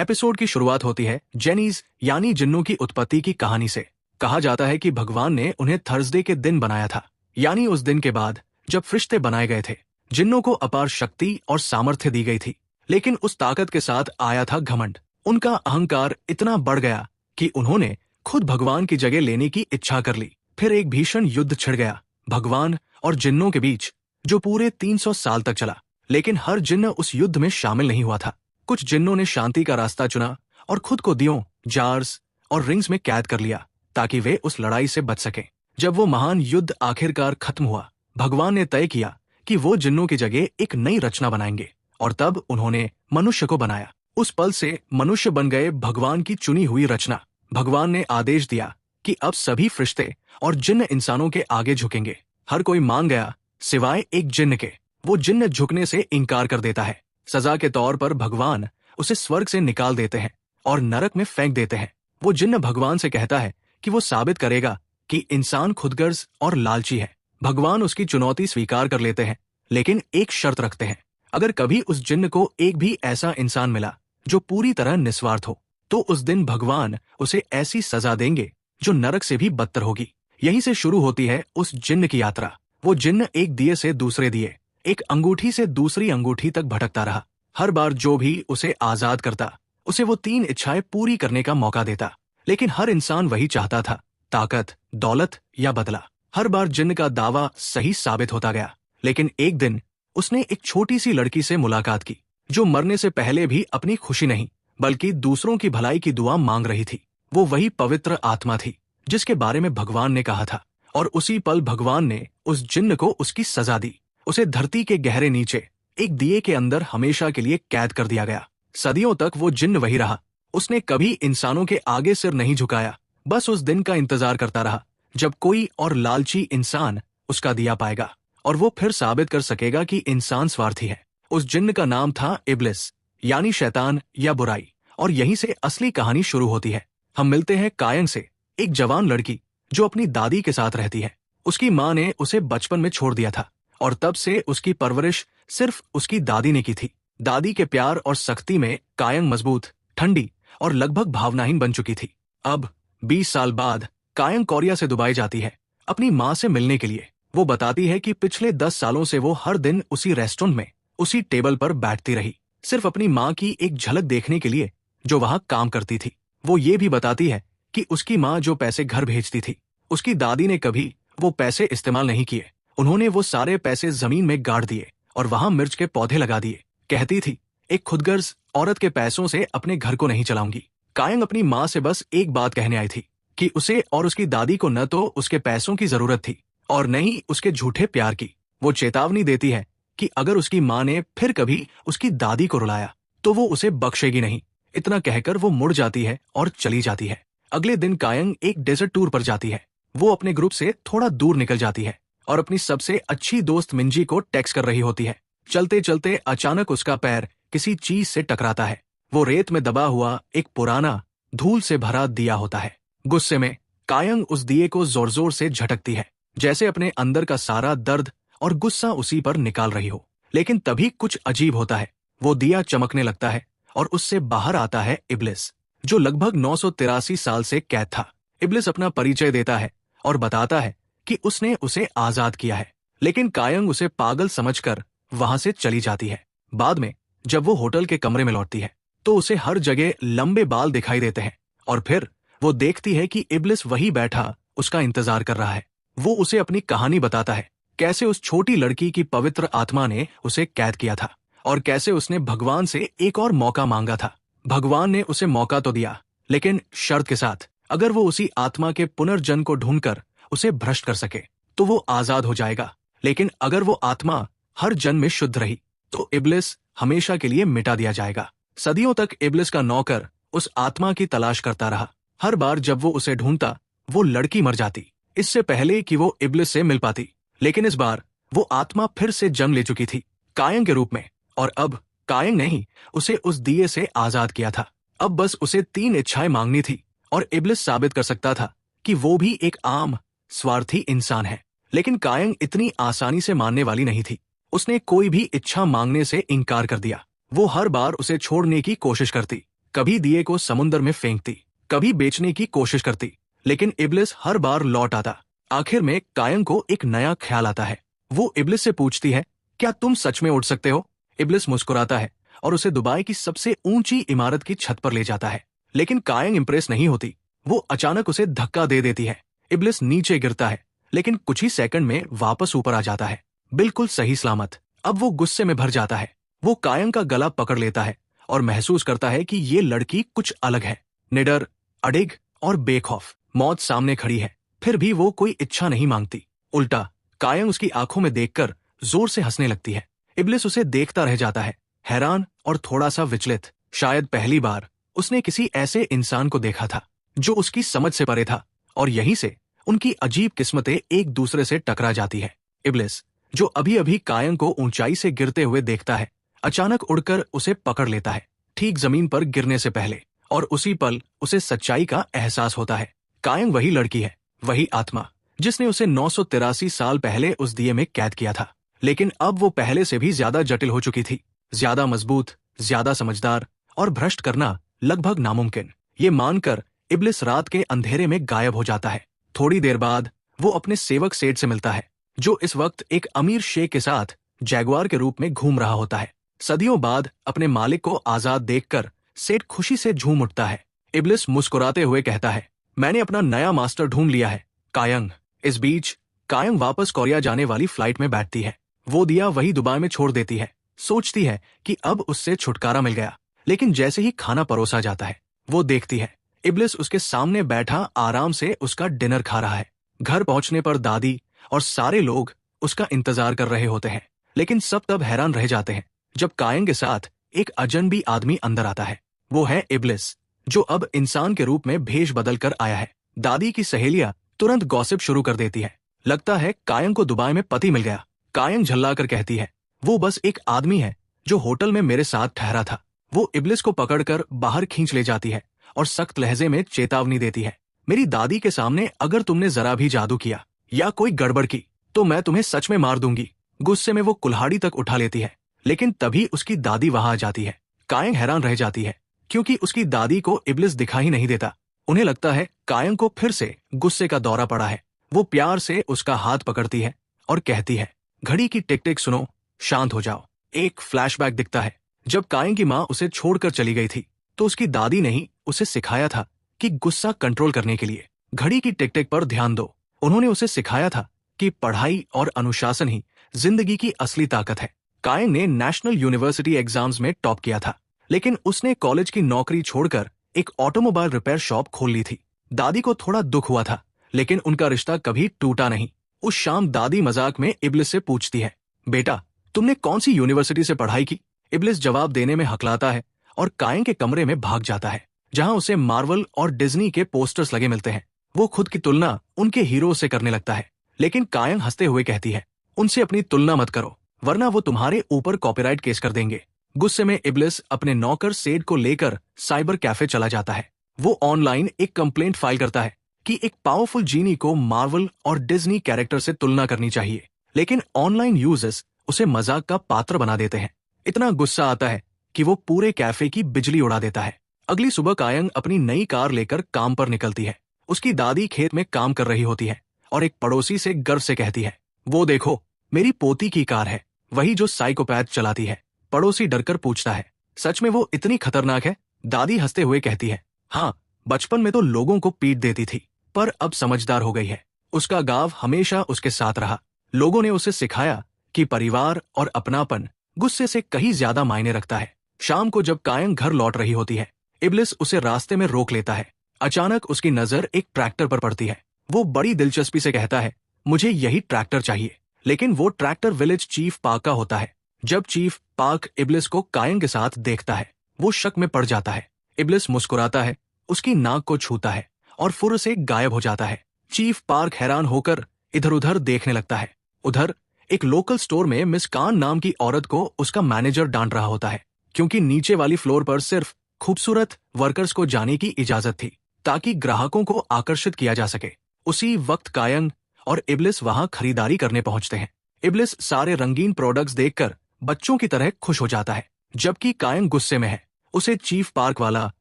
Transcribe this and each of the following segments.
Episode की शुरुआत होती है जेनीज यानी जिन्नों की उत्पत्ति की कहानी से। कहा जाता है कि भगवान ने उन्हें थर्सडे के दिन बनाया था, यानी उस दिन के बाद जब फरिश्ते बनाए गए थे। जिन्नों को अपार शक्ति और सामर्थ्य दी गई थी, लेकिन उस ताकत के साथ आया था घमंड। उनका अहंकार इतना बढ़ गया कि उन्होंने खुद भगवान की जगह लेने की इच्छा कर ली। फिर एक भीषण युद्ध छिड़ गया भगवान और जिन्नों के बीच, जो पूरे 300 साल तक चला। लेकिन हर जिन्न उस युद्ध में शामिल नहीं हुआ था। कुछ जिन्नों ने शांति का रास्ता चुना और खुद को दियों, जार्स और रिंग्स में कैद कर लिया ताकि वे उस लड़ाई से बच सकें। जब वो महान युद्ध आखिरकार खत्म हुआ, भगवान ने तय किया कि वो जिन्नों की जगह एक नई रचना बनाएंगे, और तब उन्होंने मनुष्य को बनाया। उस पल से मनुष्य बन गए भगवान की चुनी हुई रचना। भगवान ने आदेश दिया कि अब सभी फरिश्ते और जिन्न इंसानों के आगे झुकेंगे। हर कोई मान गया सिवाय एक जिन्न के। वो जिन्न झुकने से इनकार कर देता है। सजा के तौर पर भगवान उसे स्वर्ग से निकाल देते हैं और नरक में फेंक देते हैं। वो जिन्न भगवान से कहता है कि वो साबित करेगा कि इंसान खुदगर्ज और लालची है। भगवान उसकी चुनौती स्वीकार कर लेते हैं, लेकिन एक शर्त रखते हैं। अगर कभी उस जिन्न को एक भी ऐसा इंसान मिला जो पूरी तरह निस्वार्थ हो, तो उस दिन भगवान उसे ऐसी सजा देंगे जो नरक से भी बदतर होगी। यहीं से शुरू होती है उस जिन्न की यात्रा। वो जिन्न एक दिए से दूसरे दिए, एक अंगूठी से दूसरी अंगूठी तक भटकता रहा। हर बार जो भी उसे आजाद करता, उसे वो 3 इच्छाएं पूरी करने का मौका देता। लेकिन हर इंसान वही चाहता था, ताकत, दौलत या बदला। हर बार जिन्न का दावा सही साबित होता गया। लेकिन एक दिन उसने एक छोटी सी लड़की से मुलाकात की, जो मरने से पहले भी अपनी खुशी नहीं बल्कि दूसरों की भलाई की दुआ मांग रही थी। वो वही पवित्र आत्मा थी जिसके बारे में भगवान ने कहा था। और उसी पल भगवान ने उस जिन्न को उसकी सजा दी। उसे धरती के गहरे नीचे एक दिए के अंदर हमेशा के लिए कैद कर दिया गया। सदियों तक वो जिन्न वही रहा। उसने कभी इंसानों के आगे सिर नहीं झुकाया, बस उस दिन का इंतजार करता रहा जब कोई और लालची इंसान उसका दिया पाएगा और वो फिर साबित कर सकेगा कि इंसान स्वार्थी है। उस जिन्न का नाम था इब्लिस, यानी शैतान या बुराई। और यहीं से असली कहानी शुरू होती है। हम मिलते हैं कायन से, एक जवान लड़की जो अपनी दादी के साथ रहती है। उसकी माँ ने उसे बचपन में छोड़ दिया था और तब से उसकी परवरिश सिर्फ उसकी दादी ने की थी। दादी के प्यार और सख्ती में कायन मजबूत, ठंडी और लगभग भावनाहीन बन चुकी थी। अब 20 साल बाद कायन कोरिया से दुबई जाती है अपनी माँ से मिलने के लिए। वो बताती है कि पिछले 10 सालों से वो हर दिन उसी रेस्टोरेंट में उसी टेबल पर बैठती रही, सिर्फ अपनी माँ की एक झलक देखने के लिए जो वहां काम करती थी। वो ये भी बताती है कि उसकी माँ जो पैसे घर भेजती थी, उसकी दादी ने कभी वो पैसे इस्तेमाल नहीं किए। उन्होंने वो सारे पैसे जमीन में गाड़ दिए और वहां मिर्च के पौधे लगा दिए। कहती थी, एक खुदगर्ज औरत के पैसों से अपने घर को नहीं चलाऊंगी। कायन अपनी माँ से बस एक बात कहने आई थी कि उसे और उसकी दादी को न तो उसके पैसों की जरूरत थी और न ही उसके झूठे प्यार की। वो चेतावनी देती है कि अगर उसकी माँ ने फिर कभी उसकी दादी को रुलाया तो वो उसे बख्शेगी नहीं। इतना कहकर वो मुड़ जाती है और चली जाती है। अगले दिन कायन एक डेजर्ट टूर पर जाती है। वो अपने ग्रुप से थोड़ा दूर निकल जाती है और अपनी सबसे अच्छी दोस्त मिंजी को टेक्स्ट कर रही होती है। चलते चलते अचानक उसका पैर किसी चीज से टकराता है। वो रेत में दबा हुआ एक पुराना, धूल से भरा दिया होता है। गुस्से में कायन उस दिए को जोर जोर से झटकती है, जैसे अपने अंदर का सारा दर्द और गुस्सा उसी पर निकाल रही हो। लेकिन तभी कुछ अजीब होता है। वो दिया चमकने लगता है और उससे बाहर आता है इब्लिस, जो लगभग 983 साल से कैद था। इब्लिस अपना परिचय देता है और बताता है कि उसने उसे आजाद किया है, लेकिन कायन उसे पागल समझकर वहां से चली जाती है। बाद में जब वो होटल के कमरे में लौटती है तो उसे हर जगह लंबे बाल दिखाई देते हैं और फिर वो देखती है कि इब्लिस वही बैठा उसका इंतजार कर रहा है। वो उसे अपनी कहानी बताता है, कैसे उस छोटी लड़की की पवित्र आत्मा ने उसे कैद किया था और कैसे उसने भगवान से एक और मौका मांगा था। भगवान ने उसे मौका तो दिया, लेकिन शर्त के साथ, अगर वो उसी आत्मा के पुनर्जन्म को ढूंढकर उसे भ्रष्ट कर सके तो वो आजाद हो जाएगा। लेकिन अगर वो आत्मा हर जन्म में शुद्ध रही तो इब्लिस हमेशा के लिए मिटा दिया जाएगा। सदियों तक इब्लिस का नौकर उस आत्मा की तलाश करता रहा। हर बार जब वो उसे ढूंढता, वो लड़की मर जाती, इससे पहले कि वो इब्लिस से मिल पाती। लेकिन इस बार वो आत्मा फिर से जन्म ले चुकी थी, कायन के रूप में। और अब कायन ने ही उसे उस दिए से आजाद किया था। अब बस उसे 3 इच्छाएं मांगनी थी और इब्लिस साबित कर सकता था कि वो भी एक आम स्वार्थी इंसान है। लेकिन कायन इतनी आसानी से मानने वाली नहीं थी। उसने कोई भी इच्छा मांगने से इनकार कर दिया। वो हर बार उसे छोड़ने की कोशिश करती, कभी दिए को समुंदर में फेंकती, कभी बेचने की कोशिश करती, लेकिन इब्लिस हर बार लौट आता। आखिर में कायन को एक नया ख्याल आता है। वो इब्लिस से पूछती है, क्या तुम सच में उड़ सकते हो? इब्लिस मुस्कुराता है और उसे दुबई की सबसे ऊंची इमारत की छत पर ले जाता है। लेकिन कायन इंप्रेस नहीं होती। वो अचानक उसे धक्का दे देती है। इब्लिस नीचे गिरता है, लेकिन कुछ ही सेकंड में वापस ऊपर आ जाता है, बिल्कुल सही सलामत। अब वो गुस्से में भर जाता है। वो कायन का गला पकड़ लेता है और महसूस करता है कि ये लड़की कुछ अलग है, निडर, अडिग और बेखौफ। मौत सामने खड़ी है, फिर भी वो कोई इच्छा नहीं मांगती। उल्टा कायन उसकी आंखों में देखकर जोर से हंसने लगती है। इब्लिस उसे देखता रह जाता है, हैरान और थोड़ा सा विचलित। शायद पहली बार उसने किसी ऐसे इंसान को देखा था जो उसकी समझ से परे था, और यहीं से उनकी अजीब किस्मतें एक दूसरे से टकरा जाती है। इब्लिस, जो अभी अभी कायन को ऊंचाई से गिरते हुए देखता है, अचानक उड़कर उसे पकड़ लेता है, ठीक जमीन पर गिरने से पहले, और उसी पल उसे सच्चाई का एहसास होता है। कायन वही लड़की है, वही आत्मा जिसने उसे 983 साल पहले उस दिए में कैद किया था। लेकिन अब वो पहले से भी ज्यादा जटिल हो चुकी थी, ज्यादा मजबूत, ज्यादा समझदार, और भ्रष्ट करना लगभग नामुमकिन। ये मानकर इब्लिस रात के अंधेरे में गायब हो जाता है। थोड़ी देर बाद वो अपने सेवक सेठ से मिलता है, जो इस वक्त एक अमीर शेख के साथ जैगुआर के रूप में घूम रहा होता है। सदियों बाद अपने मालिक को आजाद देखकर सेठ खुशी से झूम उठता है। इब्लिस मुस्कुराते हुए कहता है, मैंने अपना नया मास्टर ढूंढ लिया है, कायंग। इस बीच कायंग वापस कोरिया जाने वाली फ्लाइट में बैठती है। वो दिया वही दुबई में छोड़ देती है। सोचती है कि अब उससे छुटकारा मिल गया, लेकिन जैसे ही खाना परोसा जाता है, वो देखती है इब्लिस उसके सामने बैठा आराम से उसका डिनर खा रहा है। घर पहुंचने पर दादी और सारे लोग उसका इंतजार कर रहे होते हैं, लेकिन सब तब हैरान रह जाते हैं जब कायंग के साथ एक अजनबी आदमी अंदर आता है। वो है इब्लिस, जो अब इंसान के रूप में भेष बदल कर आया है। दादी की सहेलियां तुरंत गॉसिप शुरू कर देती है। लगता है कायंग को दुबई में पति मिल गया। कायंग झल्लाकर कहती है, वो बस एक आदमी है जो होटल में मेरे साथ ठहरा था। वो इब्लिस को पकड़कर बाहर खींच ले जाती है और सख्त लहजे में चेतावनी देती है, मेरी दादी के सामने अगर तुमने जरा भी जादू किया या कोई गड़बड़ की तो मैं तुम्हें सच में मार दूंगी। गुस्से में वो कुल्हाड़ी तक उठा लेती है, लेकिन तभी उसकी दादी वहां आ जाती है। कायंग हैरान रह जाती है, क्योंकि उसकी दादी को इब्लिस दिखाई नहीं देता। उन्हें लगता है कायंग को फिर से गुस्से का दौरा पड़ा है। वो प्यार से उसका हाथ पकड़ती है और कहती है, घड़ी की टिक टिक सुनो, शांत हो जाओ। एक फ्लैशबैक दिखता है। जब कायंग की माँ उसे छोड़कर चली गई थी, तो उसकी दादी ने ही उसे सिखाया था कि गुस्सा कंट्रोल करने के लिए घड़ी की टिक टिक पर ध्यान दो। उन्होंने उसे सिखाया था कि पढ़ाई और अनुशासन ही जिंदगी की असली ताकत है। कायंग ने नेशनल यूनिवर्सिटी एग्जाम्स में टॉप किया था, लेकिन उसने कॉलेज की नौकरी छोड़कर एक ऑटोमोबाइल रिपेयर शॉप खोल ली थी। दादी को थोड़ा दुख हुआ था, लेकिन उनका रिश्ता कभी टूटा नहीं। उस शाम दादी मजाक में इब्लिस से पूछती है, बेटा तुमने कौन सी यूनिवर्सिटी से पढ़ाई की? इब्लिस जवाब देने में हकलाता है और कायंग के कमरे में भाग जाता है, जहां उसे मार्वल और डिज्नी के पोस्टर्स लगे मिलते हैं। वो खुद की तुलना उनके हीरो से करने लगता है, लेकिन कायंग हंसते हुए कहती है, उनसे अपनी तुलना मत करो, वरना वो तुम्हारे ऊपर कॉपीराइट केस कर देंगे। गुस्से में इब्लिस अपने नौकर सेड को लेकर साइबर कैफे चला जाता है। वो ऑनलाइन एक कंप्लेंट फाइल करता है कि एक पावरफुल जीनी को मार्वल और डिज्नी कैरेक्टर से तुलना करनी चाहिए, लेकिन ऑनलाइन यूजर्स उसे मजाक का पात्र बना देते हैं। इतना गुस्सा आता है कि वो पूरे कैफे की बिजली उड़ा देता है। अगली सुबह कायंग अपनी नई कार लेकर काम पर निकलती है। उसकी दादी खेत में काम कर रही होती है और एक पड़ोसी से गर्व से कहती है, वो देखो मेरी पोती की कार है, वही जो साइकोपैथ चलाती है। पड़ोसी डरकर पूछता है, सच में वो इतनी खतरनाक है? दादी हंसते हुए कहती है, हाँ, बचपन में तो लोगों को पीट देती थी, पर अब समझदार हो गई है। उसका गांव हमेशा उसके साथ रहा। लोगों ने उसे सिखाया कि परिवार और अपनापन गुस्से से कहीं ज्यादा मायने रखता है। शाम को जब कायंग घर लौट रही होती है, इब्लिस उसे रास्ते में रोक लेता है। अचानक उसकी नजर एक ट्रैक्टर पर पड़ती है। वो बड़ी दिलचस्पी से कहता है, मुझे यही ट्रैक्टर चाहिए। लेकिन वो ट्रैक्टर विलेज चीफ पार्क का होता है। जब चीफ पार्क इब्लिस को कायंग के साथ देखता है, वो शक में पड़ जाता है। इब्लिस मुस्कुराता है, उसकी नाक को छूता है और फुर्र से गायब हो जाता है। चीफ पार्क हैरान होकर इधर उधर देखने लगता है। उधर एक लोकल स्टोर में मिस कान नाम की औरत को उसका मैनेजर डांट रहा होता है, क्योंकि नीचे वाली फ्लोर पर सिर्फ खूबसूरत वर्कर्स को जाने की इजाजत थी, ताकि ग्राहकों को आकर्षित किया जा सके। उसी वक्त कायंग और इब्लिस वहां खरीदारी करने पहुंचते हैं। इब्लिस सारे रंगीन प्रोडक्ट्स देखकर बच्चों की तरह खुश हो जाता है, जबकि कायंग गुस्से में है। उसे चीफ पार्क वाला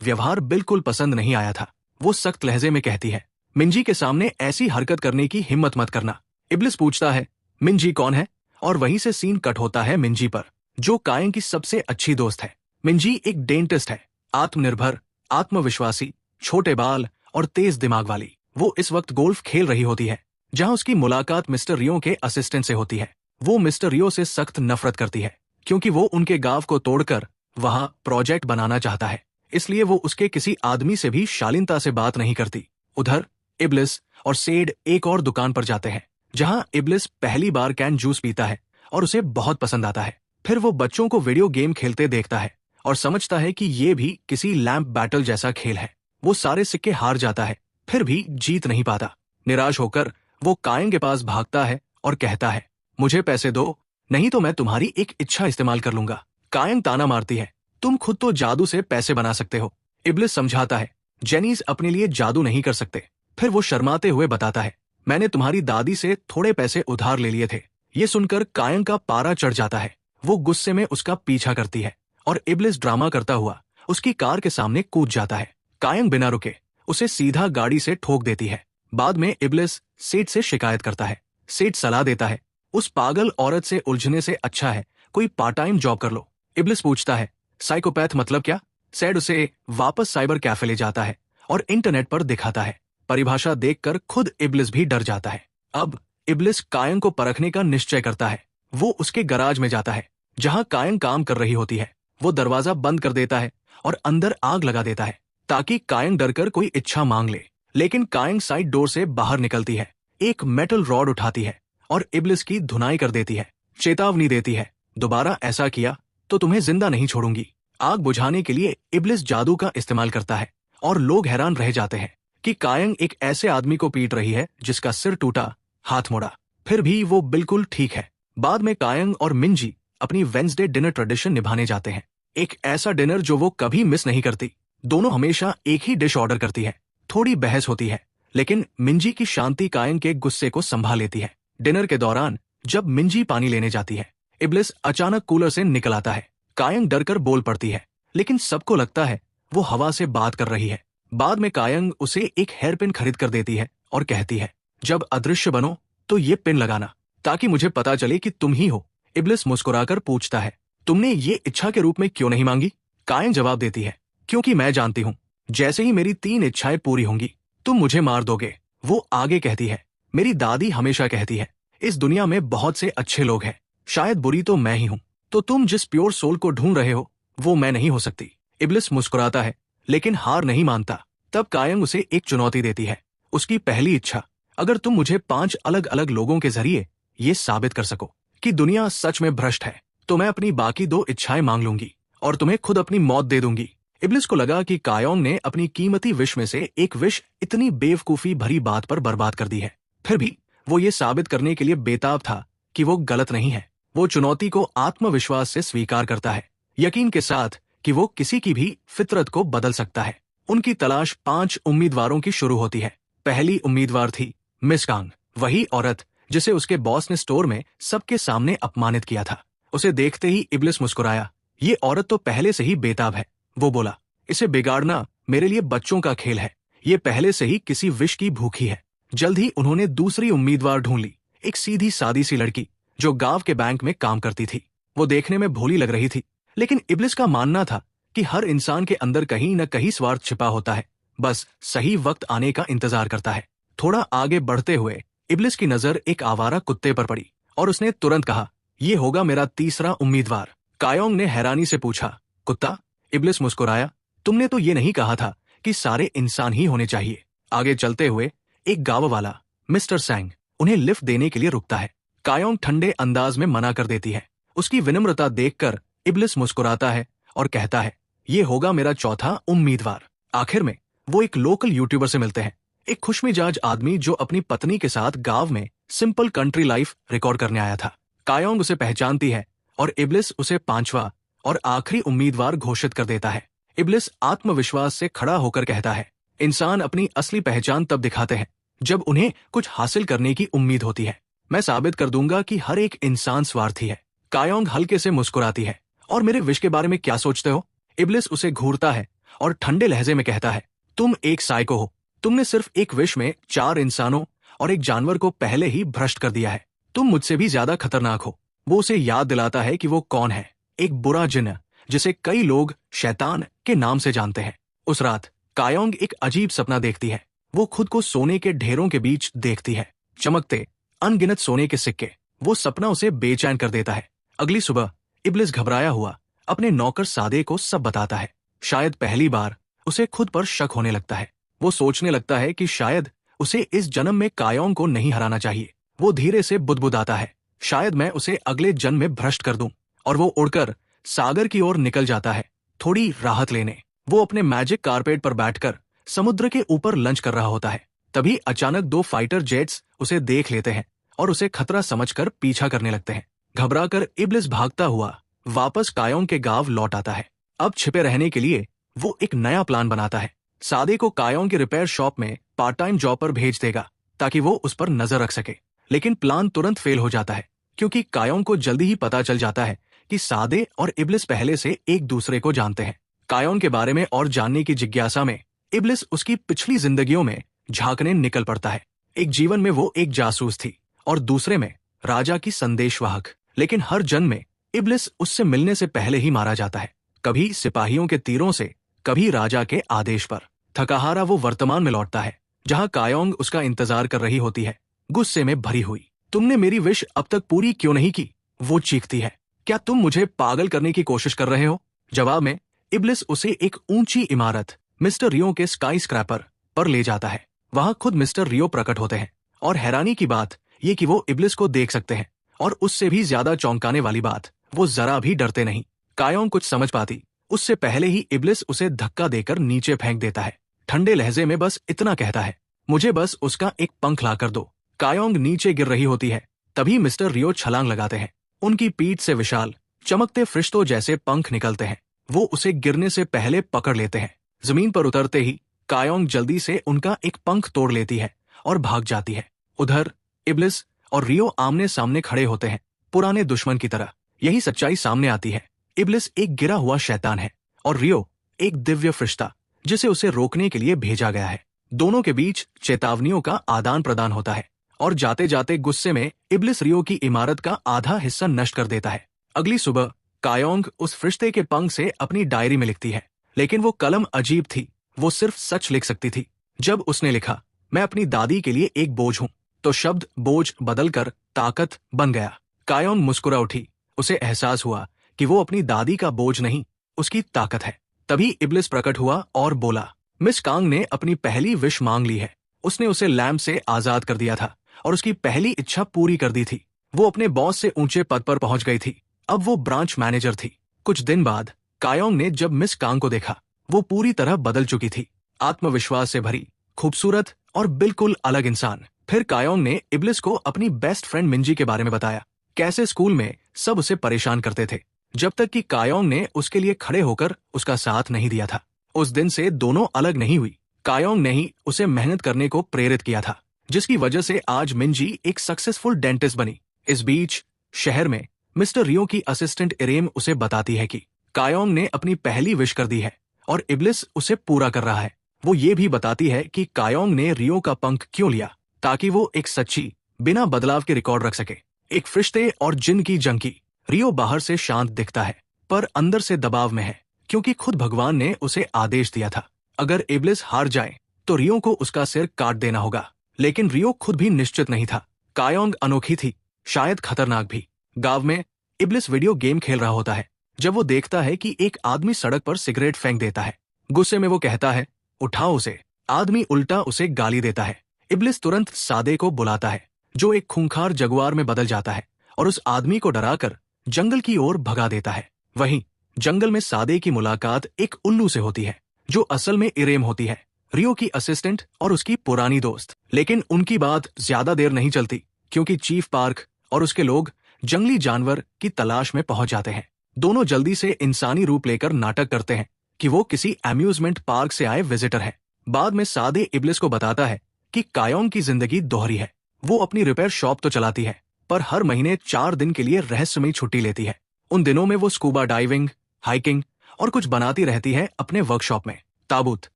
व्यवहार बिल्कुल पसंद नहीं आया था। वो सख्त लहजे में कहती है, मिंजी के सामने ऐसी हरकत करने की हिम्मत मत करना। इब्लिस पूछता है, मिंजी कौन है? और वहीं से सीन कट होता है मिंजी पर, जो कायंग की सबसे अच्छी दोस्त है। मिंजी एक डेंटिस्ट है, आत्मनिर्भर, आत्मविश्वासी, छोटे बाल और तेज दिमाग वाली। वो इस वक्त गोल्फ खेल रही होती है, जहां उसकी मुलाकात मिस्टर रियो के असिस्टेंट से होती है। वो मिस्टर रियो से सख्त नफरत करती है, क्योंकि वो उनके गांव को तोड़कर वहां प्रोजेक्ट बनाना चाहता है। इसलिए वो उसके किसी आदमी से भी शालीनता से बात नहीं करती। उधर इब्लिस और सेड एक और दुकान पर जाते हैं, जहां इब्लिस पहली बार कैन जूस पीता है और उसे बहुत पसंद आता है। फिर वो बच्चों को वीडियो गेम खेलते देखता है और समझता है कि ये भी किसी लैंप बैटल जैसा खेल है। वो सारे सिक्के हार जाता है, फिर भी जीत नहीं पाता। निराश होकर वो कायंग के पास भागता है और कहता है, मुझे पैसे दो, नहीं तो मैं तुम्हारी एक इच्छा इस्तेमाल कर लूंगा। कायंग ताना मारती है, तुम खुद तो जादू से पैसे बना सकते हो। इब्लिस समझाता है, जेनीज अपने लिए जादू नहीं कर सकते। फिर वो शर्माते हुए बताता है, मैंने तुम्हारी दादी से थोड़े पैसे उधार ले लिए थे। ये सुनकर कायंग का पारा चढ़ जाता है। वो गुस्से में उसका पीछा करती है और इब्लिस ड्रामा करता हुआ उसकी कार के सामने कूद जाता है। कायंग बिना रुके उसे सीधा गाड़ी से ठोक देती है। बाद में इब्लिस सेठ से शिकायत करता है। सेठ सलाह देता है, उस पागल औरत से उलझने से अच्छा है कोई पार्ट टाइम जॉब कर लो। इब्लिस पूछता है, साइकोपैथ मतलब क्या? सेठ उसे वापस साइबर कैफे ले जाता है और इंटरनेट पर दिखाता है। परिभाषा देखकर खुद इब्लिस भी डर जाता है। अब इब्लिस कायंग को परखने का निश्चय करता है। वो उसके गराज में जाता है, जहां कायंग काम कर रही होती है। वो दरवाजा बंद कर देता है और अंदर आग लगा देता है, ताकि कायंग डरकर कोई इच्छा मांग ले। लेकिन कायंग साइड डोर से बाहर निकलती है, एक मेटल रॉड उठाती है और इब्लिस की धुनाई कर देती है। चेतावनी देती है, दोबारा ऐसा किया तो तुम्हें जिंदा नहीं छोड़ूंगी। आग बुझाने के लिए इब्लिस जादू का इस्तेमाल करता है और लोग हैरान रह जाते हैं कि कायंग एक ऐसे आदमी को पीट रही है जिसका सिर टूटा, हाथ मुड़ा, फिर भी वो बिल्कुल ठीक है। बाद में कायंग और मिंजी अपनी वेंसडे डिनर ट्रेडिशन निभाने जाते हैं, एक ऐसा डिनर जो वो कभी मिस नहीं करती। दोनों हमेशा एक ही डिश ऑर्डर करती है। थोड़ी बहस होती है, लेकिन मिंजी की शांति कायंग के गुस्से को संभाल लेती है। डिनर के दौरान जब मिंजी पानी लेने जाती है, इब्लिस अचानक कूलर से निकल आता है। कायंग डरकर बोल पड़ती है, लेकिन सबको लगता है वो हवा से बात कर रही है। बाद में कायंग उसे एक हेयर पिन खरीद कर देती है और कहती है, जब अदृश्य बनो तो ये पिन लगाना, ताकि मुझे पता चले कि तुम ही हो। इब्लिस मुस्कुराकर पूछता है, तुमने ये इच्छा के रूप में क्यों नहीं मांगी? कायंग जवाब देती है, क्योंकि मैं जानती हूँ जैसे ही मेरी 3 इच्छाएं पूरी होंगी तुम मुझे मार दोगे। वो आगे कहती है, मेरी दादी हमेशा कहती है, इस दुनिया में बहुत से अच्छे लोग हैं, शायद बुरी तो मैं ही हूँ। तो तुम जिस प्योर सोल को ढूंढ रहे हो वो मैं नहीं हो सकती। इब्लिस मुस्कुराता है, लेकिन हार नहीं मानता। तब कायंग उसे एक चुनौती देती है, उसकी पहली इच्छा, अगर तुम मुझे 5 अलग अलग लोगों के जरिए ये साबित कर सको कि दुनिया सच में भ्रष्ट है, तो मैं अपनी बाकी 2 इच्छाएं मांग लूंगी और तुम्हें खुद अपनी मौत दे दूंगी। इब्लिस को लगा कि कायंग ने अपनी कीमती विश में से एक विश इतनी बेवकूफी भरी बात पर बर्बाद कर दी है। फिर भी वो ये साबित करने के लिए बेताब था कि वो गलत नहीं है। वो चुनौती को आत्मविश्वास से स्वीकार करता है, यकीन के साथ कि वो किसी की भी फितरत को बदल सकता है। उनकी तलाश 5 उम्मीदवारों की शुरू होती है। पहली उम्मीदवार थी मिस कांग, वही औरत जिसे उसके बॉस ने स्टोर में सबके सामने अपमानित किया था। उसे देखते ही इब्लिस मुस्कुराया, ये औरत तो पहले से ही बेताब है। वो बोला, इसे बिगाड़ना मेरे लिए बच्चों का खेल है, ये पहले से ही किसी विश की भूखी है। जल्द ही उन्होंने दूसरी उम्मीदवार ढूंढ ली, एक सीधी सादी सी लड़की जो गांव के बैंक में काम करती थी। वो देखने में भोली लग रही थी, लेकिन इब्लिस का मानना था कि हर इंसान के अंदर कहीं न कहीं स्वार्थ छिपा होता है, बस सही वक्त आने का इंतजार करता है। थोड़ा आगे बढ़ते हुए इब्लिस की नजर एक आवारा कुत्ते पर पड़ी और उसने तुरंत कहा, ये होगा मेरा तीसरा उम्मीदवार। कायंग ने हैरानी से पूछा, कुत्ता? इब्लिस मुस्कुराया, तुमने तो ये नहीं कहा था कि सारे इंसान ही होने चाहिए। आगे चलते हुए एक गांव वाला मिस्टर सैंग उन्हें लिफ्ट देने के लिए रुकता है। कायंग ठंडे अंदाज में मना कर देती है। उसकी विनम्रता देखकर इब्लिस मुस्कुराता है और कहता है, ये होगा मेरा चौथा उम्मीदवार। आखिर में वो एक लोकल यूट्यूबर से मिलते हैं, एक खुशमिजाज आदमी जो अपनी पत्नी के साथ गांव में सिंपल कंट्री लाइफ रिकॉर्ड करने आया था। कायंग उसे पहचानती है और इब्लिस उसे 5वां और आखिरी उम्मीदवार घोषित कर देता है। इब्लिस आत्मविश्वास से खड़ा होकर कहता है, इंसान अपनी असली पहचान तब दिखाते हैं जब उन्हें कुछ हासिल करने की उम्मीद होती है। मैं साबित कर दूंगा कि हर एक इंसान स्वार्थी है। कायंग हल्के से मुस्कुराती है, और मेरे विश के बारे में क्या सोचते हो? इब्लिस उसे घूरता है और ठंडे लहजे में कहता है, तुम एक साइको हो। तुमने सिर्फ एक विश में 4 इंसानों और एक जानवर को पहले ही भ्रष्ट कर दिया है। तुम मुझसे भी ज्यादा खतरनाक हो। वो उसे याद दिलाता है कि वो कौन है, एक बुरा जिन्न जिसे कई लोग शैतान के नाम से जानते हैं। उस रात कायोंग एक अजीब सपना देखती है। वो खुद को सोने के ढेरों के बीच देखती है, चमकते अनगिनत सोने के सिक्के। वो सपना उसे बेचैन कर देता है। अगली सुबह इब्लिस घबराया हुआ अपने नौकर सादे को सब बताता है। शायद पहली बार उसे खुद पर शक होने लगता है। वो सोचने लगता है कि शायद उसे इस जन्म में कायोंग को नहीं हराना चाहिए। वो धीरे से बुदबुदाता है, शायद मैं उसे अगले जन्म में भ्रष्ट कर दूं। और वो उड़कर सागर की ओर निकल जाता है, थोड़ी राहत लेने। वो अपने मैजिक कारपेट पर बैठकर समुद्र के ऊपर लंच कर रहा होता है। तभी अचानक 2 फाइटर जेट्स उसे देख लेते हैं और उसे खतरा समझकर पीछा करने लगते हैं। घबराकर इब्लिस भागता हुआ वापस कायोंग के गांव लौट आता है। अब छिपे रहने के लिए वो एक नया प्लान बनाता है। सादे को कायोंग की रिपेयर शॉप में पार्ट टाइम जॉब पर भेज देगा ताकि वो उस पर नजर रख सके। लेकिन प्लान तुरंत फेल हो जाता है, क्योंकि कायोंग को जल्दी ही पता चल जाता है कि सादे और इब्लिस पहले से एक दूसरे को जानते हैं। कायोंग के बारे में और जानने की जिज्ञासा में इब्लिस उसकी पिछली जिंदगियों में झांकने निकल पड़ता है। एक जीवन में वो एक जासूस थी और दूसरे में राजा की संदेशवाहक। लेकिन हर जन्म में इब्लिस उससे मिलने से पहले ही मारा जाता है, कभी सिपाहियों के तीरों से, कभी राजा के आदेश पर। थकाहारा वो वर्तमान में लौटता है, जहां कायोंग उसका इंतजार कर रही होती है, गुस्से में भरी हुई। तुमने मेरी विश अब तक पूरी क्यों नहीं की? वो चीखती है। क्या तुम मुझे पागल करने की कोशिश कर रहे हो? जवाब में इब्लिस उसे एक ऊंची इमारत मिस्टर रियो के स्काई स्क्रैपर पर ले जाता है। वहां खुद मिस्टर रियो प्रकट होते हैं और हैरानी की बात ये कि वो इब्लिस को देख सकते हैं, और उससे भी ज्यादा चौंकाने वाली बात, वो जरा भी डरते नहीं। कायोंग कुछ समझ पाती उससे पहले ही इब्लिस उसे धक्का देकर नीचे फेंक देता है। ठंडे लहजे में बस इतना कहता है, मुझे बस उसका एक पंख ला कर दो। कायोंग नीचे गिर रही होती है, तभी मिस्टर रियो छलांग लगाते हैं। उनकी पीठ से विशाल चमकते फरिश्तों जैसे पंख निकलते हैं। वो उसे गिरने से पहले पकड़ लेते हैं। जमीन पर उतरते ही कायोंग जल्दी से उनका एक पंख तोड़ लेती है और भाग जाती है। उधर इब्लिस और रियो आमने सामने खड़े होते हैं, पुराने दुश्मन की तरह। यही सच्चाई सामने आती है। इब्लिस एक गिरा हुआ शैतान है और रियो एक दिव्य फरिश्ता, जिसे उसे रोकने के लिए भेजा गया है। दोनों के बीच चेतावनियों का आदान प्रदान होता है और जाते जाते गुस्से में इब्लिस रियो की इमारत का आधा हिस्सा नष्ट कर देता है। अगली सुबह कायोंग उस फरिश्ते के पंख से अपनी डायरी में लिखती है, लेकिन वो कलम अजीब थी। वो सिर्फ सच लिख सकती थी। जब उसने लिखा, मैं अपनी दादी के लिए एक बोझ हूं, तो शब्द बोझ बदलकर ताकत बन गया। कायोंग मुस्कुरा उठी। उसे एहसास हुआ कि वो अपनी दादी का बोझ नहीं, उसकी ताकत है। तभी इब्लिस प्रकट हुआ और बोला, मिस कांग ने अपनी पहली विश मांग ली है। उसने उसे लैम्प से आजाद कर दिया था और उसकी पहली इच्छा पूरी कर दी थी। वो अपने बॉस से ऊंचे पद पर पहुंच गई थी। अब वो ब्रांच मैनेजर थी। कुछ दिन बाद कायोंग ने जब मिस कांग को देखा, वो पूरी तरह बदल चुकी थी, आत्मविश्वास से भरी, खूबसूरत और बिल्कुल अलग इंसान। फिर कायोंग ने इब्लिस को अपनी बेस्ट फ्रेंड मिंजी के बारे में बताया, कैसे स्कूल में सब उसे परेशान करते थे, जब तक कि कायोंग ने उसके लिए खड़े होकर उसका साथ नहीं दिया था। उस दिन से दोनों अलग नहीं हुई। कायोंग ने ही उसे मेहनत करने को प्रेरित किया था, जिसकी वजह से आज मिंजी एक सक्सेसफुल डेंटिस्ट बनी। इस बीच शहर में मिस्टर रियो की असिस्टेंट इरेम उसे बताती है कि कायोंग ने अपनी पहली विश कर दी है और इब्लिस उसे पूरा कर रहा है। वो ये भी बताती है कि कायोंग ने रियो का पंख क्यों लिया, ताकि वो एक सच्ची, बिना बदलाव के रिकॉर्ड रख सके। एक फरिश्ते और जिन की जंग की। रियो बाहर से शांत दिखता है, पर अंदर से दबाव में है, क्योंकि खुद भगवान ने उसे आदेश दिया था, अगर इब्लिस हार जाए तो रियो को उसका सिर काट देना होगा। लेकिन रियो खुद भी निश्चित नहीं था। कायोंग अनोखी थी, शायद खतरनाक भी। गांव में इब्लिस वीडियो गेम खेल रहा होता है, जब वो देखता है कि एक आदमी सड़क पर सिगरेट फेंक देता है। गुस्से में वो कहता है, उठाओ उसे। आदमी उल्टा उसे गाली देता है। इब्लिस तुरंत सादे को बुलाता है, जो एक खूंखार जगुआर में बदल जाता है और उस आदमी को डराकर जंगल की ओर भगा देता है। वहीं जंगल में सादे की मुलाकात एक उल्लू से होती है, जो असल में इरेम होती है, रियो की असिस्टेंट और उसकी पुरानी दोस्त। लेकिन उनकी बात ज्यादा देर नहीं चलती, क्योंकि चीफ पार्क और उसके लोग जंगली जानवर की तलाश में पहुंच जाते हैं। दोनों जल्दी से इंसानी रूप लेकर नाटक करते हैं कि वो किसी अम्यूजमेंट पार्क से आए विजिटर हैं। बाद में सादे इब्लिस को बताता है कि कायोंग की जिंदगी दोहरी है। वो अपनी रिपेयर शॉप तो चलाती है, पर हर महीने 4 दिन के लिए रहस्यमयी छुट्टी लेती है। उन दिनों में वो स्कूबा डाइविंग, हाइकिंग और कुछ बनाती रहती है अपने वर्कशॉप में। ताबूत,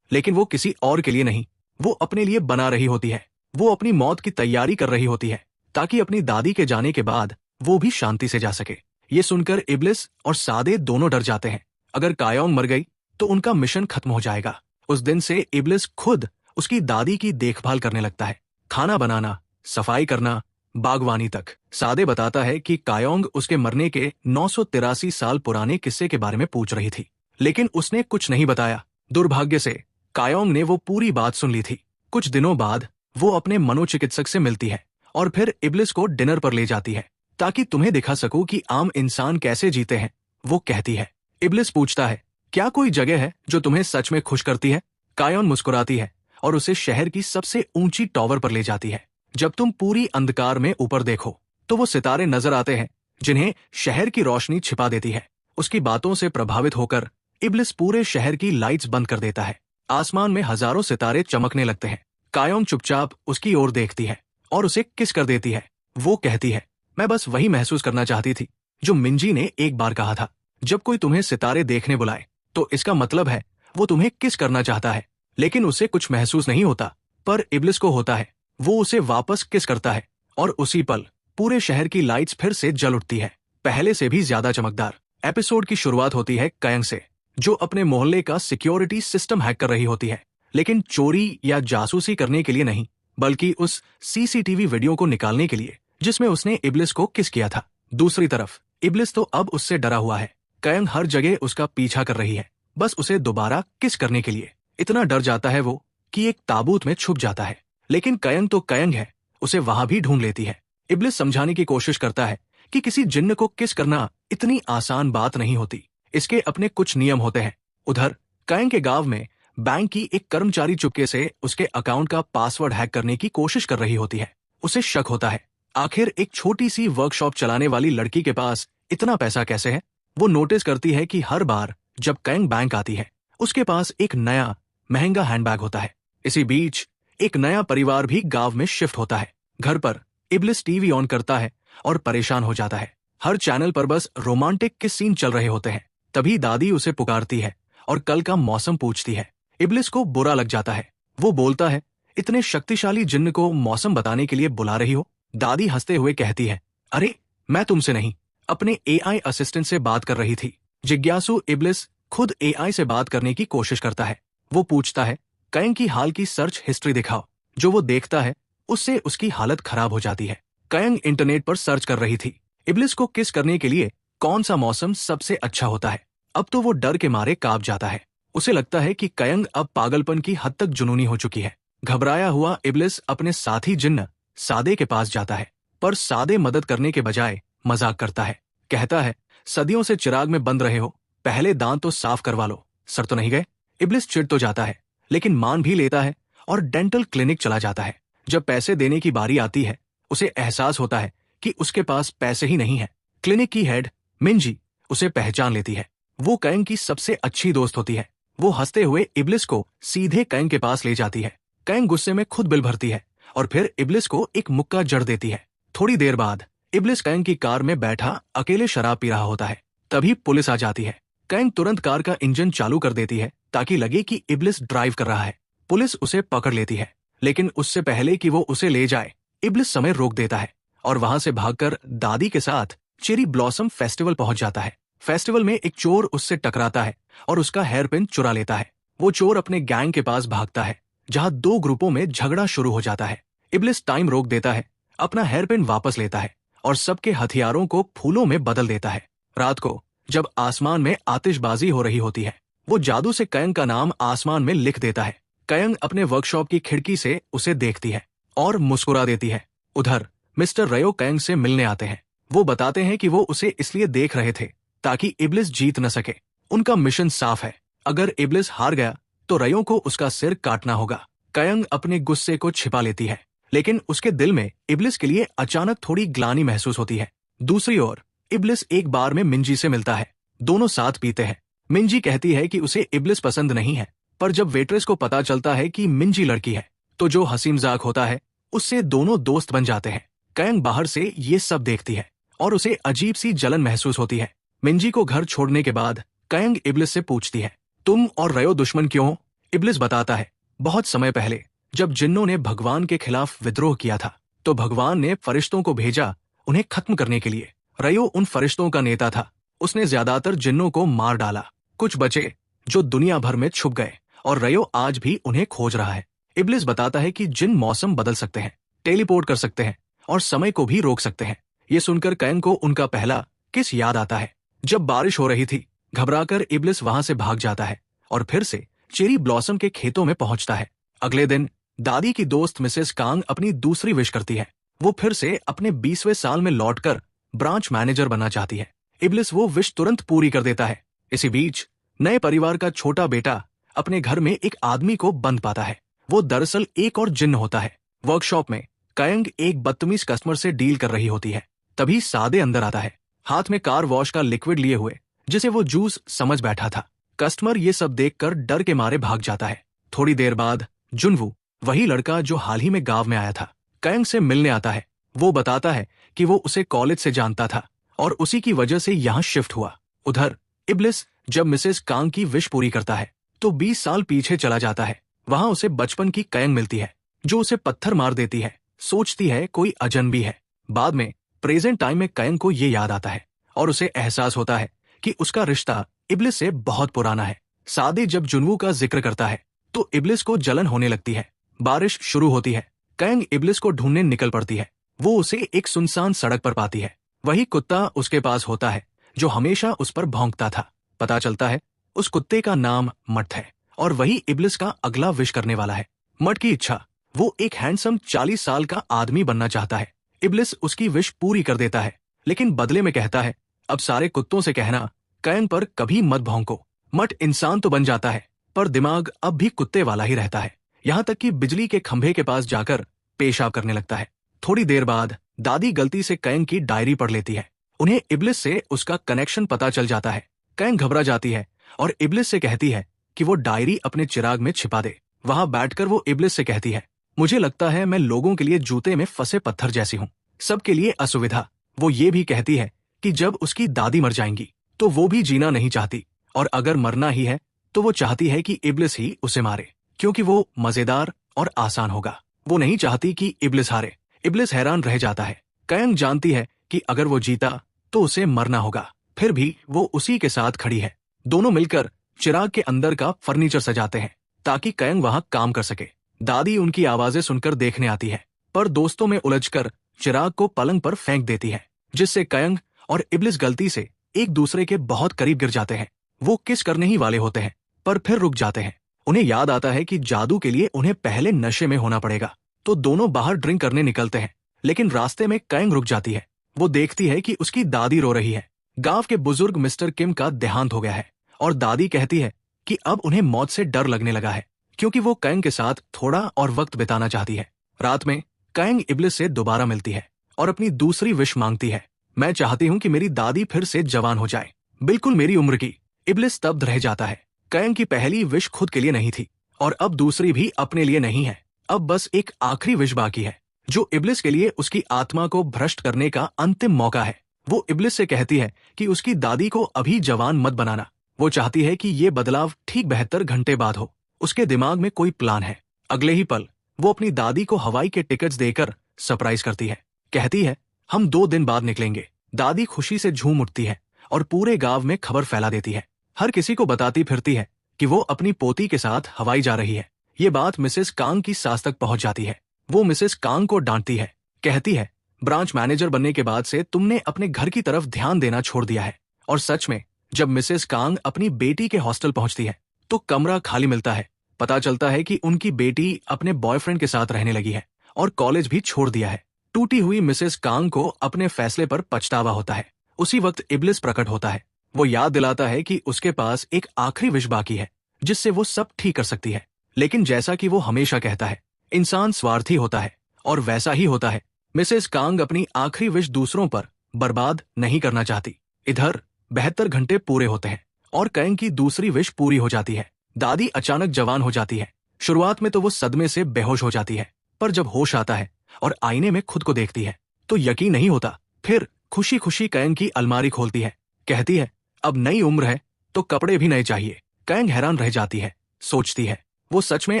लेकिन वो किसी और के लिए नहीं, वो अपने लिए बना रही होती है। वो अपनी मौत की तैयारी कर रही होती है ताकि अपनी दादी के जाने के बाद वो भी शांति से जा सके। ये सुनकर इब्लिस और सादे दोनों डर जाते हैं। अगर कायोंग मर गई तो उनका मिशन खत्म हो जाएगा। उस दिन से इब्लिस खुद उसकी दादी की देखभाल करने लगता है, खाना बनाना, सफाई करना, बागवानी तक। सादे बताता है कि कायोंग उसके मरने के 983 साल पुराने किस्से के बारे में पूछ रही थी, लेकिन उसने कुछ नहीं बताया। दुर्भाग्य से कायोंग ने वो पूरी बात सुन ली थी। कुछ दिनों बाद वो अपने मनोचिकित्सक से मिलती है और फिर इब्लिस को डिनर पर ले जाती है ताकि तुम्हें दिखा सकूं कि आम इंसान कैसे जीते हैं, वो कहती है। इब्लिस पूछता है, क्या कोई जगह है जो तुम्हें सच में खुश करती है? कायोंग मुस्कुराती है और उसे शहर की सबसे ऊंची टॉवर पर ले जाती है। जब तुम पूरी अंधकार में ऊपर देखो तो वो सितारे नजर आते हैं जिन्हें शहर की रोशनी छिपा देती है। उसकी बातों से प्रभावित होकर इब्लिस पूरे शहर की लाइट्स बंद कर देता है। आसमान में हजारों सितारे चमकने लगते हैं। कायोंग चुपचाप उसकी ओर देखती है और उसे किस कर देती है। वो कहती है, मैं बस वही महसूस करना चाहती थी जो मिंजी ने एक बार कहा था, जब कोई तुम्हें सितारे देखने बुलाए तो इसका मतलब है वो तुम्हें किस करना चाहता है। लेकिन उसे कुछ महसूस नहीं होता, पर इब्लिस को होता है। वो उसे वापस किस करता है और उसी पल पूरे शहर की लाइट्स फिर से जल उठती है, पहले से भी ज्यादा चमकदार। एपिसोड की शुरुआत होती है कायोंग से, जो अपने मोहल्ले का सिक्योरिटी सिस्टम हैक कर रही होती है, लेकिन चोरी या जासूसी करने के लिए नहीं, बल्कि उस सीसीटीवी वीडियो को निकालने के लिए जिसमें उसने इब्लिस को किस किया था। दूसरी तरफ इब्लिस तो अब उससे डरा हुआ है। कायोंग हर जगह उसका पीछा कर रही है, बस उसे दोबारा किस करने के लिए। इतना डर जाता है वो कि एक ताबूत में छुप जाता है। लेकिन कायोंग तो कायोंग है, उसे वहां भी ढूंढ लेती है। इब्लिस समझाने की कोशिश करता है कि किसी जिन्न को किस करना इतनी आसान बात नहीं होती, इसके अपने कुछ नियम होते हैं। उधर कायोंग के गांव में बैंक की एक कर्मचारी चुपके से उसके अकाउंट का पासवर्ड हैक करने की कोशिश कर रही होती है। उसे शक होता है, आखिर एक छोटी सी वर्कशॉप चलाने वाली लड़की के पास इतना पैसा कैसे है। वो नोटिस करती है कि हर बार जब कायोंग बैंक आती है उसके पास एक नया महंगा हैंडबैग होता है। इसी बीच एक नया परिवार भी गांव में शिफ्ट होता है। घर पर इब्लिस टीवी ऑन करता है और परेशान हो जाता है। हर चैनल पर बस रोमांटिक के सीन चल रहे होते हैं। तभी दादी उसे पुकारती है और कल का मौसम पूछती है। इब्लिस को बुरा लग जाता है। वो बोलता है, इतने शक्तिशाली जिन्न को मौसम बताने के लिए बुला रही हो? दादी हंसते हुए कहती है, अरे मैं तुमसे नहीं, अपने एआई असिस्टेंट से बात कर रही थी। जिज्ञासु इब्लिस खुद एआई से बात करने की कोशिश करता है। वो पूछता है, कायोंग की हाल की सर्च हिस्ट्री दिखाओ। जो वो देखता है उससे उसकी हालत खराब हो जाती है। कायोंग इंटरनेट पर सर्च कर रही थी, इब्लिस को किस करने के लिए कौन सा मौसम सबसे अच्छा होता है। अब तो वो डर के मारे कांप जाता है। उसे लगता है कि कायोंग अब पागलपन की हद तक जुनूनी हो चुकी है। घबराया हुआ इब्लिस अपने साथी जिन्न सादे के पास जाता है, पर सादे मदद करने के बजाय मजाक करता है। कहता है, सदियों से चिराग में बंद रहे हो, पहले दांत तो साफ करवा लो, सर तो नहीं गए? इब्लिस चिढ़ तो जाता है, लेकिन मान भी लेता है और डेंटल क्लिनिक चला जाता है। जब पैसे देने की बारी आती है उसे एहसास होता है कि उसके पास पैसे ही नहीं है। क्लिनिक की हेड मिंजी उसे पहचान लेती है। वो कायोंग की सबसे अच्छी दोस्त होती है। वो हंसते हुए इब्लिस को सीधे कायोंग के पास ले जाती है। कायोंग गुस्से में खुद बिल भरती है और फिर इब्लिस को एक मुक्का जड़ देती है। थोड़ी देर बाद इब्लिस कायोंग की कार में बैठा अकेले शराब पी रहा होता है। तभी पुलिस आ जाती है। कायोंग तुरंत कार का इंजन चालू कर देती है ताकि लगे कि इब्लिस ड्राइव कर रहा है। पुलिस उसे पकड़ लेती है, लेकिन उससे पहले कि वो उसे ले जाए इब्लिस समय रोक देता है और वहां से भागकर दादी के साथ चेरी ब्लॉसम फेस्टिवल पहुंच जाता है। फेस्टिवल में एक चोर उससे टकराता है और उसका हेयर पिन चुरा लेता है। वो चोर अपने गैंग के पास भागता है, जहां दो ग्रुपों में झगड़ा शुरू हो जाता है। इब्लिस टाइम रोक देता है, अपना हेयर पिन वापस लेता है और सबके हथियारों को फूलों में बदल देता है। रात को जब आसमान में आतिशबाजी हो रही होती है, वो जादू से कायोंग का नाम आसमान में लिख देता है। कायोंग अपने वर्कशॉप की खिड़की से उसे देखती है और मुस्कुरा देती है। उधर मिस्टर रयो कायोंग से मिलने आते हैं। वो बताते हैं कि वो उसे इसलिए देख रहे थे ताकि इब्लिस जीत न सके। उनका मिशन साफ है, अगर इब्लिस हार गया तो रयो को उसका सिर काटना होगा। कायोंग अपने गुस्से को छिपा लेती है, लेकिन उसके दिल में इब्लिस के लिए अचानक थोड़ी ग्लानि महसूस होती है। दूसरी ओर इब्लिस एक बार में मिंजी से मिलता है। दोनों साथ पीते हैं। मिंजी कहती है कि उसे इब्लिस पसंद नहीं है, पर जब वेट्रेस को पता चलता है कि मिंजी लड़की है तो जो हंसी मजाक होता है उससे दोनों दोस्त बन जाते हैं। कायोंग बाहर से ये सब देखती है और उसे अजीब सी जलन महसूस होती है। मिंजी को घर छोड़ने के बाद कायोंग इब्लिस से पूछती है, तुम और रयो दुश्मन क्यों हो? इब्लिस बताता है, बहुत समय पहले जब जिन्नों ने भगवान के खिलाफ विद्रोह किया था तो भगवान ने फरिश्तों को भेजा उन्हें खत्म करने के लिए। रयो उन फरिश्तों का नेता था। उसने ज्यादातर जिन्नों को मार डाला। कुछ बचे जो दुनिया भर में छुप गए और रयो आज भी उन्हें खोज रहा है। इब्लिस बताता है कि जिन मौसम बदल सकते हैं, टेलीपोर्ट कर सकते हैं और समय को भी रोक सकते हैं। ये सुनकर कैन को उनका पहला किस याद आता है। जब बारिश हो रही थी, घबराकर इब्लिस वहां से भाग जाता है और फिर से चेरी ब्लॉसम के खेतों में पहुंचता है। अगले दिन दादी की दोस्त मिसेस कांग अपनी दूसरी विश करती है। वो फिर से अपने 20वें साल में लौटकर ब्रांच मैनेजर बनना चाहती है। इब्लिस वो विश तुरंत पूरी कर देता है। इसी बीच नए परिवार का छोटा बेटा अपने घर में एक आदमी को बंद पाता है। वो दरअसल एक और जिन्न होता है। वर्कशॉप में कायंग एक बदतमीज कस्टमर से डील कर रही होती है। तभी सादे अंदर आता है, हाथ में कार वॉश का लिक्विड लिए हुए, जिसे वो जूस समझ बैठा था। कस्टमर ये सब देखकर डर के मारे भाग जाता है। थोड़ी देर बाद जुनवू, वही लड़का जो हाल ही में गांव में आया था, कायंग से मिलने आता है। वो बताता है कि वो उसे कॉलेज से जानता था और उसी की वजह से यहाँ शिफ्ट हुआ। उधर इब्लिस जब मिसेस कांग की विश पूरी करता है तो 20 साल पीछे चला जाता है। वहां उसे बचपन की कायंग मिलती है जो उसे पत्थर मार देती है। सोचती है कोई अजनबी है। बाद में प्रेजेंट टाइम में कायंग को ये याद आता है और उसे एहसास होता है कि उसका रिश्ता इब्लिस से बहुत पुराना है। सादे जब जुनवू का जिक्र करता है तो इब्लिस को जलन होने लगती है। बारिश शुरू होती है। कायंग इब्लिस को ढूंढने निकल पड़ती है। वो उसे एक सुनसान सड़क पर पाती है। वही कुत्ता उसके पास होता है जो हमेशा उस पर भौंकता था। पता चलता है उस कुत्ते का नाम मट है और वही इब्लिस का अगला विश करने वाला है। मट की इच्छा, वो एक हैंडसम 40 साल का आदमी बनना चाहता है। इब्लिस उसकी विश पूरी कर देता है, लेकिन बदले में कहता है, अब सारे कुत्तों से कहना कायंग पर कभी मत भौंको। मट इंसान तो बन जाता है पर दिमाग अब भी कुत्ते वाला ही रहता है। यहाँ तक कि बिजली के खंभे के पास जाकर पेशाब करने लगता है। थोड़ी देर बाद दादी गलती से कायंग की डायरी पढ़ लेती है। उन्हें इब्लिस से उसका कनेक्शन पता चल जाता है। कायंग घबरा जाती है और इब्लिस से कहती है कि वो डायरी अपने चिराग में छिपा दे। वहां बैठकर वो इब्लिस से कहती है, मुझे लगता है मैं लोगों के लिए जूते में फंसे पत्थर जैसी हूँ, सबके लिए असुविधा। वो ये भी कहती है कि जब उसकी दादी मर जाएंगी तो वो भी जीना नहीं चाहती और अगर मरना ही है तो वो चाहती है कि इब्लिस ही उसे मारे, क्योंकि वो मजेदार और आसान होगा। वो नहीं चाहती कि इब्लिस हारे। इब्लिस हैरान रह जाता है। कायंग जानती है कि अगर वो जीता तो उसे मरना होगा, फिर भी वो उसी के साथ खड़ी है। दोनों मिलकर चिराग के अंदर का फर्नीचर सजाते हैं ताकि कायंग वहां काम कर सके। दादी उनकी आवाजें सुनकर देखने आती है, पर दोस्तों में उलझकर चिराग को पलंग पर फेंक देती है, जिससे कायंग और इब्लिस गलती से एक दूसरे के बहुत करीब गिर जाते हैं। वो किस करने ही वाले होते हैं पर फिर रुक जाते हैं। उन्हें याद आता है कि जादू के लिए उन्हें पहले नशे में होना पड़ेगा, तो दोनों बाहर ड्रिंक करने निकलते हैं। लेकिन रास्ते में कायंग रुक जाती है। वो देखती है कि उसकी दादी रो रही है। गांव के बुजुर्ग मिस्टर किम का देहांत हो गया है और दादी कहती है कि अब उन्हें मौत से डर लगने लगा है, क्योंकि वो कायंग के साथ थोड़ा और वक्त बिताना चाहती है। रात में कायंग इब्लिस से दोबारा मिलती है और अपनी दूसरी विश मांगती है। मैं चाहती हूँ कि मेरी दादी फिर से जवान हो जाए, बिल्कुल मेरी उम्र की। इब्लिस स्तब्ध रह जाता है। कायंग की पहली विश खुद के लिए नहीं थी और अब दूसरी भी अपने लिए नहीं है। अब बस एक आखिरी विश बाकी है, जो इब्लिस के लिए उसकी आत्मा को भ्रष्ट करने का अंतिम मौका है। वो इब्लिस से कहती है कि उसकी दादी को अभी जवान मत बनाना। वो चाहती है कि ये बदलाव ठीक 72 घंटे बाद हो। उसके दिमाग में कोई प्लान है। अगले ही पल वो अपनी दादी को हवाई के टिकट्स देकर सरप्राइज करती है। कहती है, हम 2 दिन बाद निकलेंगे। दादी खुशी से झूम उठती है और पूरे गांव में खबर फैला देती है। हर किसी को बताती फिरती है कि वो अपनी पोती के साथ हवाई जा रही है। ये बात मिसेस कांग की सास तक पहुंच जाती है। वो मिसेस कांग को डांटती है। कहती है, ब्रांच मैनेजर बनने के बाद से तुमने अपने घर की तरफ ध्यान देना छोड़ दिया है। और सच में जब मिसेस कांग अपनी बेटी के हॉस्टल पहुंचती है तो कमरा खाली मिलता है। पता चलता है कि उनकी बेटी अपने बॉयफ्रेंड के साथ रहने लगी है और कॉलेज भी छोड़ दिया है। टूटी हुई मिसेस कांग को अपने फैसले पर पछतावा होता है। उसी वक्त इब्लिस प्रकट होता है। वो याद दिलाता है कि उसके पास एक आखिरी विश बाकी है जिससे वो सब ठीक कर सकती है। लेकिन जैसा कि वो हमेशा कहता है, इंसान स्वार्थी होता है और वैसा ही होता है। मिसेस कांग अपनी आखिरी विश दूसरों पर बर्बाद नहीं करना चाहती। इधर 72 घंटे पूरे होते हैं और कांग की दूसरी विश पूरी हो जाती है। दादी अचानक जवान हो जाती है। शुरुआत में तो वो सदमे से बेहोश हो जाती है, पर जब होश आता है और आईने में खुद को देखती है तो यकीन नहीं होता। फिर खुशी खुशी कांग की अलमारी खोलती है। कहती है, अब नई उम्र है तो कपड़े भी नए चाहिए। कांग हैरान रह जाती है। सोचती है वो सच में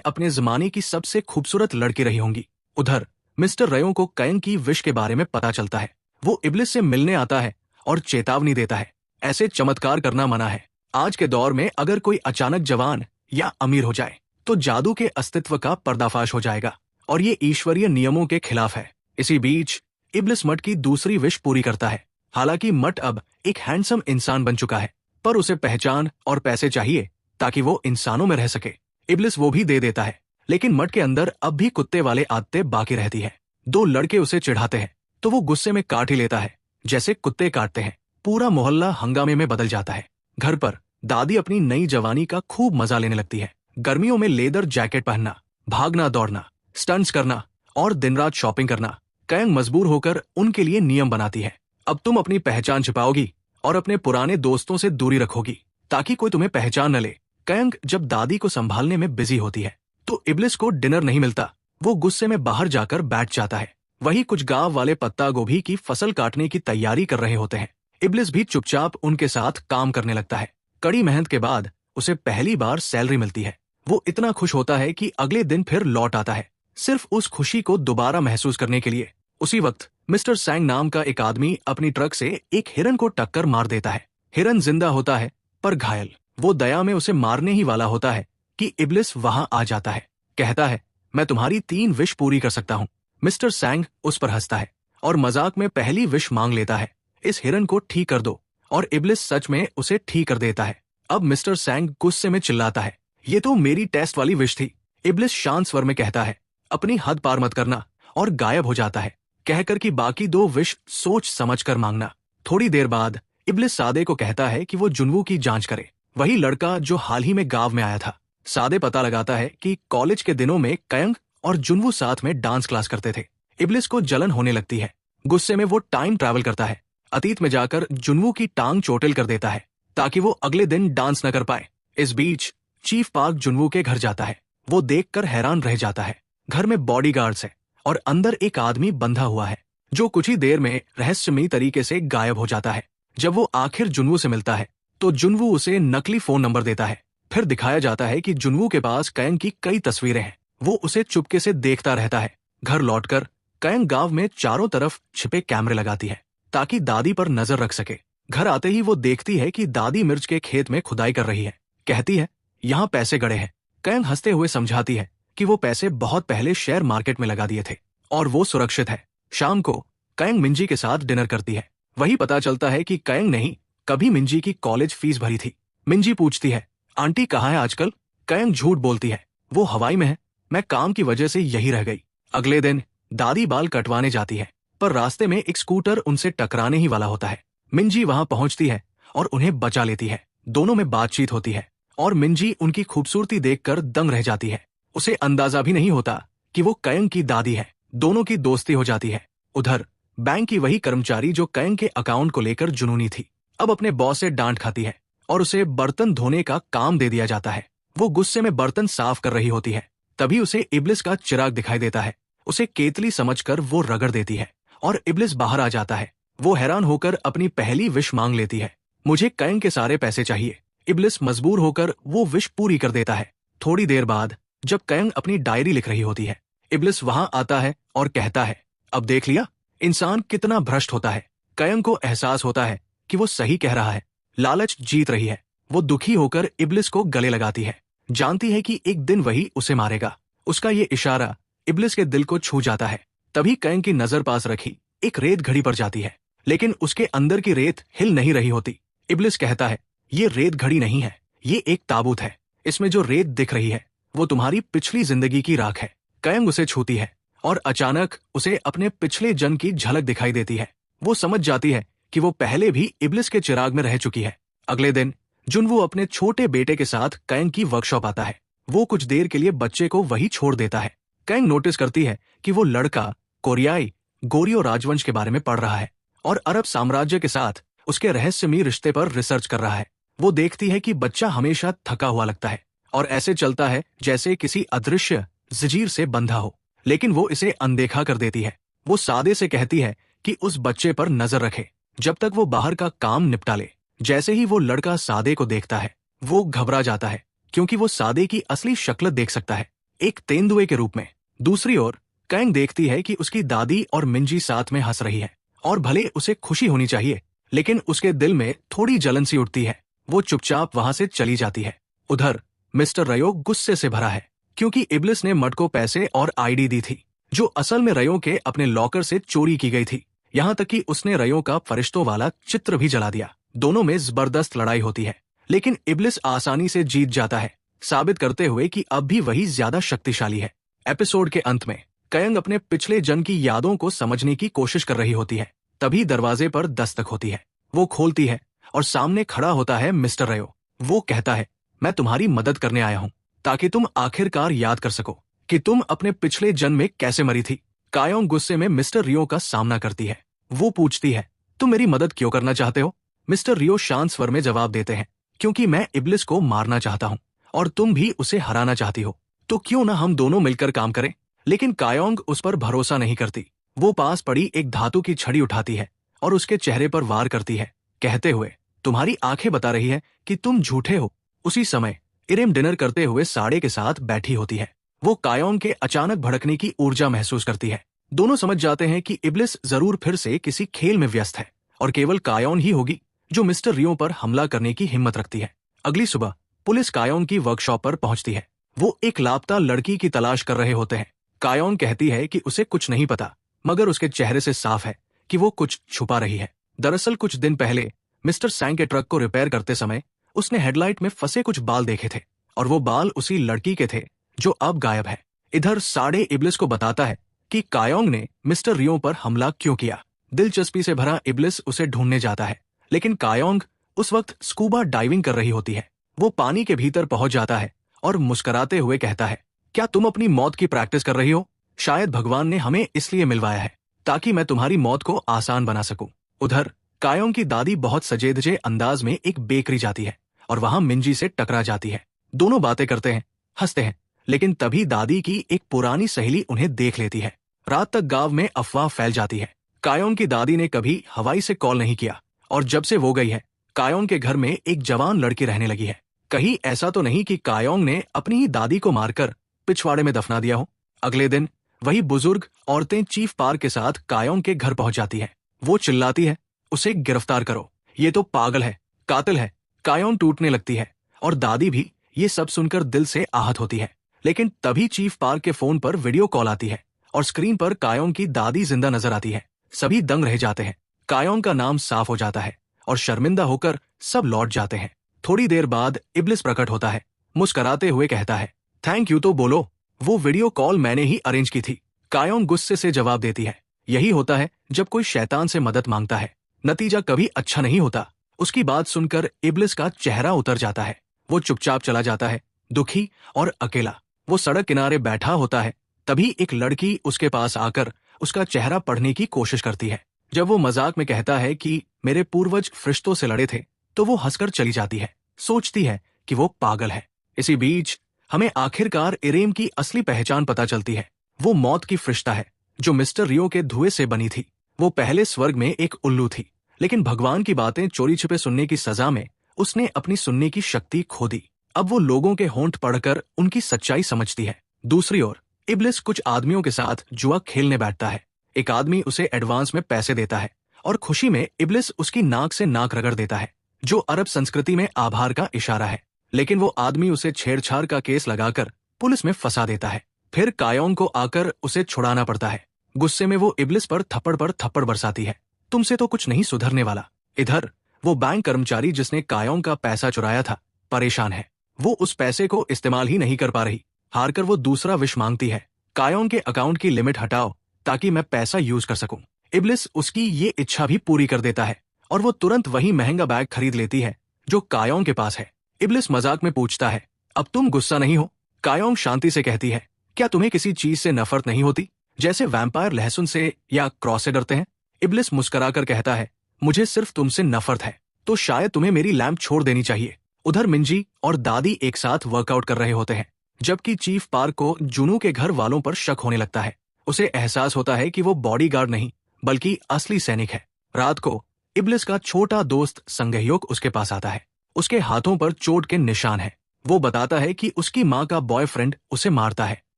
अपने जमाने की सबसे खूबसूरत लड़की रही होंगी। उधर मिस्टर रयो को कयंग की विश के बारे में पता चलता है। वो इब्लिस से मिलने आता है और चेतावनी देता है, ऐसे चमत्कार करना मना है। आज के दौर में अगर कोई अचानक जवान या अमीर हो जाए तो जादू के अस्तित्व का पर्दाफाश हो जाएगा और ये ईश्वरीय नियमों के खिलाफ है। इसी बीच इब्लिस मट की दूसरी विश पूरी करता है। हालांकि मट अब एक हैंडसम इंसान बन चुका है, पर उसे पहचान और पैसे चाहिए ताकि वो इंसानों में रह सके। इब्लिस वो भी दे देता है, लेकिन मट के अंदर अब भी कुत्ते वाले आदतें बाकी रहती है। दो लड़के उसे चिढ़ाते हैं तो वो गुस्से में काट ही लेता है, जैसे कुत्ते काटते हैं। पूरा मोहल्ला हंगामे में बदल जाता है। घर पर दादी अपनी नई जवानी का खूब मजा लेने लगती है। गर्मियों में लेदर जैकेट पहनना, भागना दौड़ना, स्टंट्स करना और दिन रात शॉपिंग करना। कयंग मजबूर होकर उनके लिए नियम बनाती है। अब तुम अपनी पहचान छिपाओगी और अपने पुराने दोस्तों से दूरी रखोगी ताकि कोई तुम्हें पहचान न ले। कयंग जब दादी को संभालने में बिजी होती है तो इब्लिस को डिनर नहीं मिलता। वो गुस्से में बाहर जाकर बैठ जाता है। वही कुछ गांव वाले पत्ता गोभी की फसल काटने की तैयारी कर रहे होते हैं। इब्लिस भी चुपचाप उनके साथ काम करने लगता है। कड़ी मेहनत के बाद उसे पहली बार सैलरी मिलती है। वो इतना खुश होता है कि अगले दिन फिर लौट आता है, सिर्फ उस खुशी को दोबारा महसूस करने के लिए। उसी वक्त मिस्टर सैंग नाम का एक आदमी अपनी ट्रक से एक हिरन को टक्कर मार देता है। हिरन जिंदा होता है पर घायल। वो दया में उसे मारने ही वाला होता है कि इब्लिस वहां आ जाता है। कहता है, मैं तुम्हारी 3 विश पूरी कर सकता हूँ। मिस्टर सैंग उस पर हंसता है और मजाक में पहली विश मांग लेता है, इस हिरन को ठीक कर दो। और इब्लिस सच में उसे ठीक कर देता है। अब मिस्टर सैंग गुस्से में चिल्लाता है, ये तो मेरी टेस्ट वाली विश थी। इब्लिस शांत स्वर में कहता है, अपनी हद पार मत करना, और गायब हो जाता है, कहकर कि बाकी 2 विश सोच समझ कर मांगना। थोड़ी देर बाद इब्लिस सादे को कहता है कि वो जुनवू की जांच करे, वही लड़का जो हाल ही में गांव में आया था। सादे पता लगाता है कि कॉलेज के दिनों में कयंग और जुनवू साथ में डांस क्लास करते थे। इब्लिस को जलन होने लगती है। गुस्से में वो टाइम ट्रैवल करता है, अतीत में जाकर जुनवू की टांग चोटिल कर देता है ताकि वो अगले दिन डांस न कर पाए। इस बीच चीफ पार्क जुनवू के घर जाता है। वो देखकर हैरान रह जाता है। घर में बॉडीगार्ड्स है और अंदर एक आदमी बंधा हुआ है जो कुछ ही देर में रहस्यमयी तरीके से गायब हो जाता है। जब वो आखिर जुनवू से मिलता है तो जुनवू उसे नकली फोन नंबर देता है। फिर दिखाया जाता है कि जुनवू के पास कयंग की कई तस्वीरें हैं। वो उसे चुपके से देखता रहता है। घर लौटकर कयंग गांव में चारों तरफ छिपे कैमरे लगाती है ताकि दादी पर नजर रख सके। घर आते ही वो देखती है कि दादी मिर्च के खेत में खुदाई कर रही है। कहती है, यहाँ पैसे गड़े हैं। कयंग हंसते हुए समझाती है कि वो पैसे बहुत पहले शेयर मार्केट में लगा दिए थे और वो सुरक्षित है। शाम को कयंग मिंजी के साथ डिनर करती है। वही पता चलता है कि कयंग ने ही कभी मिंजी की कॉलेज फीस भरी थी। मिंजी पूछती है, आंटी कहाँ है आजकल? कयंग झूठ बोलती है, वो हवाई में है, मैं काम की वजह से यही रह गई। अगले दिन दादी बाल कटवाने जाती है, पर रास्ते में एक स्कूटर उनसे टकराने ही वाला होता है। मिंजी वहां पहुंचती है और उन्हें बचा लेती है। दोनों में बातचीत होती है और मिंजी उनकी खूबसूरती देखकर दंग रह जाती है। उसे अंदाजा भी नहीं होता कि वो कयंग की दादी है। दोनों की दोस्ती हो जाती है। उधर बैंक की वही कर्मचारी जो कयंग के अकाउंट को लेकर जुनूनी थी, अब अपने बॉस से डांट खाती है और उसे बर्तन धोने का काम दे दिया जाता है। वो गुस्से में बर्तन साफ कर रही होती है, तभी उसे इब्लिस का चिराग दिखाई देता है। उसे केतली समझकर वो रगड़ देती है और इब्लिस बाहर आ जाता है। वो हैरान होकर अपनी पहली विश मांग लेती है, मुझे कयंग के सारे पैसे चाहिए। इब्लिस मजबूर होकर वो विश पूरी कर देता है। थोड़ी देर बाद जब कयंग अपनी डायरी लिख रही होती है, इब्लिस वहां आता है और कहता है, अब देख लिया इंसान कितना भ्रष्ट होता है। कयंग को एहसास होता है कि वो सही कह रहा है, लालच जीत रही है। वो दुखी होकर इब्लिस को गले लगाती है, जानती है कि एक दिन वही उसे मारेगा। उसका ये इशारा इब्लिस के दिल को छू जाता है। तभी कयंग की नजर पास रखी एक रेत घड़ी पर जाती है, लेकिन उसके अंदर की रेत हिल नहीं रही होती। इब्लिस कहता है, ये रेत घड़ी नहीं है, ये एक ताबूत है। इसमें जो रेत दिख रही है वो तुम्हारी पिछली जिंदगी की राख है। कयंग उसे छूती है और अचानक उसे अपने पिछले जन्म की झलक दिखाई देती है। वो समझ जाती है कि वो पहले भी इब्लिस के चिराग में रह चुकी है। अगले दिन जुनवू अपने छोटे बेटे के साथ कयंग की वर्कशॉप आता है। वो कुछ देर के लिए बच्चे को वही छोड़ देता है। कयंग नोटिस करती है कि वो लड़का कोरियाई गोरियो राजवंश के बारे में पढ़ रहा है और अरब साम्राज्य के साथ उसके रहस्यमयी रिश्ते पर रिसर्च कर रहा है। वो देखती है कि बच्चा हमेशा थका हुआ लगता है और ऐसे चलता है जैसे किसी अदृश्य जंजीर से बंधा हो, लेकिन वो इसे अनदेखा कर देती है। वो सादे से कहती है कि उस बच्चे पर नजर रखे जब तक वो बाहर का काम निपटा ले। जैसे ही वो लड़का सादे को देखता है वो घबरा जाता है क्योंकि वो सादे की असली शक्ल देख सकता है, एक तेंदुए के रूप में। दूसरी ओर कायांग देखती है कि उसकी दादी और मिंजी साथ में हंस रही है, और भले उसे खुशी होनी चाहिए, लेकिन उसके दिल में थोड़ी जलन सी उठती है। वो चुपचाप वहां से चली जाती है। उधर मिस्टर रयो गुस्से से भरा है, क्योंकि इब्लिस ने मट को पैसे और आईडी दी थी, जो असल में रयो के अपने लॉकर से चोरी की गई थी। यहाँ तक कि उसने रयो का फरिश्तों वाला चित्र भी जला दिया। दोनों में जबरदस्त लड़ाई होती है, लेकिन इब्लिस आसानी से जीत जाता है, साबित करते हुए कि अब भी वही ज्यादा शक्तिशाली है। एपिसोड के अंत में कायांग अपने पिछले जन्म की यादों को समझने की कोशिश कर रही होती है। तभी दरवाजे पर दस्तक होती है। वो खोलती है और सामने खड़ा होता है मिस्टर रयो। वो कहता है, मैं तुम्हारी मदद करने आया हूँ, ताकि तुम आखिरकार याद कर सको कि तुम अपने पिछले जन्म में कैसे मरी थी। कायांग गुस्से में मिस्टर रियो का सामना करती है। वो पूछती है, तुम मेरी मदद क्यों करना चाहते हो? मिस्टर रियो शांत स्वर में जवाब देते हैं, क्योंकि मैं इब्लिस को मारना चाहता हूँ और तुम भी उसे हराना चाहती हो, तो क्यों ना हम दोनों मिलकर काम करें। लेकिन कायांग उस पर भरोसा नहीं करती। वो पास पड़ी एक धातु की छड़ी उठाती है और उसके चेहरे पर वार करती है, कहते हुए, तुम्हारी आंखें बता रही है कि तुम झूठे हो। उसी समय इरेम डिनर करते हुए साड़े के साथ बैठी होती है। वो कायांग के अचानक भड़कने की ऊर्जा महसूस करती है। दोनों समझ जाते हैं कि इब्लिस जरूर फिर से किसी खेल में व्यस्त है, और केवल कायांग ही होगी जो मिस्टर रियो पर हमला करने की हिम्मत रखती है। अगली सुबह पुलिस कायांग की वर्कशॉप पर पहुंचती है। वो एक लापता लड़की की तलाश कर रहे होते हैं। कायांग कहती है कि उसे कुछ नहीं पता, मगर उसके चेहरे से साफ है कि वो कुछ छुपा रही है। दरअसल कुछ दिन पहले मिस्टर सैंग के ट्रक को रिपेयर करते समय उसने हेडलाइट में फंसे कुछ बाल देखे थे, और वो बाल उसी लड़की के थे जो अब गायब है। इधर साड़े इब्लिस को बताता है कि कायांग ने मिस्टर रियो पर हमला क्यों किया। दिलचस्पी से भरा इब्लिस उसे ढूंढने जाता है, लेकिन कायांग उस वक्त स्कूबा डाइविंग कर रही होती है। वो पानी के भीतर पहुंच जाता है और मुस्कुराते हुए कहता है, क्या तुम अपनी मौत की प्रैक्टिस कर रही हो? शायद भगवान ने हमें इसलिए मिलवाया है, ताकि मैं तुम्हारी मौत को आसान बना सकूं। उधर कायांग की दादी बहुत सजेधजे अंदाज में एक बेकरी जाती है और वहां मिंजी से टकरा जाती है। दोनों बातें करते हैं, हंसते हैं, लेकिन तभी दादी की एक पुरानी सहेली उन्हें देख लेती है। रात तक गांव में अफवाह फैल जाती है। कायांग की दादी ने कभी हवाई से कॉल नहीं किया, और जब से वो गई है, कायांग के घर में एक जवान लड़की रहने लगी है। कहीं ऐसा तो नहीं कि कायांग ने अपनी ही दादी को मारकर पिछवाड़े में दफना दिया हो। अगले दिन वही बुजुर्ग औरतें चीफ पार्क के साथ कायांग के घर पहुंच जाती है। वो चिल्लाती है, उसे गिरफ्तार करो, ये तो पागल है, कातिल है। कायांग टूटने लगती है, और दादी भी ये सब सुनकर दिल से आहत होती है। लेकिन तभी चीफ पार्क के फोन पर वीडियो कॉल आती है, और स्क्रीन पर कायांग की दादी जिंदा नजर आती है। सभी दंग रह जाते हैं। कायांग का नाम साफ हो जाता है, और शर्मिंदा होकर सब लौट जाते हैं। थोड़ी देर बाद इब्लिस प्रकट होता है, मुस्कुराते हुए कहता है, थैंक यू तो बोलो, वो वीडियो कॉल मैंने ही अरेंज की थी। कायांग गुस्से से जवाब देती है, यही होता है जब कोई शैतान से मदद मांगता है, नतीजा कभी अच्छा नहीं होता। उसकी बात सुनकर इब्लिस का चेहरा उतर जाता है। वो चुपचाप चला जाता है, दुखी और अकेला। वो सड़क किनारे बैठा होता है। तभी एक लड़की उसके पास आकर उसका चेहरा पढ़ने की कोशिश करती है। जब वो मजाक में कहता है कि मेरे पूर्वज फरिश्तों से लड़े थे, तो वो हंसकर चली जाती है। सोचती है कि वो पागल है। इसी बीच हमें आखिरकार इरेम की असली पहचान पता चलती है। वो मौत की फरिश्ता है, जो मिस्टर रियो के धुएं से बनी थी। वो पहले स्वर्ग में एक उल्लू थी, लेकिन भगवान की बातें चोरी छिपे सुनने की सजा में उसने अपनी सुनने की शक्ति खो दी। अब वो लोगों के होंठ पढ़कर उनकी सच्चाई समझती है। दूसरी ओर इब्लिस कुछ आदमियों के साथ जुआ खेलने बैठता है। एक आदमी उसे एडवांस में पैसे देता है, और खुशी में इब्लिस उसकी नाक से नाक रगड़ देता है, जो अरब संस्कृति में आभार का इशारा है। लेकिन वो आदमी उसे छेड़छाड़ का केस लगाकर पुलिस में फंसा देता है। फिर कायांग को आकर उसे छुड़ाना पड़ता है। गुस्से में वो इब्लिस पर थप्पड़ बरसाती है, तुमसे तो कुछ नहीं सुधरने वाला। इधर वो बैंक कर्मचारी जिसने कायांग का पैसा चुराया था, परेशान है। वो उस पैसे को इस्तेमाल ही नहीं कर पा रही। हारकर वो दूसरा विश मांगती है, कायांग के अकाउंट की लिमिट हटाओ, ताकि मैं पैसा यूज कर सकूं। इब्लिस उसकी ये इच्छा भी पूरी कर देता है, और वो तुरंत वही महंगा बैग खरीद लेती है जो कायांग के पास है। इब्लिस मजाक में पूछता है, अब तुम गुस्सा नहीं हो? कायांग शांति से कहती है, क्या तुम्हें किसी चीज से नफरत नहीं होती, जैसे वैम्पायर लहसुन से या क्रॉस से डरते हैं? इब्लिस मुस्कुराकर कहता है, मुझे सिर्फ तुमसे नफरत है, तो शायद तुम्हें मेरी लैंप छोड़ देनी चाहिए। उधर मिंजी और दादी एक साथ वर्कआउट कर रहे होते हैं, जबकि चीफ पार्क को जुनू के घर वालों पर शक होने लगता है। उसे एहसास होता है कि वो बॉडीगार्ड नहीं, बल्कि असली सैनिक है। रात को इब्लिस का छोटा दोस्त संगह्योक उसके पास आता है। उसके हाथों पर चोट के निशान है। वो बताता है कि उसकी माँ का बॉयफ्रेंड उसे मारता है।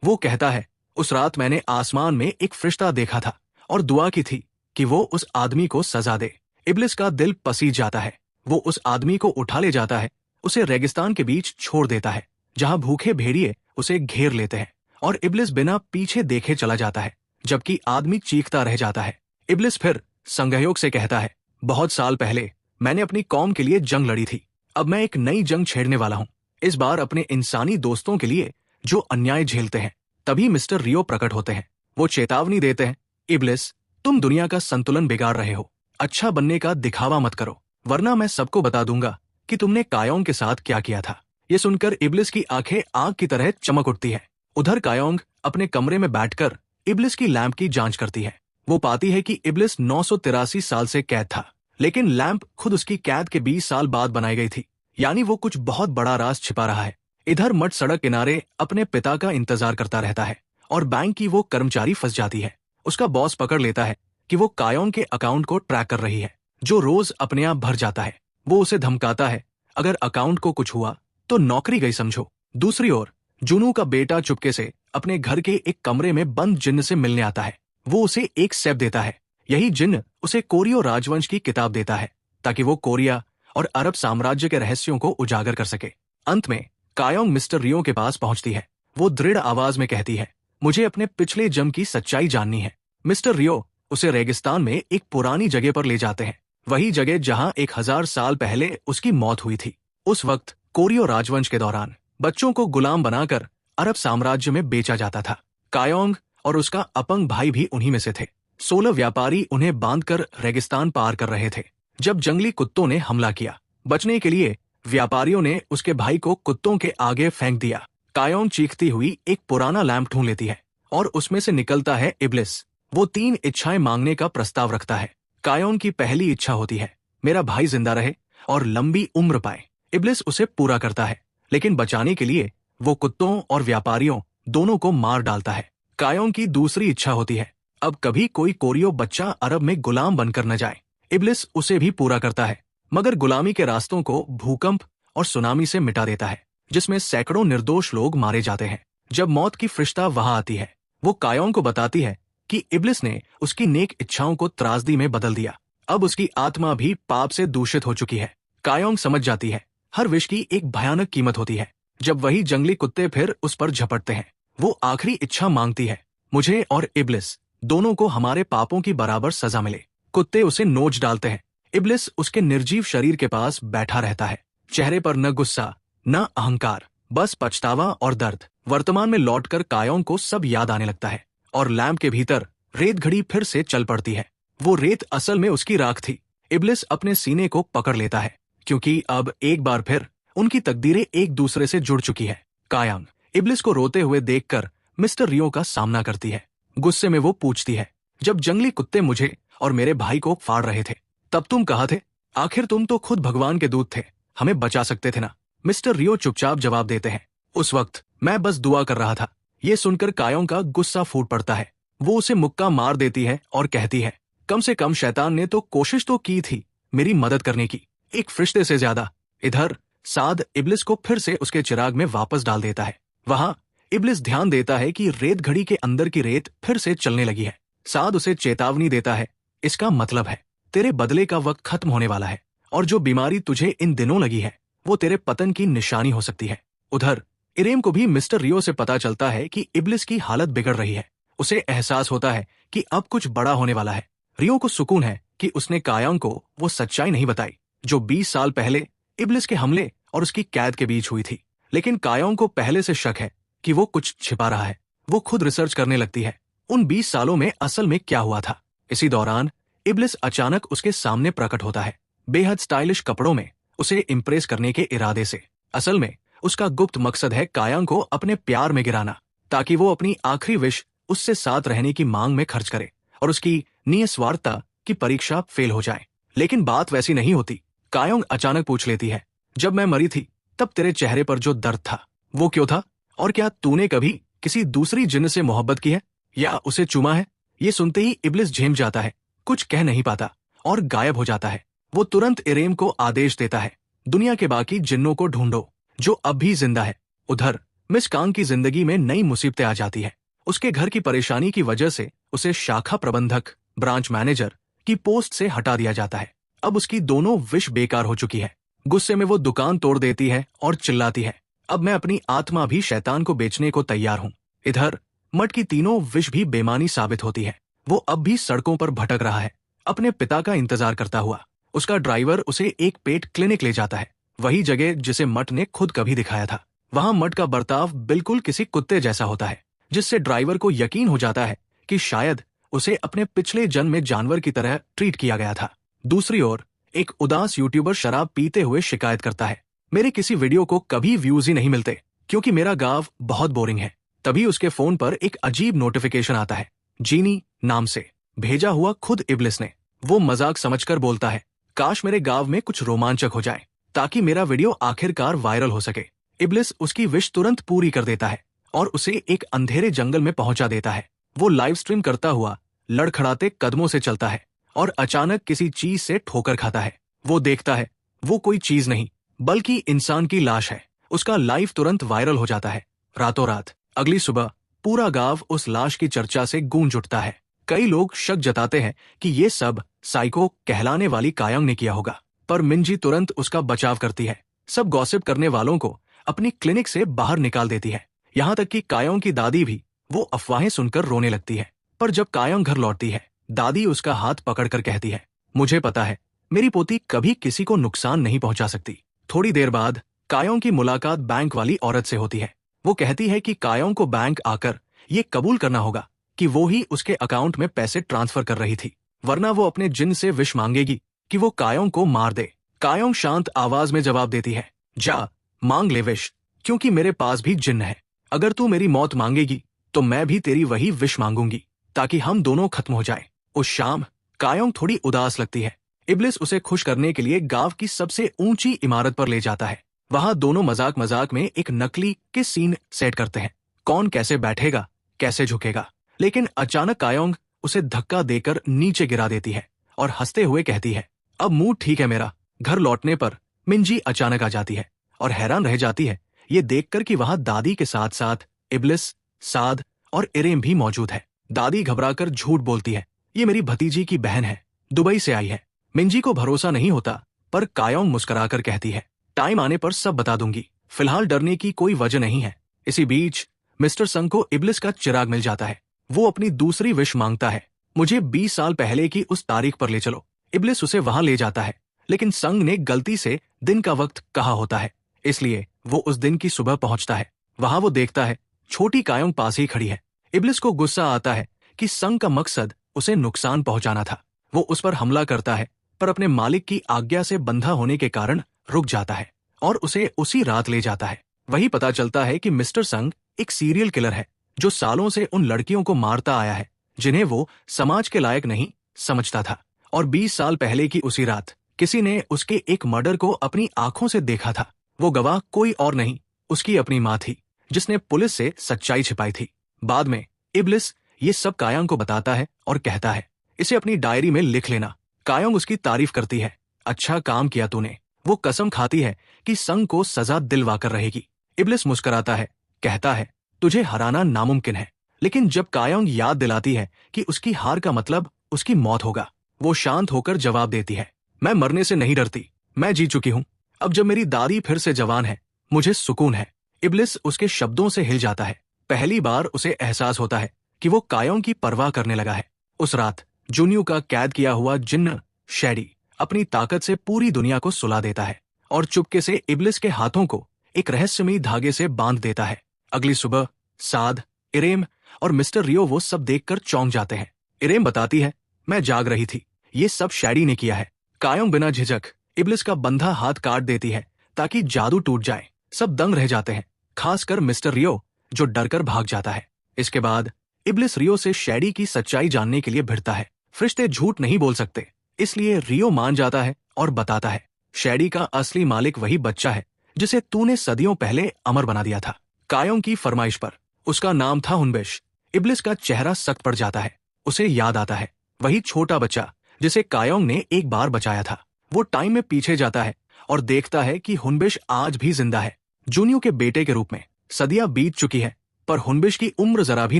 वो कहता है, उस रात मैंने आसमान में एक फरिश्ता देखा था और दुआ की थी कि वो उस आदमी को सजा दे। इब्लिस का दिल पसीज जाता है। वो उस आदमी को उठा ले जाता है, उसे रेगिस्तान के बीच छोड़ देता है जहां भूखे भेड़िए उसे घेर लेते हैं, और इब्लिस बिना पीछे देखे चला जाता है जबकि आदमी चीखता रह जाता है। इब्लिस फिर संगहयोग से कहता है, बहुत साल पहले मैंने अपनी कौम के लिए जंग लड़ी थी, अब मैं एक नई जंग छेड़ने वाला हूं, इस बार अपने इंसानी दोस्तों के लिए जो अन्याय झेलते हैं। तभी मिस्टर रियो प्रकट होते हैं। वो चेतावनी देते हैं, इब्लिस, तुम दुनिया का संतुलन बिगाड़ रहे हो, अच्छा बनने का दिखावा मत करो, वरना मैं सबको बता दूंगा कि तुमने कायोंग के साथ क्या किया था। ये सुनकर इब्लिस की आंखें आग की तरह चमक उठती है। उधर कायोंग अपने कमरे में बैठकर इब्लिस की लैंप की जांच करती है। वो पाती है कि इब्लिस 983 साल से कैद था, लेकिन लैंप खुद उसकी कैद के 20 साल बाद बनाई गई थी, यानी वो कुछ बहुत बड़ा राज छिपा रहा है। इधर मट सड़क किनारे अपने पिता का इंतजार करता रहता है और बैंक की वो कर्मचारी फंस जाती है। उसका बॉस पकड़ लेता है कि वो कायोंग के अकाउंट को ट्रैक कर रही है, जो रोज अपने आप भर जाता है। वो उसे धमकाता है, अगर अकाउंट को कुछ हुआ तो नौकरी गई समझो। दूसरी ओर जुनू का बेटा चुपके से अपने घर के एक कमरे में बंद जिन्न से मिलने आता है। वो उसे एक सेब देता है। यही जिन्न उसे कोरियो राजवंश की किताब देता है ताकि वो कोरिया और अरब साम्राज्य के रहस्यों को उजागर कर सके। अंत में कायोंग मिस्टर रियो के पास पहुंचती है। वो दृढ़ आवाज में कहती है, मुझे अपने पिछले जन्म की सच्चाई जाननी है। मिस्टर रियो उसे रेगिस्तान में एक पुरानी जगह पर ले जाते हैं, वही जगह जहां 1000 साल पहले उसकी मौत हुई थी। उस वक्त कोरियो राजवंश के दौरान बच्चों को गुलाम बनाकर अरब साम्राज्य में बेचा जाता था। कायोंग और उसका अपंग भाई भी उन्हीं में से थे। 16 व्यापारी उन्हें बांधकर रेगिस्तान पार कर रहे थे जब जंगली कुत्तों ने हमला किया। बचने के लिए व्यापारियों ने उसके भाई को कुत्तों के आगे फेंक दिया। कायोंग चीखती हुई एक पुराना लैंप ढूंढ लेती है और उसमें से निकलता है इब्लिस। वो 3 इच्छाएं मांगने का प्रस्ताव रखता है। कायोंग की पहली इच्छा होती है, मेरा भाई जिंदा रहे और लंबी उम्र पाए। इब्लिस उसे पूरा करता है, लेकिन बचाने के लिए वो कुत्तों और व्यापारियों दोनों को मार डालता है। कायोंग की दूसरी इच्छा होती है, अब कभी कोई कोरियो बच्चा अरब में गुलाम बनकर न जाए। इब्लिस उसे भी पूरा करता है, मगर गुलामी के रास्तों को भूकंप और सुनामी से मिटा देता है, जिसमें सैकड़ों निर्दोष लोग मारे जाते हैं। जब मौत की फरिश्ता वहां आती है, वो कायोंग को बताती है कि इब्लिस ने उसकी नेक इच्छाओं को त्रासदी में बदल दिया। अब उसकी आत्मा भी पाप से दूषित हो चुकी है। कायोंग समझ जाती है, हर विष की एक भयानक कीमत होती है। जब वही जंगली कुत्ते फिर उस पर झपटते हैं, वो आखिरी इच्छा मांगती है, मुझे और इब्लिस दोनों को हमारे पापों की बराबर सजा मिले। कुत्ते उसे नोच डालते हैं। इब्लिस उसके निर्जीव शरीर के पास बैठा रहता है, चेहरे पर न गुस्सा न अहंकार, बस पछतावा और दर्द। वर्तमान में लौटकर कायोंग को सब याद आने लगता है और लैंप के भीतर रेत घड़ी फिर से चल पड़ती है। वो रेत असल में उसकी राख थी। इब्लिस अपने सीने को पकड़ लेता है, क्योंकि अब एक बार फिर उनकी तकदीरें एक दूसरे से जुड़ चुकी है। कायोंग इब्लिस को रोते हुए देखकर मिस्टर रियो का सामना करती है। गुस्से में वो पूछती है, जब जंगली कुत्ते मुझे और मेरे भाई को फाड़ रहे थे तब तुम कहाँ थे? आखिर तुम तो खुद भगवान के दूत थे, हमें बचा सकते थे ना? मिस्टर रियो चुपचाप जवाब देते हैं, उस वक्त मैं बस दुआ कर रहा था। ये सुनकर कायोंग का गुस्सा फूट पड़ता है। वो उसे मुक्का मार देती है और कहती है, कम से कम शैतान ने तो कोशिश तो की थी मेरी मदद करने की, एक फरिश्ते से ज्यादा। इधर साद इब्लिस को फिर से उसके चिराग में वापस डाल देता है। वहां इब्लिस ध्यान देता है कि रेत घड़ी के अंदर की रेत फिर से चलने लगी है। साद उसे चेतावनी देता है, इसका मतलब है तेरे बदले का वक्त खत्म होने वाला है, और जो बीमारी तुझे इन दिनों लगी है वो तेरे पतन की निशानी हो सकती है। उधर इरेम को भी मिस्टर रियो से पता चलता है कि इब्लिस की हालत बिगड़ रही है। उसे एहसास होता है कि अब कुछ बड़ा होने वाला है। रियो को सुकून है कि उसने कायोंग को वो सच्चाई नहीं बताई जो 20 साल पहले इब्लिस के हमले और उसकी कैद के बीच हुई थी। लेकिन कायोंग को पहले से शक है कि वो कुछ छिपा रहा है। वो खुद रिसर्च करने लगती है, उन 20 सालों में असल में क्या हुआ था। इसी दौरान इब्लिस अचानक उसके सामने प्रकट होता है, बेहद स्टाइलिश कपड़ों में, उसे इम्प्रेस करने के इरादे से। असल में उसका गुप्त मकसद है कायोंग को अपने प्यार में गिराना, ताकि वो अपनी आखिरी विश उससे साथ रहने की मांग में खर्च करे और उसकी निस्वार्थता की परीक्षा फेल हो जाए। लेकिन बात वैसी नहीं होती। कायोंग अचानक पूछ लेती है, जब मैं मरी थी तब तेरे चेहरे पर जो दर्द था वो क्यों था? और क्या तूने कभी किसी दूसरी जिन्न से मोहब्बत की है या उसे चूमा है? ये सुनते ही इब्लिस झेम जाता है, कुछ कह नहीं पाता और गायब हो जाता है। वो तुरंत इरेम को आदेश देता है, दुनिया के बाकी जिन्नों को ढूंढो, जो अब भी जिंदा है। उधर मिस कांग की जिंदगी में नई मुसीबतें आ जाती है। उसके घर की परेशानी की वजह से उसे शाखा प्रबंधक, ब्रांच मैनेजर की पोस्ट से हटा दिया जाता है। अब उसकी दोनों विश बेकार हो चुकी है। गुस्से में वो दुकान तोड़ देती है और चिल्लाती है, अब मैं अपनी आत्मा भी शैतान को बेचने को तैयार हूँ। इधर मट की तीनों विश भी बेमानी साबित होती है। वो अब भी सड़कों पर भटक रहा है, अपने पिता का इंतजार करता हुआ। उसका ड्राइवर उसे एक पेट क्लिनिक ले जाता है, वही जगह जिसे मट ने खुद कभी दिखाया था। वहां मट का बर्ताव बिल्कुल किसी कुत्ते जैसा होता है, जिससे ड्राइवर को यकीन हो जाता है कि शायद उसे अपने पिछले जन्म में जानवर की तरह ट्रीट किया गया था। दूसरी ओर एक उदास यूट्यूबर शराब पीते हुए शिकायत करता है, मेरे किसी वीडियो को कभी व्यूज ही नहीं मिलते क्योंकि मेरा गाँव बहुत बोरिंग है। तभी उसके फोन पर एक अजीब नोटिफिकेशन आता है, जीनी नाम से भेजा हुआ खुद इब्लिस ने। वो मजाक समझकर बोलता है, काश मेरे गांव में कुछ रोमांचक हो जाए ताकि मेरा वीडियो आखिरकार वायरल हो सके। इब्लिस उसकी विश तुरंत पूरी कर देता है और उसे एक अंधेरे जंगल में पहुंचा देता है। वो लाइव स्ट्रीम करता हुआ लड़खड़ाते कदमों से चलता है और अचानक किसी चीज से ठोकर खाता है। वो देखता है वो कोई चीज नहीं बल्कि इंसान की लाश है। उसका लाइव तुरंत वायरल हो जाता है। रातों रात अगली सुबह पूरा गांव उस लाश की चर्चा से गूंज उठता है। कई लोग शक जताते हैं कि ये सब साइको कहलाने वाली कायंग ने किया होगा, पर मिंजी तुरंत उसका बचाव करती है। सब गॉसिप करने वालों को अपनी क्लिनिक से बाहर निकाल देती है, यहाँ तक कि कायोंग की दादी भी। वो अफवाहें सुनकर रोने लगती है, पर जब कायोंग घर लौटती है, दादी उसका हाथ पकड़कर कहती है, मुझे पता है मेरी पोती कभी किसी को नुकसान नहीं पहुंचा सकती। थोड़ी देर बाद कायोंग की मुलाकात बैंक वाली औरत से होती है। वो कहती है कि कायोंग को बैंक आकर ये कबूल करना होगा कि वो ही उसके अकाउंट में पैसे ट्रांसफर कर रही थी, वरना वो अपने जिन से विश मांगेगी कि वो कायोंग को मार दे। कायोंग शांत आवाज में जवाब देती है, जा मांग ले विश, क्योंकि मेरे पास भी जिन्न है। अगर तू मेरी मौत मांगेगी तो मैं भी तेरी वही विश मांगूंगी ताकि हम दोनों खत्म हो जाए। उस शाम कायोंग थोड़ी उदास लगती है। इब्लिस उसे खुश करने के लिए गांव की सबसे ऊंची इमारत पर ले जाता है। वहां दोनों मजाक मजाक में एक नकली के सीन सेट करते हैं, कौन कैसे बैठेगा, कैसे झुकेगा। लेकिन अचानक कायोंग उसे धक्का देकर नीचे गिरा देती है और हंसते हुए कहती है, अब मूड ठीक है मेरा। घर लौटने पर मिंजी अचानक आ जाती है और हैरान रह जाती है ये देखकर कि वहां दादी के साथ साथ इब्लिस, साद और इरेम भी मौजूद है। दादी घबराकर झूठ बोलती है, ये मेरी भतीजी की बहन है, दुबई से आई है। मिंजी को भरोसा नहीं होता, पर कायोंग मुस्कुराकर कहती है, टाइम आने पर सब बता दूंगी, फिलहाल डरने की कोई वजह नहीं है। इसी बीच मिस्टर संग को इब्लिस का चिराग मिल जाता है। वो अपनी दूसरी विश मांगता है, मुझे 20 साल पहले की उस तारीख पर ले चलो। इब्लिस उसे वहां ले जाता है, लेकिन संग ने गलती से दिन का वक्त कहा होता है, इसलिए वो उस दिन की सुबह पहुंचता है। वहां वो देखता है छोटी कायोंग पास ही खड़ी है। इब्लिस को गुस्सा आता है कि संग का मकसद उसे नुकसान पहुंचाना था। वो उस पर हमला करता है, पर अपने मालिक की आज्ञा से बंधा होने के कारण रुक जाता है और उसे उसी रात ले जाता है। वही पता चलता है कि मिस्टर संग एक सीरियल किलर है जो सालों से उन लड़कियों को मारता आया है जिन्हें वो समाज के लायक नहीं समझता था। और 20 साल पहले की उसी रात किसी ने उसके एक मर्डर को अपनी आंखों से देखा था। वो गवाह कोई और नहीं, उसकी अपनी माँ थी, जिसने पुलिस से सच्चाई छिपाई थी। बाद में इब्लिस ये सब कायोंग को बताता है और कहता है, इसे अपनी डायरी में लिख लेना। कायोंग उसकी तारीफ करती है, अच्छा काम किया तूने। वो कसम खाती है कि संग को सजा दिलवाकर रहेगी। इब्लिस मुस्कुराता है, कहता है, तुझे हराना नामुमकिन है। लेकिन जब कायोंग याद दिलाती है कि उसकी हार का मतलब उसकी मौत होगा, वो शांत होकर जवाब देती है, मैं मरने से नहीं डरती, मैं जी चुकी हूँ। अब जब मेरी दादी फिर से जवान है, मुझे सुकून है। इब्लिस उसके शब्दों से हिल जाता है। पहली बार उसे एहसास होता है कि वो कायोंग की परवाह करने लगा है। उस रात जुनियू का कैद किया हुआ जिन्न शैडी अपनी ताकत से पूरी दुनिया को सुला देता है और चुपके से इब्लिस के हाथों को एक रहस्यमयी धागे से बांध देता है। अगली सुबह साद, इरेम और मिस्टर रियो वो सब देखकर चौंक जाते हैं। इरेम बताती है, मैं जाग रही थी, ये सब शैडी ने किया है। कायोंग बिना झिझक इब्लिस का बंधा हाथ काट देती है ताकि जादू टूट जाए। सब दंग रह जाते हैं, खासकर मिस्टर रियो जो डरकर भाग जाता है। इसके बाद इब्लिस रियो से शैडी की सच्चाई जानने के लिए भिड़ता है। फरिश्ते झूठ नहीं बोल सकते, इसलिए रियो मान जाता है और बताता है, शैडी का असली मालिक वही बच्चा है जिसे तूने सदियों पहले अमर बना दिया था, कायोंग की फरमाइश पर। उसका नाम था हुनबिश। इब्लिस का चेहरा सख्त पड़ जाता है। उसे याद आता है वही छोटा बच्चा जिसे कायोंग ने एक बार बचाया था। वो टाइम में पीछे जाता है और देखता है कि हुनबिश आज भी जिंदा है। जूनियो के बेटे के रूप में। सदियां बीत चुकी है, पर हुनबिश की उम्र जरा भी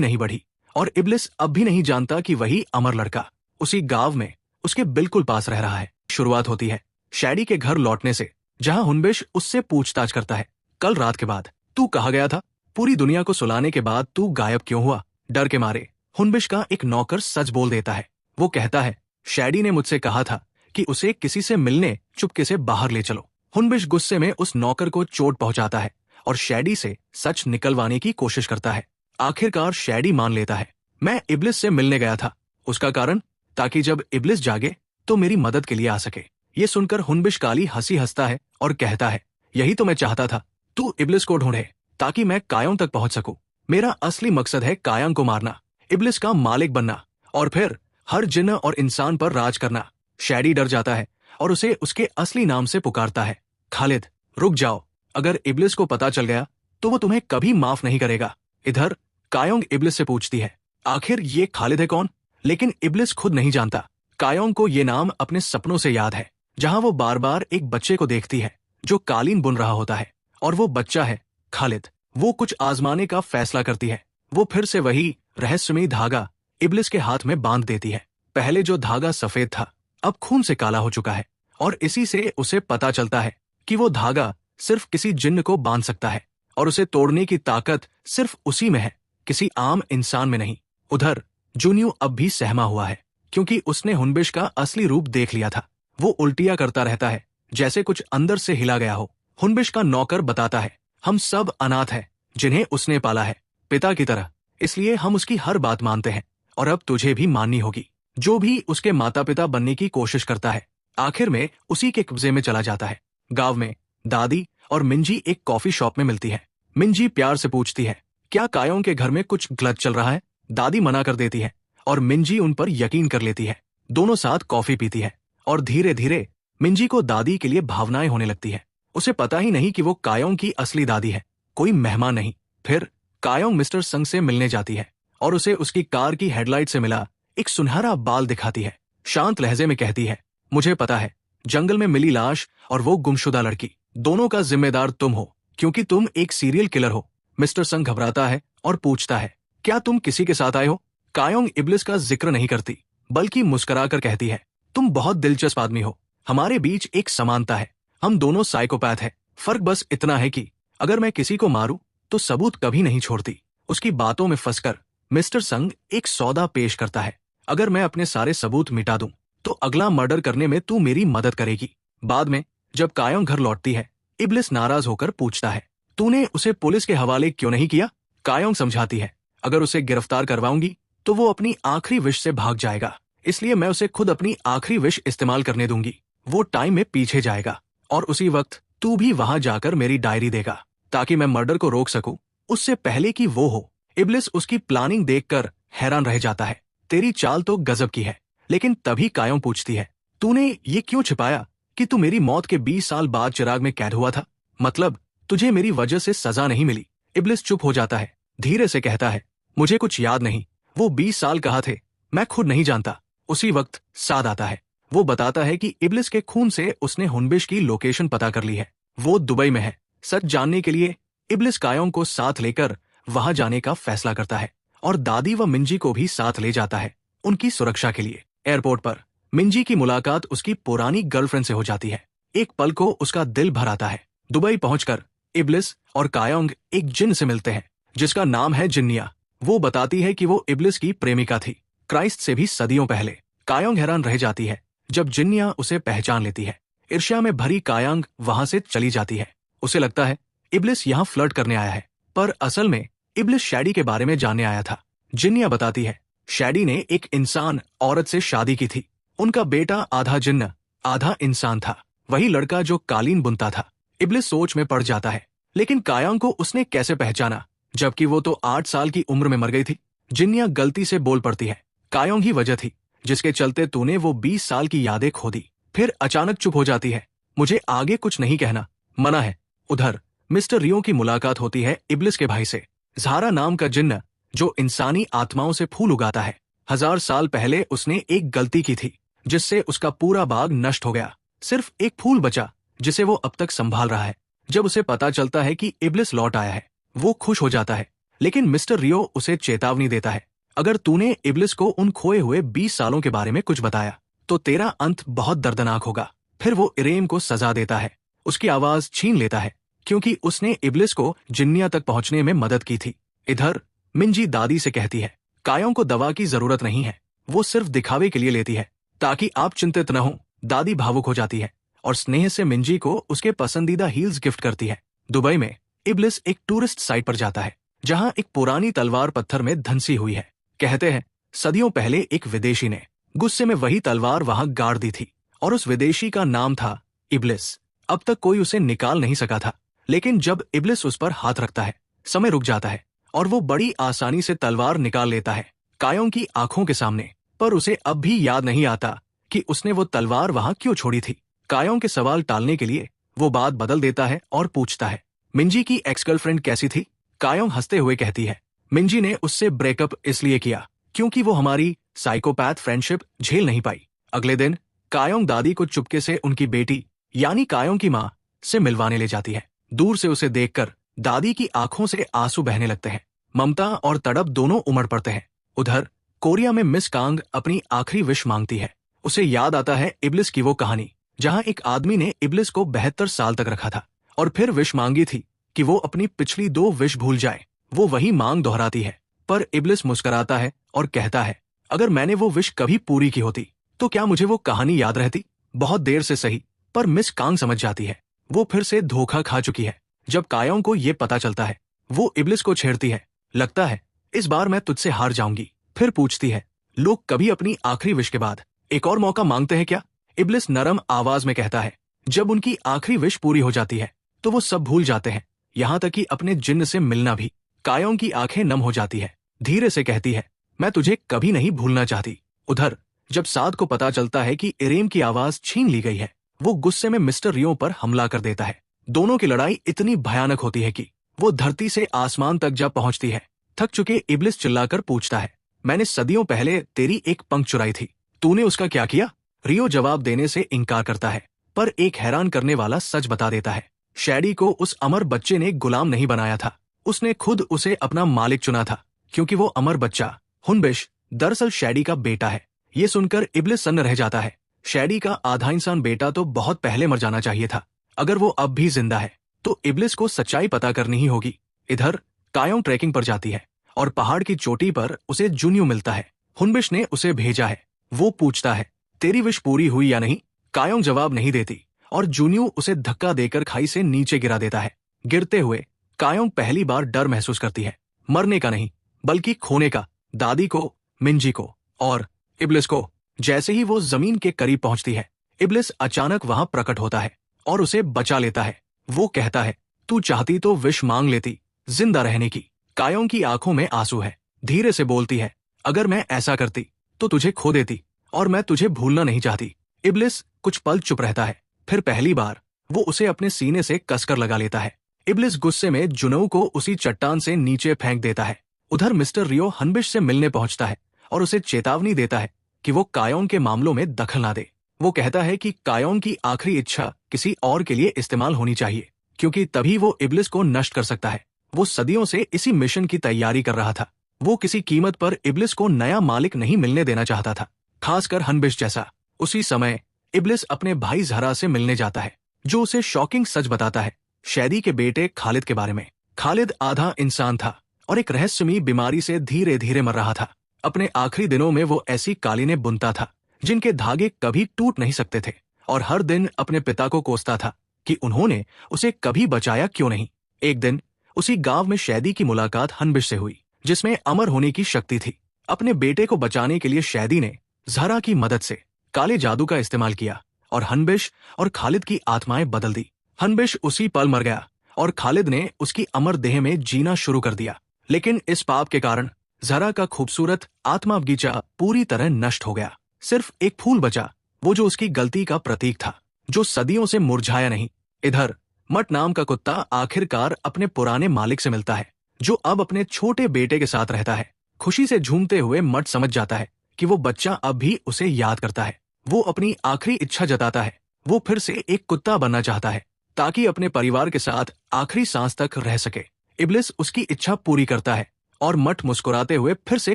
नहीं बढ़ी और इब्लिस अब भी नहीं जानता कि वही अमर लड़का उसी गांव में उसके बिल्कुल पास रह रहा है। शुरुआत होती है शैडी के घर लौटने से, जहां हुनबिश उससे पूछताछ करता है। कल रात के बाद तू कहाँ गया था? पूरी दुनिया को सुलाने के बाद तू गायब क्यों हुआ? डर के मारे हुनबिश का एक नौकर सच बोल देता है। वो कहता है, शैडी ने मुझसे कहा था कि उसे किसी से मिलने चुपके से बाहर ले चलो। हुनबिश गुस्से में उस नौकर को चोट पहुंचाता है और शैडी से सच निकलवाने की कोशिश करता है। आखिरकार शैडी मान लेता है, मैं इब्लिस से मिलने गया था। उसका कारण, ताकि जब इब्लिस जागे तो मेरी मदद के लिए आ सके। ये सुनकर हुनबिश काली हंसी हंसता है और कहता है, यही तो मैं चाहता था, तू इब्लिस को ढूंढे ताकि मैं कायोंग तक पहुंच सकूं। मेरा असली मकसद है कायांग को मारना, इब्लिस का मालिक बनना और फिर हर जिन्न और इंसान पर राज करना। शैडी डर जाता है और उसे उसके असली नाम से पुकारता है, खालिद। रुक जाओ, अगर इब्लिस को पता चल गया तो वो तुम्हें कभी माफ नहीं करेगा। इधर कायोंग इब्लिस से पूछती है, आखिर ये खालिद है कौन? लेकिन इब्लिस खुद नहीं जानता। कायोंग को ये नाम अपने सपनों से याद है, जहां वो बार बार एक बच्चे को देखती है जो कालीन बुन रहा होता है, और वो बच्चा है खालिद। वो कुछ आजमाने का फैसला करती है। वो फिर से वही रहस्यमयी धागा इब्लिस के हाथ में बांध देती है। पहले जो धागा सफेद था अब खून से काला हो चुका है, और इसी से उसे पता चलता है कि वो धागा सिर्फ किसी जिन्न को बांध सकता है और उसे तोड़ने की ताकत सिर्फ उसी में है, किसी आम इंसान में नहीं। उधर जूनियो अब भी सहमा हुआ है, क्योंकि उसने हुनबिश का असली रूप देख लिया था। वो उल्टियां करता रहता है, जैसे कुछ अंदर से हिला गया हो। हुनबिश का नौकर बताता है, हम सब अनाथ हैं जिन्हें उसने पाला है पिता की तरह, इसलिए हम उसकी हर बात मानते हैं और अब तुझे भी माननी होगी। जो भी उसके माता पिता बनने की कोशिश करता है आखिर में उसी के कब्जे में चला जाता है। गांव में दादी और मिंजी एक कॉफी शॉप में मिलती है। मिंजी प्यार से पूछती है, क्या कायोंग के घर में कुछ गलत चल रहा है? दादी मना कर देती है और मिंजी उन पर यकीन कर लेती है। दोनों साथ कॉफी पीती है और धीरे धीरे मिंजी को दादी के लिए भावनाएं होने लगती है। उसे पता ही नहीं कि वो कायोंग की असली दादी है, कोई मेहमान नहीं। फिर कायोंग मिस्टर संग से मिलने जाती है और उसे उसकी कार की हेडलाइट से मिला एक सुनहरा बाल दिखाती है। शांत लहजे में कहती है, मुझे पता है, जंगल में मिली लाश और वो गुमशुदा लड़की, दोनों का जिम्मेदार तुम हो, क्योंकि तुम एक सीरियल किलर हो। मिस्टर संग घबराता है और पूछता है, क्या तुम किसी के साथ आए हो? कायोंग इब्लिस का जिक्र नहीं करती, बल्कि मुस्कुराकर कहती है, तुम बहुत दिलचस्प आदमी हो। हमारे बीच एक समानता है, हम दोनों साइकोपैथ हैं। फर्क बस इतना है कि अगर मैं किसी को मारूं तो सबूत कभी नहीं छोड़ती। उसकी बातों में फंसकर मिस्टर संग एक सौदा पेश करता है, अगर मैं अपने सारे सबूत मिटा दूं तो अगला मर्डर करने में तू मेरी मदद करेगी। बाद में जब कायोंग घर लौटती है, इब्लिस नाराज होकर पूछता है, तूने उसे पुलिस के हवाले क्यों नहीं किया? कायोंग समझाती है, अगर उसे गिरफ्तार करवाऊंगी तो वो अपनी आखिरी विश से भाग जाएगा, इसलिए मैं उसे खुद अपनी आखिरी विश इस्तेमाल करने दूंगी। वो टाइम में पीछे जाएगा और उसी वक्त तू भी वहां जाकर मेरी डायरी देगा, ताकि मैं मर्डर को रोक सकूं उससे पहले कि वो हो। इब्लिस उसकी प्लानिंग देखकर हैरान रह जाता है, तेरी चाल तो गजब की है। लेकिन तभी कायोंग पूछती है, तूने ये क्यों छिपाया कि तू मेरी मौत के 20 साल बाद चिराग में कैद हुआ था? मतलब तुझे मेरी वजह से सजा नहीं मिली? इब्लिस चुप हो जाता है, धीरे से कहता है, मुझे कुछ याद नहीं, वो 20 साल कहाँ थे मैं खुद नहीं जानता। उसी वक्त साद आता है। वो बताता है कि इब्लिस के खून से उसने हुनबिश की लोकेशन पता कर ली है, वो दुबई में है। सच जानने के लिए इब्लिस कायोंग को साथ लेकर वहां जाने का फैसला करता है और दादी व मिंजी को भी साथ ले जाता है उनकी सुरक्षा के लिए। एयरपोर्ट पर मिंजी की मुलाकात उसकी पुरानी गर्लफ्रेंड से हो जाती है। एक पल को उसका दिल भर आता है। दुबई पहुंचकर इब्लिस और कायोंग एक जिन से मिलते हैं जिसका नाम है जिन्निया। वो बताती है कि वो इब्लिस की प्रेमिका थी, क्राइस्ट से भी सदियों पहले। कायोंग हैरान रह जाती है जब जिन्निया उसे पहचान लेती है। ईर्ष्या में भरी कायोंग वहां से चली जाती है। उसे लगता है इब्लिस यहाँ फ्लर्ट करने आया है, पर असल में इब्लिस शैडी के बारे में जानने आया था। जिन्निया बताती है, शैडी ने एक इंसान औरत से शादी की थी। उनका बेटा आधा जिन्न आधा इंसान था, वही लड़का जो कालीन बुनता था। इब्लिस सोच में पड़ जाता है, लेकिन कायोंग को उसने कैसे पहचाना जबकि वो तो 8 साल की उम्र में मर गई थी? जिन्निया गलती से बोल पड़ती है, कायोंग ही वजह थी जिसके चलते तूने वो 20 साल की यादें खो दी। फिर अचानक चुप हो जाती है, मुझे आगे कुछ नहीं कहना, मना है। उधर मिस्टर रियो की मुलाकात होती है इब्लिस के भाई से, ज़ारा नाम का जिन्न जो इंसानी आत्माओं से फूल उगाता है। 1000 साल पहले उसने एक गलती की थी जिससे उसका पूरा बाग नष्ट हो गया। सिर्फ एक फूल बचा जिसे वो अब तक संभाल रहा है। जब उसे पता चलता है कि इब्लिस लौट आया है, वो खुश हो जाता है, लेकिन मिस्टर रियो उसे चेतावनी देता है, अगर तूने इब्लिस को उन खोए हुए 20 सालों के बारे में कुछ बताया तो तेरा अंत बहुत दर्दनाक होगा। फिर वो इरेम को सजा देता है, उसकी आवाज छीन लेता है, क्योंकि उसने इब्लिस को जिन्निया तक पहुंचने में मदद की थी। इधर मिंजी दादी से कहती है, कायों को दवा की जरूरत नहीं है, वो सिर्फ दिखावे के लिए लेती है ताकि आप चिंतित न हो। दादी भावुक हो जाती है और स्नेह से मिंजी को उसके पसंदीदा हील्स गिफ्ट करती है। दुबई में इब्लिस एक टूरिस्ट साइट पर जाता है, जहां एक पुरानी तलवार पत्थर में धंसी हुई है। कहते हैं सदियों पहले एक विदेशी ने गुस्से में वही तलवार वहां गाड़ दी थी, और उस विदेशी का नाम था इब्लिस। अब तक कोई उसे निकाल नहीं सका था, लेकिन जब इब्लिस उस पर हाथ रखता है, समय रुक जाता है और वो बड़ी आसानी से तलवार निकाल लेता है कायों की आंखों के सामने। पर उसे अब भी याद नहीं आता कि उसने वो तलवार वहां क्यों छोड़ी थी। कायों के सवाल टालने के लिए वो बात बदल देता है और पूछता है, मिंजी की एक्स गर्लफ्रेंड कैसी थी? कायों हंसते हुए कहती है, मिंजी ने उससे ब्रेकअप इसलिए किया क्योंकि वो हमारी साइकोपैथ फ्रेंडशिप झेल नहीं पाई। अगले दिन कायों दादी को चुपके से उनकी बेटी यानी कायों की माँ से मिलवाने ले जाती है। दूर से उसे देखकर दादी की आंखों से आंसू बहने लगते हैं। ममता और तड़प दोनों उमड़ पड़ते हैं। उधर कोरिया में मिस कांग अपनी आखिरी विश मांगती है। उसे याद आता है इब्लिस की वो कहानी, जहां एक आदमी ने इब्लिस को 72 साल तक रखा था और फिर विश मांगी थी कि वो अपनी पिछली 2 विश भूल जाए। वो वही मांग दोहराती है, पर इब्लिस मुस्कुराता है और कहता है, अगर मैंने वो विश कभी पूरी की होती तो क्या मुझे वो कहानी याद रहती? बहुत देर से सही, पर मिस कांग समझ जाती है वो फिर से धोखा खा चुकी है। जब कायों को ये पता चलता है, वो इब्लिस को छेड़ती है, लगता है इस बार मैं तुझसे हार जाऊंगी। फिर पूछती है, लोग कभी अपनी आखिरी विश के बाद एक और मौका मांगते हैं क्या? इब्लिस नरम आवाज में कहता है, जब उनकी आखिरी विश पूरी हो जाती है तो वो सब भूल जाते हैं, यहाँ तक कि अपने जिन्न से मिलना भी। कायों की आंखें नम हो जाती है, धीरे से कहती है, मैं तुझे कभी नहीं भूलना चाहती। उधर जब साद को पता चलता है कि इरेम की आवाज छीन ली गई है, वो गुस्से में मिस्टर रियो पर हमला कर देता है। दोनों की लड़ाई इतनी भयानक होती है कि वो धरती से आसमान तक जा पहुंचती है। थक चुके इब्लिस चिल्लाकर पूछता है, मैंने सदियों पहले तेरी एक पंख चुराई थी, तूने उसका क्या किया? रियो जवाब देने से इनकार करता है, पर एक हैरान करने वाला सच बता देता है। शैडी को उस अमर बच्चे ने गुलाम नहीं बनाया था, उसने खुद उसे अपना मालिक चुना था, क्योंकि वो अमर बच्चा हुनबिश दरअसल शैडी का बेटा है। ये सुनकर इब्लिस सन्न रह जाता है। शैडी का आधा इंसान बेटा तो बहुत पहले मर जाना चाहिए था। अगर वो अब भी जिंदा है तो इब्लिस को सच्चाई पता करनी ही होगी। इधर कायों ट्रैकिंग पर जाती है और पहाड़ की चोटी पर उसे जूनियो मिलता है। हुनबिश ने उसे भेजा है। वो पूछता है, तेरी विश पूरी हुई या नहीं? कायों जवाब नहीं देती और जूनियो उसे धक्का देकर खाई से नीचे गिरा देता है। गिरते हुए कायों पहली बार डर महसूस करती है, मरने का नहीं बल्कि खोने का। दादी को, मिंजी को और इब्लिस को। जैसे ही वो जमीन के करीब पहुंचती है, इब्लिस अचानक वहां प्रकट होता है और उसे बचा लेता है। वो कहता है, तू चाहती तो विश मांग लेती जिंदा रहने की। कायों की आंखों में आंसू है, धीरे से बोलती है, अगर मैं ऐसा करती तो तुझे खो देती और मैं तुझे भूलना नहीं चाहती। इब्लिस कुछ पल चुप रहता है, फिर पहली बार वो उसे अपने सीने से कसकर लगा लेता है। इब्लिस गुस्से में जुनऊ को उसी चट्टान से नीचे फेंक देता है। उधर मिस्टर रियो हनबिश से मिलने पहुंचता है और उसे चेतावनी देता है कि वो कायों के मामलों में दखल ना दे। वो कहता है कि कायों की आखिरी इच्छा किसी और के लिए इस्तेमाल होनी चाहिए, क्योंकि तभी वो इब्लिस को नष्ट कर सकता है। वो सदियों से इसी मिशन की तैयारी कर रहा था। वो किसी कीमत पर इब्लिस को नया मालिक नहीं मिलने देना चाहता था, खासकर हनबिश जैसा। उसी समय इब्लिस अपने भाई जहरा से मिलने जाता है, जो उसे शॉकिंग सच बताता है शैदी के बेटे खालिद के बारे में। खालिद आधा इंसान था और एक रहस्यमयी बीमारी से धीरे धीरे मर रहा था। अपने आखिरी दिनों में वो ऐसी कालीनें बुनता था जिनके धागे कभी टूट नहीं सकते थे, और हर दिन अपने पिता को कोसता था कि उन्होंने उसे कभी बचाया क्यों नहीं। एक दिन उसी गांव में शैदी की मुलाकात हनबिश से हुई, जिसमें अमर होने की शक्ति थी। अपने बेटे को बचाने के लिए शैदी ने जहरा की मदद से काले जादू का इस्तेमाल किया और हनबिश और खालिद की आत्माएं बदल दी। हनबिश उसी पल मर गया और खालिद ने उसकी अमर देह में जीना शुरू कर दिया। लेकिन इस पाप के कारण जहरा का खूबसूरत आत्मा बगीचा पूरी तरह नष्ट हो गया। सिर्फ एक फूल बचा, वो जो उसकी गलती का प्रतीक था, जो सदियों से मुरझाया नहीं। इधर मट नाम का कुत्ता आखिरकार अपने पुराने मालिक से मिलता है, जो अब अपने छोटे बेटे के साथ रहता है। खुशी से झूमते हुए मट समझ जाता है कि वो बच्चा अब भी उसे याद करता है। वो अपनी आखिरी इच्छा जताता है, वो फिर से एक कुत्ता बनना चाहता है, ताकि अपने परिवार के साथ आखिरी सांस तक रह सके। इब्लिस उसकी इच्छा पूरी करता है और मट मुस्कुराते हुए फिर से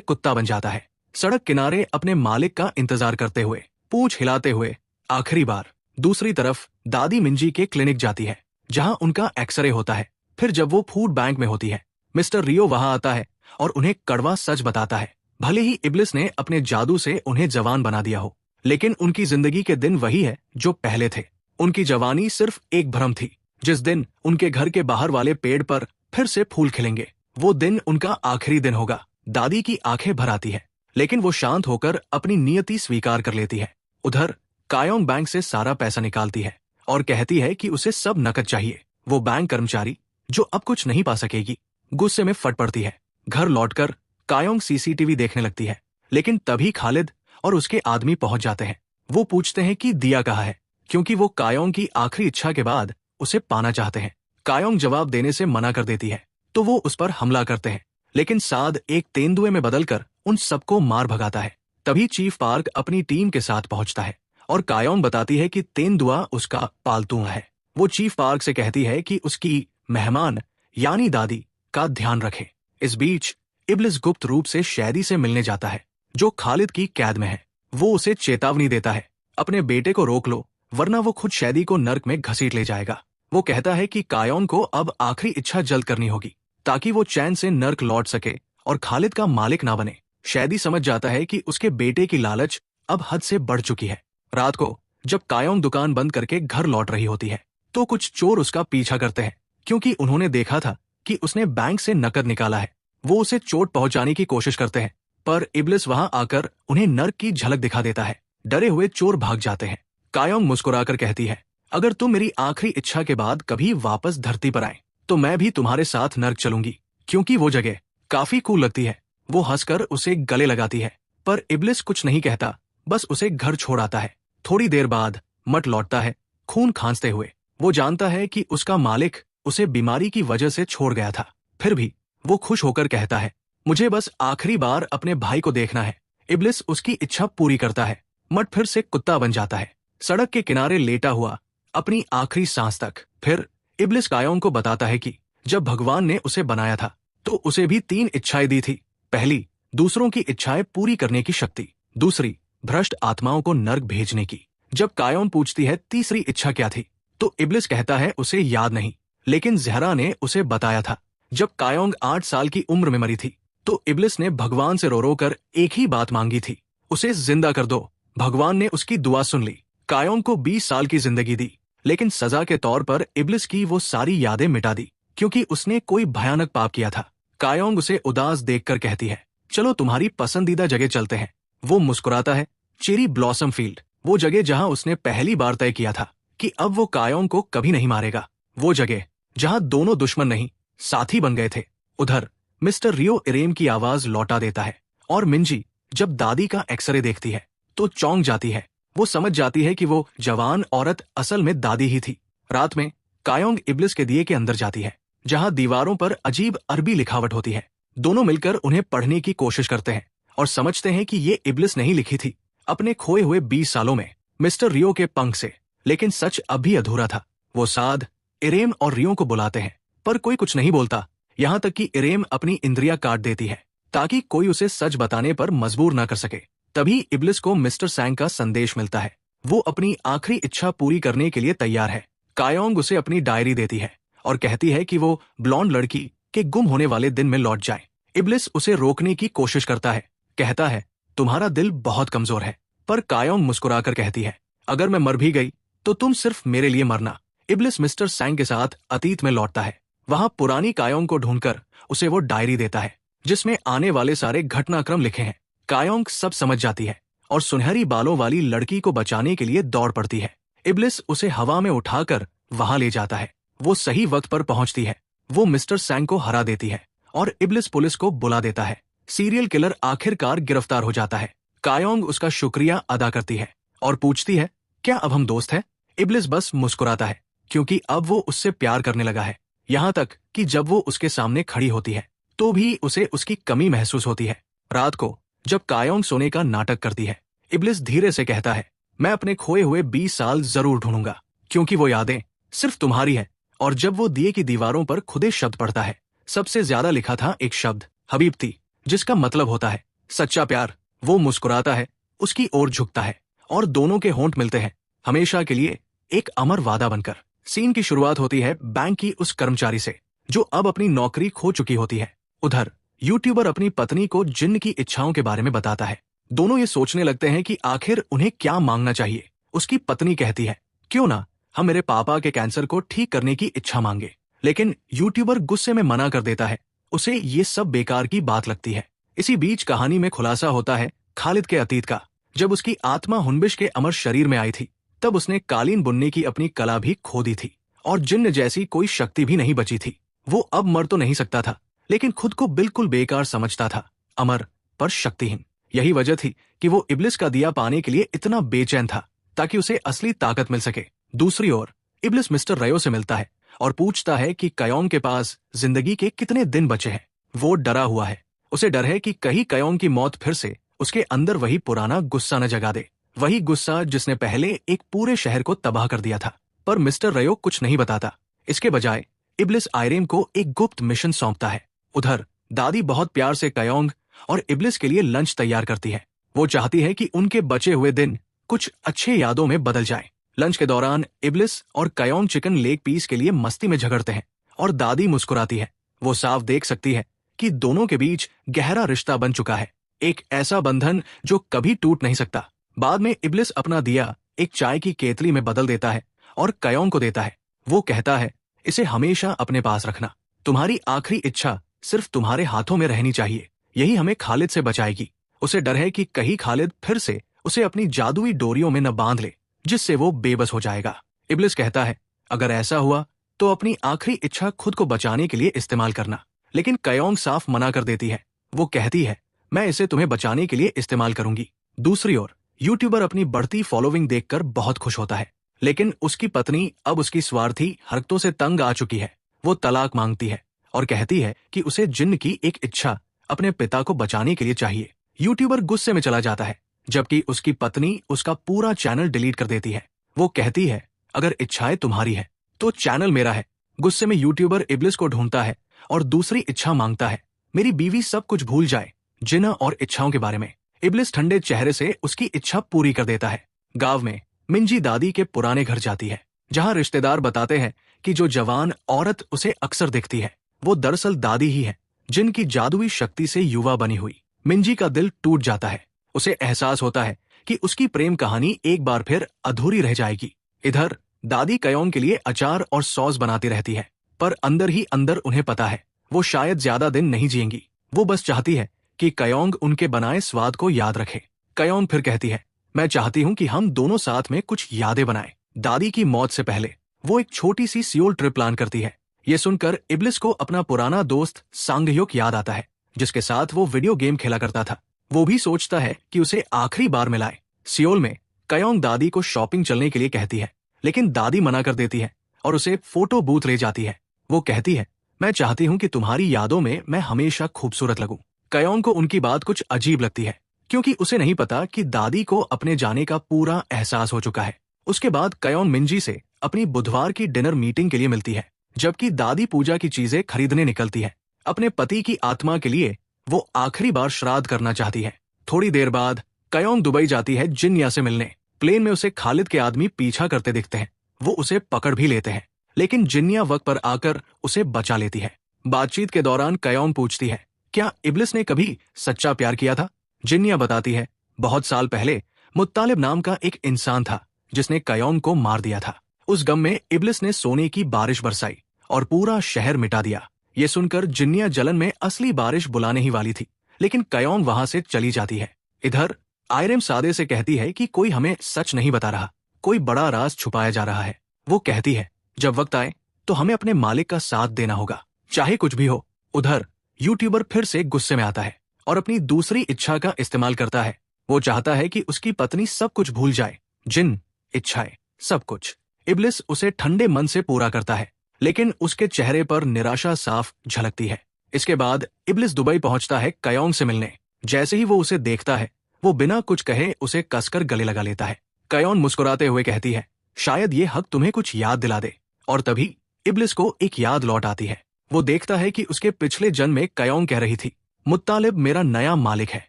कुत्ता बन जाता है, सड़क किनारे अपने मालिक का इंतजार करते हुए, पूंछ हिलाते हुए आखिरी बार। दूसरी तरफ दादी मिंजी के क्लिनिक जाती है, जहां उनका एक्सरे होता है। फिर जब वो फूड बैंक में होती है, मिस्टर रियो वहां आता है और उन्हें कड़वा सच बताता है। भले ही इब्लिस ने अपने जादू से उन्हें जवान बना दिया हो, लेकिन उनकी जिंदगी के दिन वही है जो पहले थे। उनकी जवानी सिर्फ एक भ्रम थी। जिस दिन उनके घर के बाहर वाले पेड़ पर फिर से फूल खिलेंगे, वो दिन उनका आखिरी दिन होगा। दादी की आंखें भर आती है, लेकिन वो शांत होकर अपनी नियति स्वीकार कर लेती है। उधर कायोंग बैंक से सारा पैसा निकालती है और कहती है कि उसे सब नकद चाहिए। वो बैंक कर्मचारी, जो अब कुछ नहीं पा सकेगी, गुस्से में फट पड़ती है। घर लौटकर कायोंग सीसीटीवी देखने लगती है, लेकिन तभी खालिद और उसके आदमी पहुंच जाते हैं। वो पूछते हैं कि दिया कहाँ है, क्योंकि वो कायोंग की आखिरी इच्छा के बाद उसे पाना चाहते हैं। कायोंग जवाब देने से मना कर देती है, तो वो उस पर हमला करते हैं, लेकिन साद एक तेंदुए में बदलकर उन सबको मार भगाता है। तभी चीफ पार्क अपनी टीम के साथ पहुंचता है और कायोंग बताती है कि तेंदुआ उसका पालतू है। वो चीफ पार्क से कहती है कि उसकी मेहमान यानी दादी का ध्यान रखे। इस बीच इब्लिस गुप्त रूप से शैदी से मिलने जाता है, जो खालिद की कैद में है। वो उसे चेतावनी देता है, अपने बेटे को रोक लो, वरना वो खुद शैदी को नर्क में घसीट ले जाएगा। वो कहता है कि कायोंग को अब आखिरी इच्छा जल्द करनी होगी, ताकि वो चैन से नर्क लौट सके और खालिद का मालिक ना बने। शैदी समझ जाता है कि उसके बेटे की लालच अब हद से बढ़ चुकी है। रात को जब कायोंग दुकान बंद करके घर लौट रही होती है, तो कुछ चोर उसका पीछा करते हैं, क्योंकि उन्होंने देखा था कि उसने बैंक से नकद निकाला है। वो उसे चोट पहुंचाने की कोशिश करते हैं, पर इब्लिस वहां आकर उन्हें नर्क की झलक दिखा देता है। डरे हुए चोर भाग जाते हैं। कायोंग मुस्कुराकर कहती है, अगर तुम मेरी आखिरी इच्छा के बाद कभी वापस धरती पर आए, तो मैं भी तुम्हारे साथ नर्क चलूंगी, क्योंकि वो जगह काफी कूल लगती है। वो हंसकर उसे गले लगाती है, पर इब्लिस कुछ नहीं कहता, बस उसे घर छोड़ आता है। थोड़ी देर बाद मट लौटता है, खून खांसते हुए। वो जानता है कि उसका मालिक उसे बीमारी की वजह से छोड़ गया था, फिर भी वो खुश होकर कहता है, मुझे बस आखिरी बार अपने भाई को देखना है। इब्लिस उसकी इच्छा पूरी करता है। मट फिर से कुत्ता बन जाता है, सड़क के किनारे लेटा हुआ अपनी आखिरी सांस तक। फिर इब्लिस कायोंग को बताता है कि जब भगवान ने उसे बनाया था, तो उसे भी 3 इच्छाएं दी थी। पहली, दूसरों की इच्छाएं पूरी करने की शक्ति। दूसरी, भ्रष्ट आत्माओं को नर्क भेजने की। जब कायोंग पूछती है तीसरी इच्छा क्या थी, तो इब्लिस कहता है उसे याद नहीं, लेकिन ज़हरा ने उसे बताया था। जब कायोंग 8 साल की उम्र में मरी थी, तो इब्लिस ने भगवान से रो रो कर एक ही बात मांगी थी, उसे जिंदा कर दो। भगवान ने उसकी दुआ सुन ली। कायोंग को 20 साल की जिंदगी दी, लेकिन सजा के तौर पर इब्लिस की वो सारी यादें मिटा दी, क्योंकि उसने कोई भयानक पाप किया था। कायोंग उसे उदास देखकर कहती है, चलो तुम्हारी पसंदीदा जगह चलते हैं। वो मुस्कुराता है, चेरी ब्लॉसम फील्ड, वो जगह जहां उसने पहली बार तय किया था कि अब वो कायोंग को कभी नहीं मारेगा। वो जगह जहां दोनों दुश्मन नहीं, साथी बन गए थे। उधर मिस्टर रियो इरेम की आवाज लौटा देता है, और मिंजी जब दादी का एक्सरे देखती है, तो चौंक जाती है। वो समझ जाती है कि वो जवान औरत असल में दादी ही थी। रात में कायोंग इब्लिस के दिए के अंदर जाती है, जहां दीवारों पर अजीब अरबी लिखावट होती है। दोनों मिलकर उन्हें पढ़ने की कोशिश करते हैं और समझते हैं कि ये इब्लिस नहीं लिखी थी अपने खोए हुए 20 सालों में मिस्टर रियो के पंख से। लेकिन सच अभी अधूरा था। वो साद, इरेम और रियो को बुलाते हैं, पर कोई कुछ नहीं बोलता, यहाँ तक कि इरेम अपनी इंद्रियां काट देती है, ताकि कोई उसे सच बताने पर मजबूर ना कर सके। तभी इब्लिस को मिस्टर सैंग का संदेश मिलता है। वो अपनी आखिरी इच्छा पूरी करने के लिए तैयार है। कायोंग उसे अपनी डायरी देती है और कहती है कि वो ब्लॉन्ड लड़की के गुम होने वाले दिन में लौट जाए। इब्लिस उसे रोकने की कोशिश करता है, कहता है, तुम्हारा दिल बहुत कमजोर है। पर कायोंग मुस्कुराकर कहती है, अगर मैं मर भी गई तो तुम सिर्फ मेरे लिए मरना। इब्लिस मिस्टर सैंग के साथ अतीत में लौटता है। वहां पुरानी कायोंग को ढूंढकर उसे वो डायरी देता है, जिसमें आने वाले सारे घटनाक्रम लिखे हैं। कायोंग सब समझ जाती है और सुनहरी बालों वाली लड़की को बचाने के लिए दौड़ पड़ती है। इब्लिस उसे हवा में उठाकर वहां ले जाता है। वो सही वक्त पर पहुंचती है। वो मिस्टर सैंग को हरा देती है और इब्लिस पुलिस को बुला देता है। सीरियल किलर आखिरकार गिरफ्तार हो जाता है। कायोंग उसका शुक्रिया अदा करती है और पूछती है, क्या अब हम दोस्त हैं? इब्लिस बस मुस्कुराता है, क्योंकि अब वो उससे प्यार करने लगा है। यहाँ तक कि जब वो उसके सामने खड़ी होती है, तो भी उसे उसकी कमी महसूस होती है। रात को जब कायोंग सोने का नाटक करती है, इब्लिस धीरे से कहता है, मैं अपने खोए हुए 20 साल जरूर ढूंढूंगा, क्योंकि वो यादें सिर्फ तुम्हारी है। और जब वो दिए की दीवारों पर खुदे शब्द पढ़ता है, सबसे ज्यादा लिखा था एक शब्द हबीब थी, जिसका मतलब होता है सच्चा प्यार। वो मुस्कुराता है, उसकी ओर झुकता है और दोनों के होंठ मिलते हैं, हमेशा के लिए, एक अमर वादा बनकर। सीन की शुरुआत होती है बैंक की उस कर्मचारी से जो अब अपनी नौकरी खो चुकी होती है। उधर यूट्यूबर अपनी पत्नी को जिन्न की इच्छाओं के बारे में बताता है। दोनों ये सोचने लगते हैं कि आखिर उन्हें क्या मांगना चाहिए। उसकी पत्नी कहती है, क्यों ना हम मेरे पापा के कैंसर को ठीक करने की इच्छा मांगे। लेकिन यूट्यूबर गुस्से में मना कर देता है, उसे ये सब बेकार की बात लगती है। इसी बीच कहानी में खुलासा होता है खालिद के अतीत का। जब उसकी आत्मा हुनबिश के अमर शरीर में आई थी, तब उसने कालीन बुनने की अपनी कला भी खो दी थी और जिन्न जैसी कोई शक्ति भी नहीं बची थी। वो अब मर तो नहीं सकता था, लेकिन खुद को बिल्कुल बेकार समझता था, अमर पर शक्तिहीन। यही वजह थी कि वो इब्लिस का दिया पाने के लिए इतना बेचैन था, ताकि उसे असली ताकत मिल सके। दूसरी ओर इब्लिस मिस्टर रयो से मिलता है और पूछता है कि कयोंग के पास जिंदगी के कितने दिन बचे हैं। वो डरा हुआ है, उसे डर है कि कहीं कयोंग की मौत फिर से उसके अंदर वही पुराना गुस्सा न जगा दे, वही गुस्सा जिसने पहले एक पूरे शहर को तबाह कर दिया था। पर मिस्टर रयो कुछ नहीं बताता। इसके बजाय इब्लिस आयरेम को एक गुप्त मिशन सौंपता है। उधर दादी बहुत प्यार से कयोंग और इब्लिस के लिए लंच तैयार करती है। वो चाहती है कि उनके बचे हुए दिन कुछ अच्छे यादों में बदल जाए। लंच के दौरान इब्लिस और कयोंग चिकन लेग पीस के लिए मस्ती में झगड़ते हैं और दादी मुस्कुराती है। वो साफ देख सकती है कि दोनों के बीच गहरा रिश्ता बन चुका है, एक ऐसा बंधन जो कभी टूट नहीं सकता। बाद में इब्लिस अपना दिया एक चाय की केतली में बदल देता है और कयोंग को देता है। वो कहता है, इसे हमेशा अपने पास रखना, तुम्हारी आखिरी इच्छा सिर्फ तुम्हारे हाथों में रहनी चाहिए, यही हमें खालिद से बचाएगी। उसे डर है कि कहीं खालिद फिर से उसे अपनी जादुई डोरियों में न बांध ले, जिससे वो बेबस हो जाएगा। इब्लिस कहता है, अगर ऐसा हुआ तो अपनी आखिरी इच्छा खुद को बचाने के लिए इस्तेमाल करना। लेकिन कयोंग साफ मना कर देती है। वो कहती है, मैं इसे तुम्हें बचाने के लिए इस्तेमाल करूंगी। दूसरी ओर यूट्यूबर अपनी बढ़ती फॉलोइंग देखकर बहुत खुश होता है, लेकिन उसकी पत्नी अब उसकी स्वार्थी हरकतों से तंग आ चुकी है। वो तलाक मांगती है और कहती है कि उसे जिन्न की एक इच्छा अपने पिता को बचाने के लिए चाहिए। यूट्यूबर गुस्से में चला जाता है, जबकि उसकी पत्नी उसका पूरा चैनल डिलीट कर देती है। वो कहती है, अगर इच्छाएं तुम्हारी है तो चैनल मेरा है। गुस्से में यूट्यूबर इब्लिस को ढूंढता है और दूसरी इच्छा मांगता है, मेरी बीवी सब कुछ भूल जाए, जिन्न और इच्छाओं के बारे में। इब्लिस ठंडे चेहरे से उसकी इच्छा पूरी कर देता है। गांव में मिंजी दादी के पुराने घर जाती है, जहां रिश्तेदार बताते हैं कि जो जवान औरत उसे अक्सर दिखती है, वो दरअसल दादी ही है, जिनकी जादुई शक्ति से युवा बनी हुई। मिंजी का दिल टूट जाता है। उसे एहसास होता है कि उसकी प्रेम कहानी एक बार फिर अधूरी रह जाएगी। इधर दादी कयोंग के लिए अचार और सॉस बनाती रहती है, पर अंदर ही अंदर उन्हें पता है वो शायद ज्यादा दिन नहीं जिएंगी। वो बस चाहती है कि कयोंग उनके बनाए स्वाद को याद रखे। कयोंग फिर कहती है, मैं चाहती हूँ कि हम दोनों साथ में कुछ यादें बनाएं। दादी की मौत से पहले वो एक छोटी सी सियोल ट्रिप प्लान करती है। ये सुनकर इब्लिस को अपना पुराना दोस्त सांगह्योक याद आता है, जिसके साथ वो वीडियो गेम खेला करता था। वो भी सोचता है कि उसे आखिरी बार मिलाए। सियोल में कयोंग दादी को शॉपिंग चलने के लिए कहती है, लेकिन दादी मना कर देती है और उसे फोटो बूथ ले जाती है। वो कहती है, मैं चाहती हूँ कि तुम्हारी यादों में मैं हमेशा खूबसूरत लगूं। कयोंग को उनकी बात कुछ अजीब लगती है, क्योंकि उसे नहीं पता कि दादी को अपने जाने का पूरा एहसास हो चुका है। उसके बाद कयोंग मिंजी से अपनी बुधवार की डिनर मीटिंग के लिए मिलती है, जबकि दादी पूजा की चीजें खरीदने निकलती है। अपने पति की आत्मा के लिए वो आखिरी बार श्राद्ध करना चाहती है। थोड़ी देर बाद कयोंग दुबई जाती है जिन्या से मिलने। प्लेन में उसे खालिद के आदमी पीछा करते दिखते हैं। वो उसे पकड़ भी लेते हैं, लेकिन जिन्या वक्त पर आकर उसे बचा लेती है। बातचीत के दौरान कयोंग पूछती है, क्या इब्लिस ने कभी सच्चा प्यार किया था? जिन्या बताती है, बहुत साल पहले मुत्तालिब नाम का एक इंसान था जिसने कयोंग को मार दिया था। उस गम में इब्लिस ने सोने की बारिश बरसाई और पूरा शहर मिटा दिया। ये सुनकर जिन्या जलन में असली बारिश बुलाने ही वाली थी, लेकिन कयोंग वहां से चली जाती है। इधर आयरेम सादे से कहती है कि कोई हमें सच नहीं बता रहा, कोई बड़ा राज छुपाया जा रहा है। वो कहती है, जब वक्त आए तो हमें अपने मालिक का साथ देना होगा, चाहे कुछ भी हो। उधर यूट्यूबर फिर से गुस्से में आता है और अपनी दूसरी इच्छा का इस्तेमाल करता है। वो चाहता है कि उसकी पत्नी सब कुछ भूल जाए, जिन्न, इच्छाएं, सब कुछ। इब्लिस उसे ठंडे मन से पूरा करता है, लेकिन उसके चेहरे पर निराशा साफ झलकती है। इसके बाद इब्लिस दुबई पहुंचता है कयोंग से मिलने। जैसे ही वो उसे देखता है, वो बिना कुछ कहे उसे कसकर गले लगा लेता है। कयोंग मुस्कुराते हुए कहती है, शायद ये हक तुम्हें कुछ याद दिला दे। और तभी इब्लिस को एक याद लौट आती है। वो देखता है कि उसके पिछले जन्म में कयोंग कह रही थी, मुत्तालिब मेरा नया मालिक है,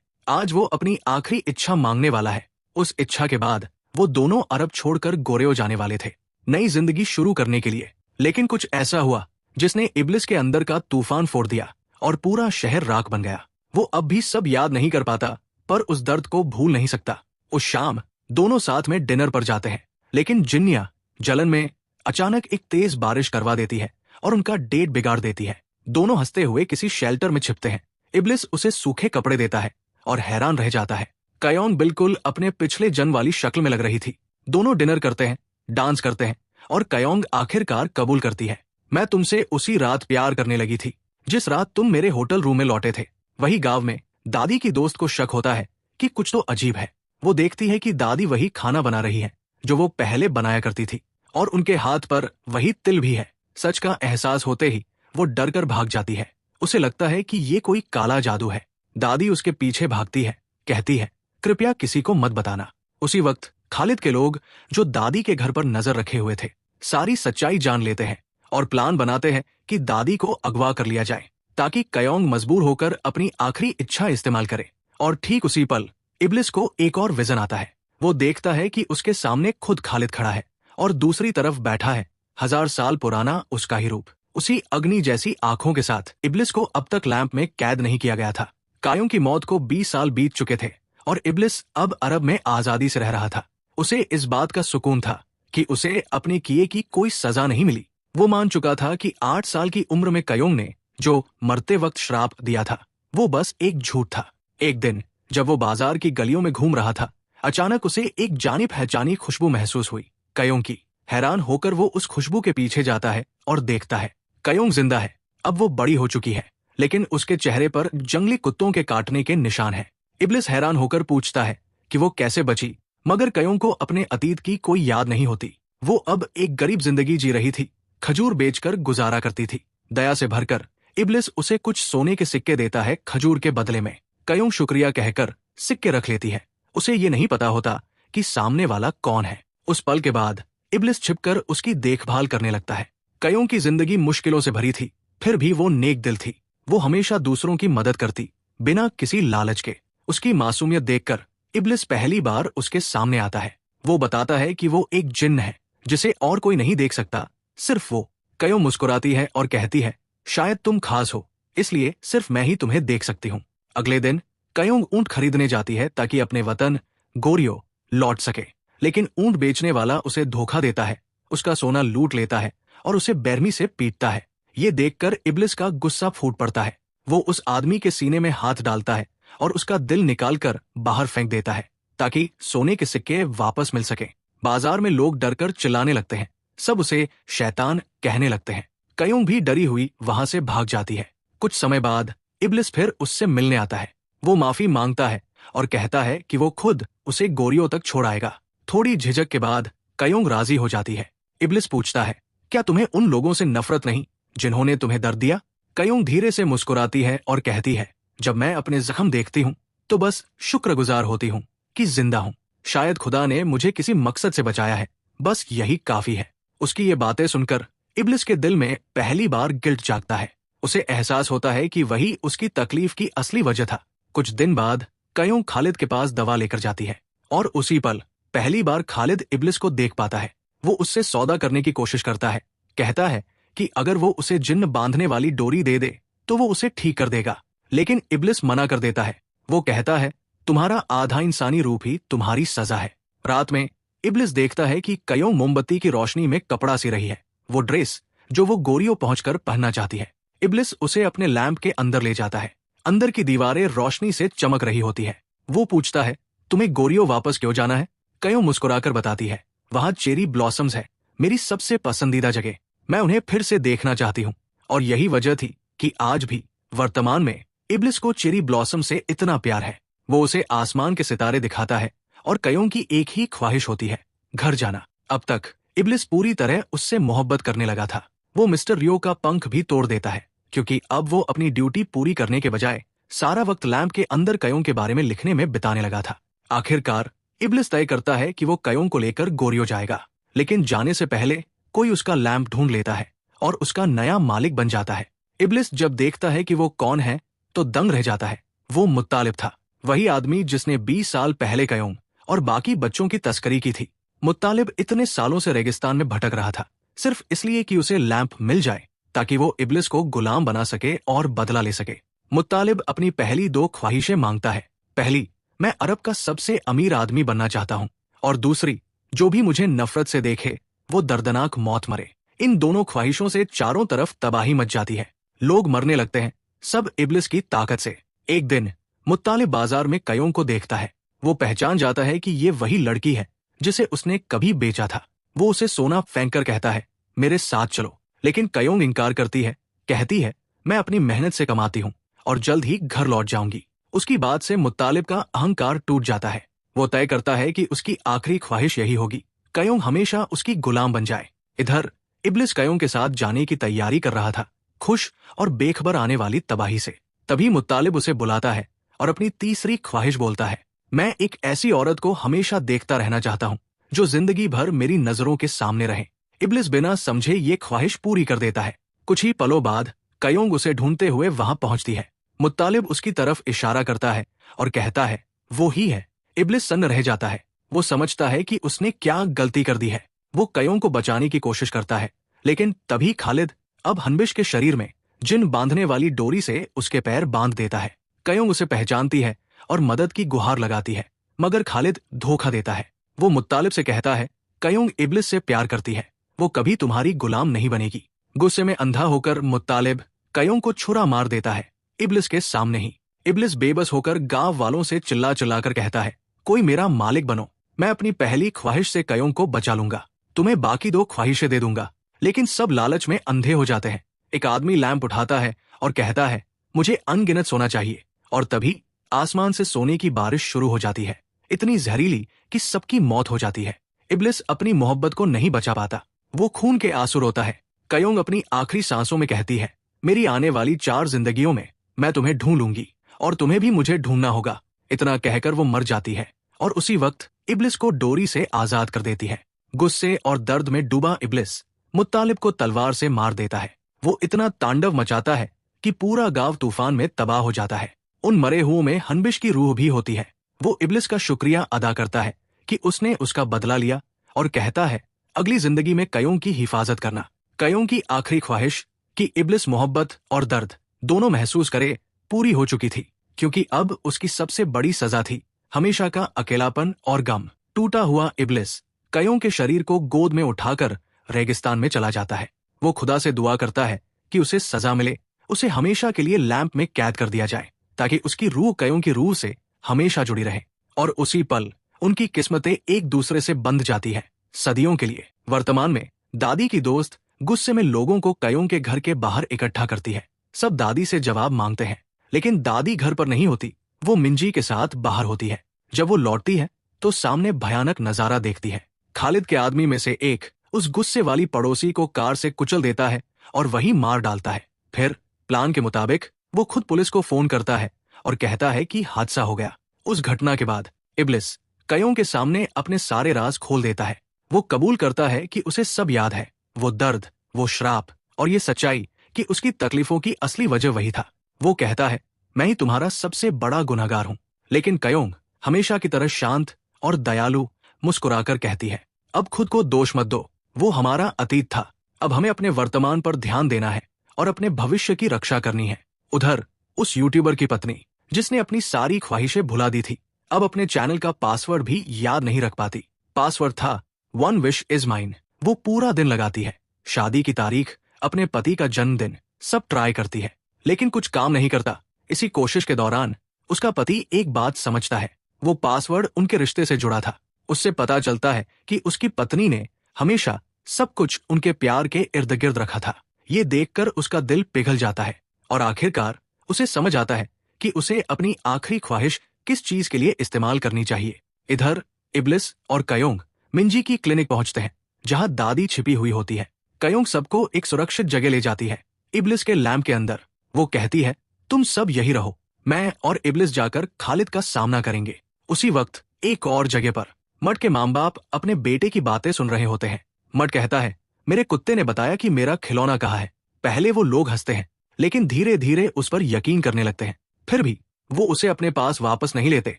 आज वो अपनी आखिरी इच्छा मांगने वाला है। उस इच्छा के बाद वो दोनों अरब छोड़कर गोरेओ जाने वाले थे, नई जिंदगी शुरू करने के लिए। लेकिन कुछ ऐसा हुआ जिसने इब्लिस के अंदर का तूफान फोड़ दिया और पूरा शहर राख बन गया। वो अब भी सब याद नहीं कर पाता, पर उस दर्द को भूल नहीं सकता। उस शाम दोनों साथ में डिनर पर जाते हैं, लेकिन जिन्निया जलन में अचानक एक तेज बारिश करवा देती है और उनका डेट बिगाड़ देती है। दोनों हंसते हुए किसी शेल्टर में छिपते हैं। इब्लिस उसे सूखे कपड़े देता है और हैरान रह जाता है। कयोंग बिल्कुल अपने पिछले जन्म वाली शक्ल में लग रही थी। दोनों डिनर करते हैं, डांस करते हैं और कयोंग आखिरकार कबूल करती है, मैं तुमसे उसी रात प्यार करने लगी थी जिस रात तुम मेरे होटल रूम में लौटे थे। वही गांव में दादी की दोस्त को शक होता है कि कुछ तो अजीब है। वो देखती है कि दादी वही खाना बना रही है जो वो पहले बनाया करती थी और उनके हाथ पर वही तिल भी है। सच का एहसास होते ही वो डर कर भाग जाती है। उसे लगता है कि ये कोई काला जादू है। दादी उसके पीछे भागती है, कहती है कृपया किसी को मत बताना। उसी वक्त खालिद के लोग जो दादी के घर पर नजर रखे हुए थे सारी सच्चाई जान लेते हैं और प्लान बनाते हैं कि दादी को अगवा कर लिया जाए ताकि कयोंग मजबूर होकर अपनी आखिरी इच्छा इस्तेमाल करे। और ठीक उसी पल इब्लिस को एक और विजन आता है। वो देखता है कि उसके सामने खुद खालिद खड़ा है और दूसरी तरफ बैठा है 1000 साल पुराना उसका ही रूप, उसी अग्नि जैसी आंखों के साथ। इब्लिस को अब तक लैंप में कैद नहीं किया गया था। कायों की मौत को 20 साल बीत चुके थे और इब्लिस अब अरब में आजादी से रह रहा था। उसे इस बात का सुकून था कि उसे अपने किए की कोई सजा नहीं मिली। वो मान चुका था कि 8 साल की उम्र में कयोंग ने जो मरते वक्त श्राप दिया था वो बस एक झूठ था। एक दिन जब वो बाजार की गलियों में घूम रहा था, अचानक उसे एक जानी पहचानी खुशबू महसूस हुई, कयोंग की। हैरान होकर वो उस खुशबू के पीछे जाता है और देखता है कयोंग जिंदा है। अब वो बड़ी हो चुकी है, लेकिन उसके चेहरे पर जंगली कुत्तों के काटने के निशान हैं। इब्लिस हैरान होकर पूछता है कि वो कैसे बची, मगर कयोंग को अपने अतीत की कोई याद नहीं होती। वो अब एक गरीब जिंदगी जी रही थी, खजूर बेचकर गुजारा करती थी। दया से भरकर इब्लिस उसे कुछ सोने के सिक्के देता है खजूर के बदले में। कयोंग शुक्रिया कहकर सिक्के रख लेती है। उसे ये नहीं पता होता कि सामने वाला कौन है। उस पल के बाद इब्लिस छिपकर उसकी देखभाल करने लगता है। कयोंग की जिंदगी मुश्किलों से भरी थी, फिर भी वो नेक दिल थी। वो हमेशा दूसरों की मदद करती, बिना किसी लालच के। उसकी मासूमियत देखकर इब्लिस पहली बार उसके सामने आता है। वो बताता है कि वो एक जिन्न है जिसे और कोई नहीं देख सकता, सिर्फ वो। कयोंग मुस्कुराती है और कहती है शायद तुम खास हो, इसलिए सिर्फ मैं ही तुम्हें देख सकती हूँ। अगले दिन कयोंग ऊंट खरीदने जाती है ताकि अपने वतन गोरियो लौट सके, लेकिन ऊंट बेचने वाला उसे धोखा देता है, उसका सोना लूट लेता है और उसे बेरमी से पीटता है। ये देखकर इब्लिस का गुस्सा फूट पड़ता है। वो उस आदमी के सीने में हाथ डालता है और उसका दिल निकालकर बाहर फेंक देता है ताकि सोने के सिक्के वापस मिल सके। बाजार में लोग डरकर चिल्लाने लगते हैं, सब उसे शैतान कहने लगते हैं। कयोंग भी डरी हुई वहां से भाग जाती है। कुछ समय बाद इब्लिस फिर उससे मिलने आता है। वो माफी मांगता है और कहता है कि वो खुद उसे गोरियों तक छोड़ आएगा। थोड़ी झिझक के बाद कयोंग राजी हो जाती है। इब्लिस पूछता है क्या तुम्हें उन लोगों से नफरत नहीं जिन्होंने तुम्हें दर्द दिया? कयोंग धीरे से मुस्कुराती है और कहती है जब मैं अपने जख्म देखती हूँ तो बस शुक्रगुजार होती हूँ कि जिंदा हूँ। शायद खुदा ने मुझे किसी मकसद से बचाया है, बस यही काफी है। उसकी ये बातें सुनकर इब्लिस के दिल में पहली बार गिल्ट जागता है। उसे एहसास होता है कि वही उसकी तकलीफ की असली वजह था। कुछ दिन बाद कयोंग खालिद के पास दवा लेकर जाती है और उसी पल पहली बार खालिद इब्लिस को देख पाता है। वो उससे सौदा करने की कोशिश करता है, कहता है कि अगर वो उसे जिन्न बांधने वाली डोरी दे दे तो वो उसे ठीक कर देगा, लेकिन इब्लिस मना कर देता है। वो कहता है तुम्हारा आधा इंसानी रूप ही तुम्हारी सजा है। रात में इब्लिस देखता है कि कयोंग मोमबत्ती की रोशनी में कपड़ा सी रही है, वो ड्रेस जो वो गोरियों पहुंचकर पहनना चाहती है। इब्लिस उसे अपने लैंप के अंदर ले जाता है। अंदर की दीवारें रोशनी से चमक रही होती है। वो पूछता है तुम्हें गोरियों वापस क्यों जाना है? कयोंग मुस्कुराकर बताती है वहां चेरी ब्लॉसम्स है, मेरी सबसे पसंदीदा जगह। मैं उन्हें फिर से देखना चाहती हूँ। और यही वजह थी कि आज भी वर्तमान में इब्लिस को चेरी ब्लॉसम से इतना प्यार है। वो उसे आसमान के सितारे दिखाता है और कयोंग की एक ही ख्वाहिश होती है, घर जाना। अब तक इब्लिस पूरी तरह उससे मोहब्बत करने लगा था। वो मिस्टर रियो का पंख भी तोड़ देता है क्योंकि अब वो अपनी ड्यूटी पूरी करने के बजाय सारा वक्त लैंप के अंदर कयोंग के बारे में लिखने में बिताने लगा था। आखिरकार इब्लिस तय करता है कि वो कयोंग को लेकर गोरियो जाएगा, लेकिन जाने से पहले कोई उसका लैंप ढूंढ लेता है और उसका नया मालिक बन जाता है। इब्लिस जब देखता है कि वो कौन है तो दंग रह जाता है। वो मुत्तालिब था, वही आदमी जिसने 20 साल पहले कयोम और बाकी बच्चों की तस्करी की थी। मुत्तालिब इतने सालों से रेगिस्तान में भटक रहा था, सिर्फ इसलिए कि उसे लैंप मिल जाए ताकि वो इब्लिस को गुलाम बना सके और बदला ले सके। मुत्तालिब अपनी पहली 2 ख्वाहिशें मांगता है। पहली, मैं अरब का सबसे अमीर आदमी बनना चाहता हूँ, और दूसरी, जो भी मुझे नफरत से देखे वो दर्दनाक मौत मरे। इन दोनों ख्वाहिशों से चारों तरफ तबाही मच जाती है। लोग मरने लगते हैं, सब इब्लिस की ताकत से। एक दिन मुत्तालिब बाजार में कयों को देखता है। वो पहचान जाता है कि ये वही लड़की है जिसे उसने कभी बेचा था। वो उसे सोना फेंक कर कहता है, मेरे साथ चलो। लेकिन कयोंग इनकार करती है, कहती है, मैं अपनी मेहनत से कमाती हूँ और जल्द ही घर लौट जाऊंगी। उसकी बात से मुत्तालिब का अहंकार टूट जाता है। वो तय करता है कि उसकी आखिरी ख्वाहिश यही होगी, कयोंग हमेशा उसकी गुलाम बन जाए। इधर इब्लिस कयोंग के साथ जाने की तैयारी कर रहा था, खुश और बेखबर आने वाली तबाही से। तभी मुत्तालिब उसे बुलाता है और अपनी तीसरी ख्वाहिश बोलता है, मैं एक ऐसी औरत को हमेशा देखता रहना चाहता हूँ जो जिंदगी भर मेरी नजरों के सामने रहे। इब्लिस बिना समझे ये ख्वाहिश पूरी कर देता है। कुछ ही पलों बाद कयोंग उसे ढूंढते हुए वहां पहुंचती है। मुत्तालिब उसकी तरफ इशारा करता है और कहता है, वो ही है। इब्लिस सन्न रह जाता है। वो समझता है कि उसने क्या गलती कर दी है। वो कयोंग को बचाने की कोशिश करता है, लेकिन तभी खालिद अब हनबिश के शरीर में जिन बांधने वाली डोरी से उसके पैर बांध देता है। कयोंग उसे पहचानती है और मदद की गुहार लगाती है, मगर खालिद धोखा देता है। वो मुत्तालिब से कहता है, कयोंग इब्लिस से प्यार करती है, वो कभी तुम्हारी गुलाम नहीं बनेगी। गुस्से में अंधा होकर मुत्तालिब कयोंग को छुरा मार देता है, इब्लिस के सामने ही। इब्लिस बेबस होकर गांव वालों से चिल्ला चिल्लाकर कहता है, कोई मेरा मालिक बनो, मैं अपनी पहली ख्वाहिश से कयोंग को बचा लूंगा, तुम्हें बाकी 2 ख्वाहिशें दे दूंगा। लेकिन सब लालच में अंधे हो जाते हैं। एक आदमी लैंप उठाता है और कहता है, मुझे अनगिनत सोना चाहिए। और तभी आसमान से सोने की बारिश शुरू हो जाती है, इतनी जहरीली कि सबकी मौत हो जाती है। इब्लिस अपनी मोहब्बत को नहीं बचा पाता, वो खून के आंसू रोता है। कयोंग अपनी आखिरी सांसों में कहती है, मेरी आने वाली 4 जिंदगियों में मैं तुम्हें ढूंढ लूंगी और तुम्हें भी मुझे ढूंढना होगा। इतना कहकर वो मर जाती है और उसी वक्त इब्लिस को डोरी से आजाद कर देती है। गुस्से और दर्द में डूबा इब्लिस मुत्तालिब को तलवार से मार देता है। वो इतना तांडव मचाता है कि पूरा गांव तूफान में तबाह हो जाता है। उन मरे हुओं में हनबिश की रूह भी होती है। वो इब्लिस का शुक्रिया अदा करता है कि उसने उसका बदला लिया और कहता है, अगली जिंदगी में कयोंग की हिफाजत करना। कयोंग की आखिरी ख्वाहिश कि इब्लिस मोहब्बत और दर्द दोनों महसूस करे पूरी हो चुकी थी, क्योंकि अब उसकी सबसे बड़ी सजा थी हमेशा का अकेलापन और गम। टूटा हुआ इब्लिस कयोंग के शरीर को गोद में उठाकर रेगिस्तान में चला जाता है। वो खुदा से दुआ करता है कि उसे सजा मिले, उसे हमेशा के लिए लैंप में कैद कर दिया जाए ताकि उसकी रूह कयोंग की रूह से हमेशा जुड़ी रहे। और उसी पल उनकी किस्मतें एक दूसरे से बंध जाती है, सदियों के लिए। वर्तमान में दादी की दोस्त गुस्से में लोगों को कयोंग के घर के बाहर इकट्ठा करती है। सब दादी से जवाब मांगते हैं, लेकिन दादी घर पर नहीं होती, वो मिंजी के साथ बाहर होती है। जब वो लौटती है तो सामने भयानक नजारा देखती है। खालिद के आदमी में से एक उस गुस्से वाली पड़ोसी को कार से कुचल देता है और वहीं मार डालता है। फिर प्लान के मुताबिक वो खुद पुलिस को फोन करता है और कहता है कि हादसा हो गया। उस घटना के बाद इब्लिस कयोंग के सामने अपने सारे राज खोल देता है। वो कबूल करता है कि उसे सब याद है, वो दर्द, वो श्राप और ये सच्चाई कि उसकी तकलीफों की असली वजह वही था। वो कहता है, मैं ही तुम्हारा सबसे बड़ा गुनहगार हूं। लेकिन कयोंग हमेशा की तरह शांत और दयालु मुस्कुराकर कहती है, अब खुद को दोष मत दो, वो हमारा अतीत था, अब हमें अपने वर्तमान पर ध्यान देना है और अपने भविष्य की रक्षा करनी है। उधर उस यूट्यूबर की पत्नी जिसने अपनी सारी ख्वाहिशें भुला दी थी, अब अपने चैनल का पासवर्ड भी याद नहीं रख पाती। पासवर्ड था 1 विश इज माइन। वो पूरा दिन लगाती है, शादी की तारीख, अपने पति का जन्मदिन, सब ट्राई करती है, लेकिन कुछ काम नहीं करता। इसी कोशिश के दौरान उसका पति एक बात समझता है, वो पासवर्ड उनके रिश्ते से जुड़ा था। उससे पता चलता है कि उसकी पत्नी ने हमेशा सब कुछ उनके प्यार के इर्द गिर्द रखा था। ये देखकर उसका दिल पिघल जाता है और आखिरकार उसे समझ आता है कि उसे अपनी आखिरी ख्वाहिश किस चीज के लिए इस्तेमाल करनी चाहिए। इधर इब्लिस और कयोंग मिंजी की क्लिनिक पहुंचते हैं, जहां दादी छिपी हुई होती है। कयोंग सबको एक सुरक्षित जगह ले जाती है, इब्लिस के लैंप के अंदर। वो कहती है, तुम सब यही रहो, मैं और इब्लिस जाकर खालिद का सामना करेंगे। उसी वक्त एक और जगह पर मट के माँ बाप अपने बेटे की बातें सुन रहे होते हैं। मट कहता है, मेरे कुत्ते ने बताया कि मेरा खिलौना कहाँ है। पहले वो लोग हंसते हैं, लेकिन धीरे धीरे उस पर यकीन करने लगते हैं। फिर भी वो उसे अपने पास वापस नहीं लेते,